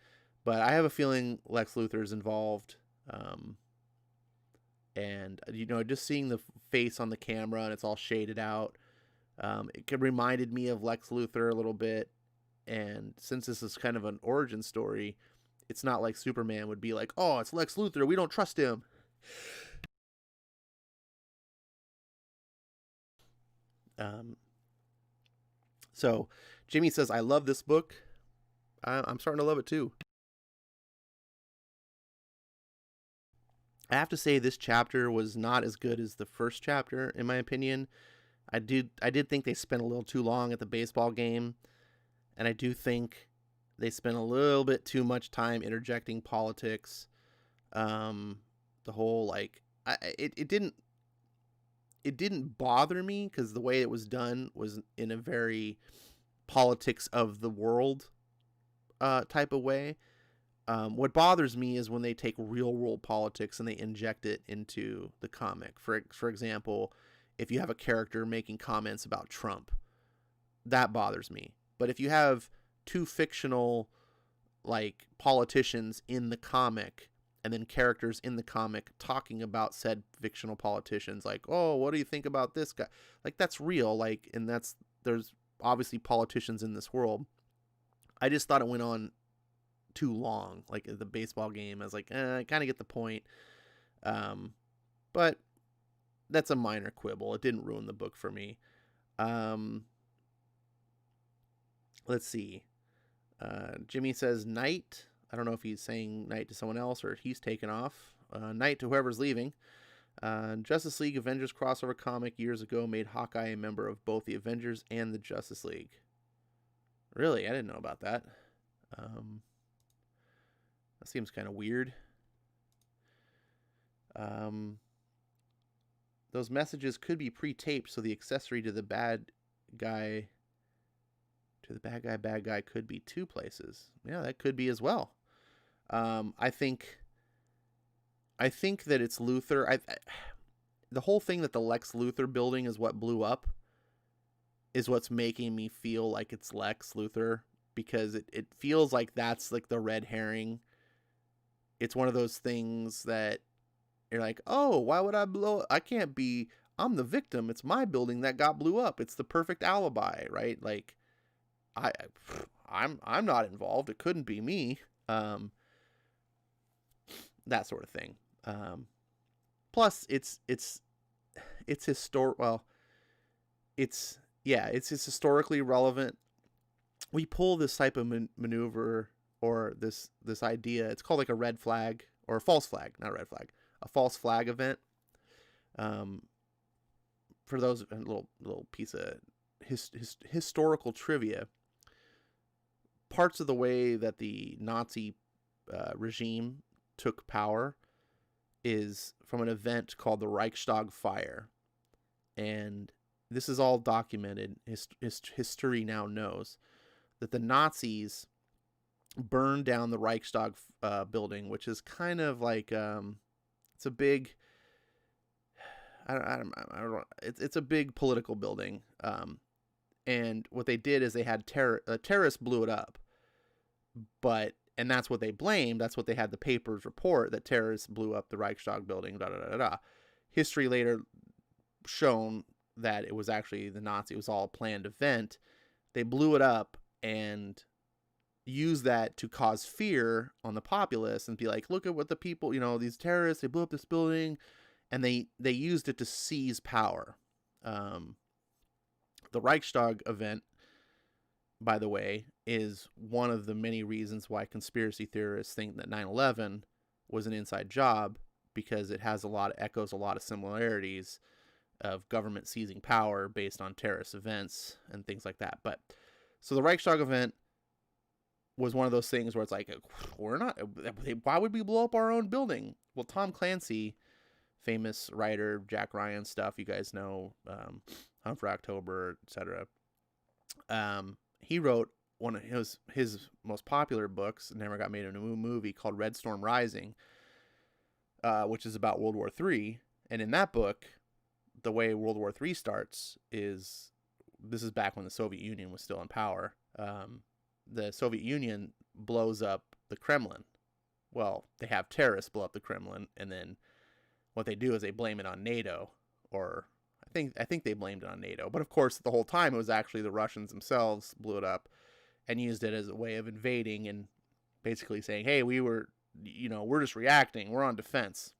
But I have a feeling Lex Luthor is involved. And, just seeing the face on the camera and it's all shaded out, it reminded me of Lex Luthor a little bit. And since this is kind of an origin story, it's not like Superman would be like, oh, it's Lex Luthor, we don't trust him. So Jimmy says, I love this book. I'm starting to love it too. I have to say this chapter was not as good as the first chapter, in my opinion. I did think they spent a little too long at the baseball game, and I do think they spent a little bit too much time interjecting politics. The whole like it didn't bother me because the way it was done was in a very politics of the world type of way. What bothers me is when they take real world politics and they inject it into the comic. For example, if you have a character making comments about Trump, that bothers me. But if you have two fictional like politicians in the comic and then characters in the comic talking about said fictional politicians, like, oh, what do you think about this guy? Like, that's real. Like, and there's obviously politicians in this world. I just thought it went on too long. Like the baseball game, I was like, I kind of get the point. But that's a minor quibble. It didn't ruin the book for me. Let's see. Jimmy says night. I don't know if he's saying night to someone else or he's taken off. Night to whoever's leaving. Justice League Avengers crossover comic years ago made Hawkeye a member of both the Avengers and the Justice League. Really? I didn't know about that. That seems kind of weird. Those messages could be pre-taped, so the accessory to the bad guy could be two places. Yeah, that could be as well. I think that it's Luthor. The whole thing that the Lex Luthor building is what blew up is what's making me feel like it's Lex Luthor, because it feels like that's like the red herring. It's one of those things that you're like, oh, why would I blow? I can't be. I'm the victim. It's my building that got blew up. It's the perfect alibi, right? Like, I'm not involved. It couldn't be me. That sort of thing. Plus, it's historic. Well, it's historically relevant. We pull this type of maneuver or this idea. It's called like a red flag or a false flag, not a red flag, a false flag event. For those, a little piece of historical trivia. Parts of the way that the Nazi regime took power is from an event called the Reichstag Fire. And this is all documented. History now knows that the Nazis burned down the Reichstag building, which is kind of like it's a big it's a big political building. And what they did is they had terrorists blew it up, and that's what they blamed. That's what they had the papers report, that terrorists blew up the Reichstag building. History later shown that it was actually the Nazi. It was all a planned event. They blew it up and used that to cause fear on the populace and be like, look at what the people, these terrorists, they blew up this building, and they used it to seize power. The Reichstag event, by the way, is one of the many reasons why conspiracy theorists think that 9/11 was an inside job, because it has echoes a lot of similarities of government seizing power based on terrorist events and things like that. But so the Reichstag event was one of those things where it's like, why would we blow up our own building? Well, Tom Clancy, famous writer, Jack Ryan stuff, you guys know, Hunt for October, etc. He wrote one of his most popular books, never got made into a movie, called Red Storm Rising, which is about World War III. And in that book, the way World War III starts is, this is back when the Soviet Union was still in power. The Soviet Union blows up the Kremlin. Well, they have terrorists blow up the Kremlin, and then what they do is they blame it on NATO, or I think they blamed it on NATO. But of course, the whole time it was actually the Russians themselves blew it up and used it as a way of invading and basically saying, hey, we're just reacting. We're on defense.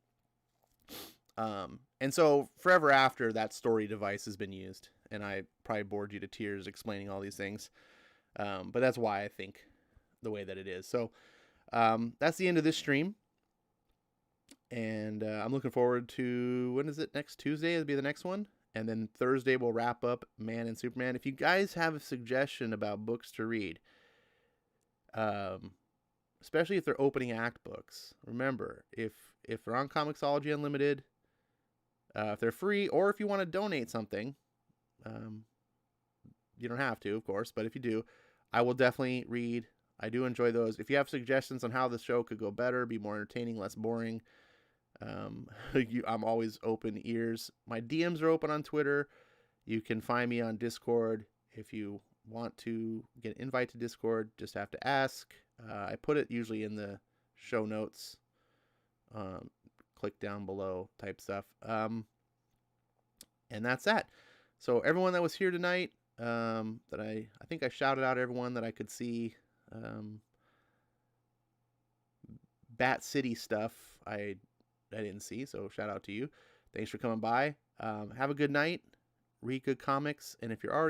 And so forever after, that story device has been used. And I probably bored you to tears explaining all these things. But that's why I think the way that it is. So that's the end of this stream. And I'm looking forward to, when is it? Next Tuesday? It'll be the next one. And then Thursday we'll wrap up Man and Superman. If you guys have a suggestion about books to read, especially if they're opening act books. Remember, if they're on Comixology Unlimited, if they're free, or if you want to donate something, you don't have to, of course, but if you do, I will definitely read. I do enjoy those. If you have suggestions on how the show could go better, be more entertaining, less boring, I'm always open ears. My DMs are open on Twitter. You can find me on Discord. If you want to get an invite to Discord, just have to ask. I put it usually in the show notes. Click down below type stuff. And that's that. So everyone that was here tonight, that I think I shouted out everyone that I could see. Bat City stuff I didn't see, so shout out to you. Thanks for coming by. Have a good night. Read good comics, and if you're already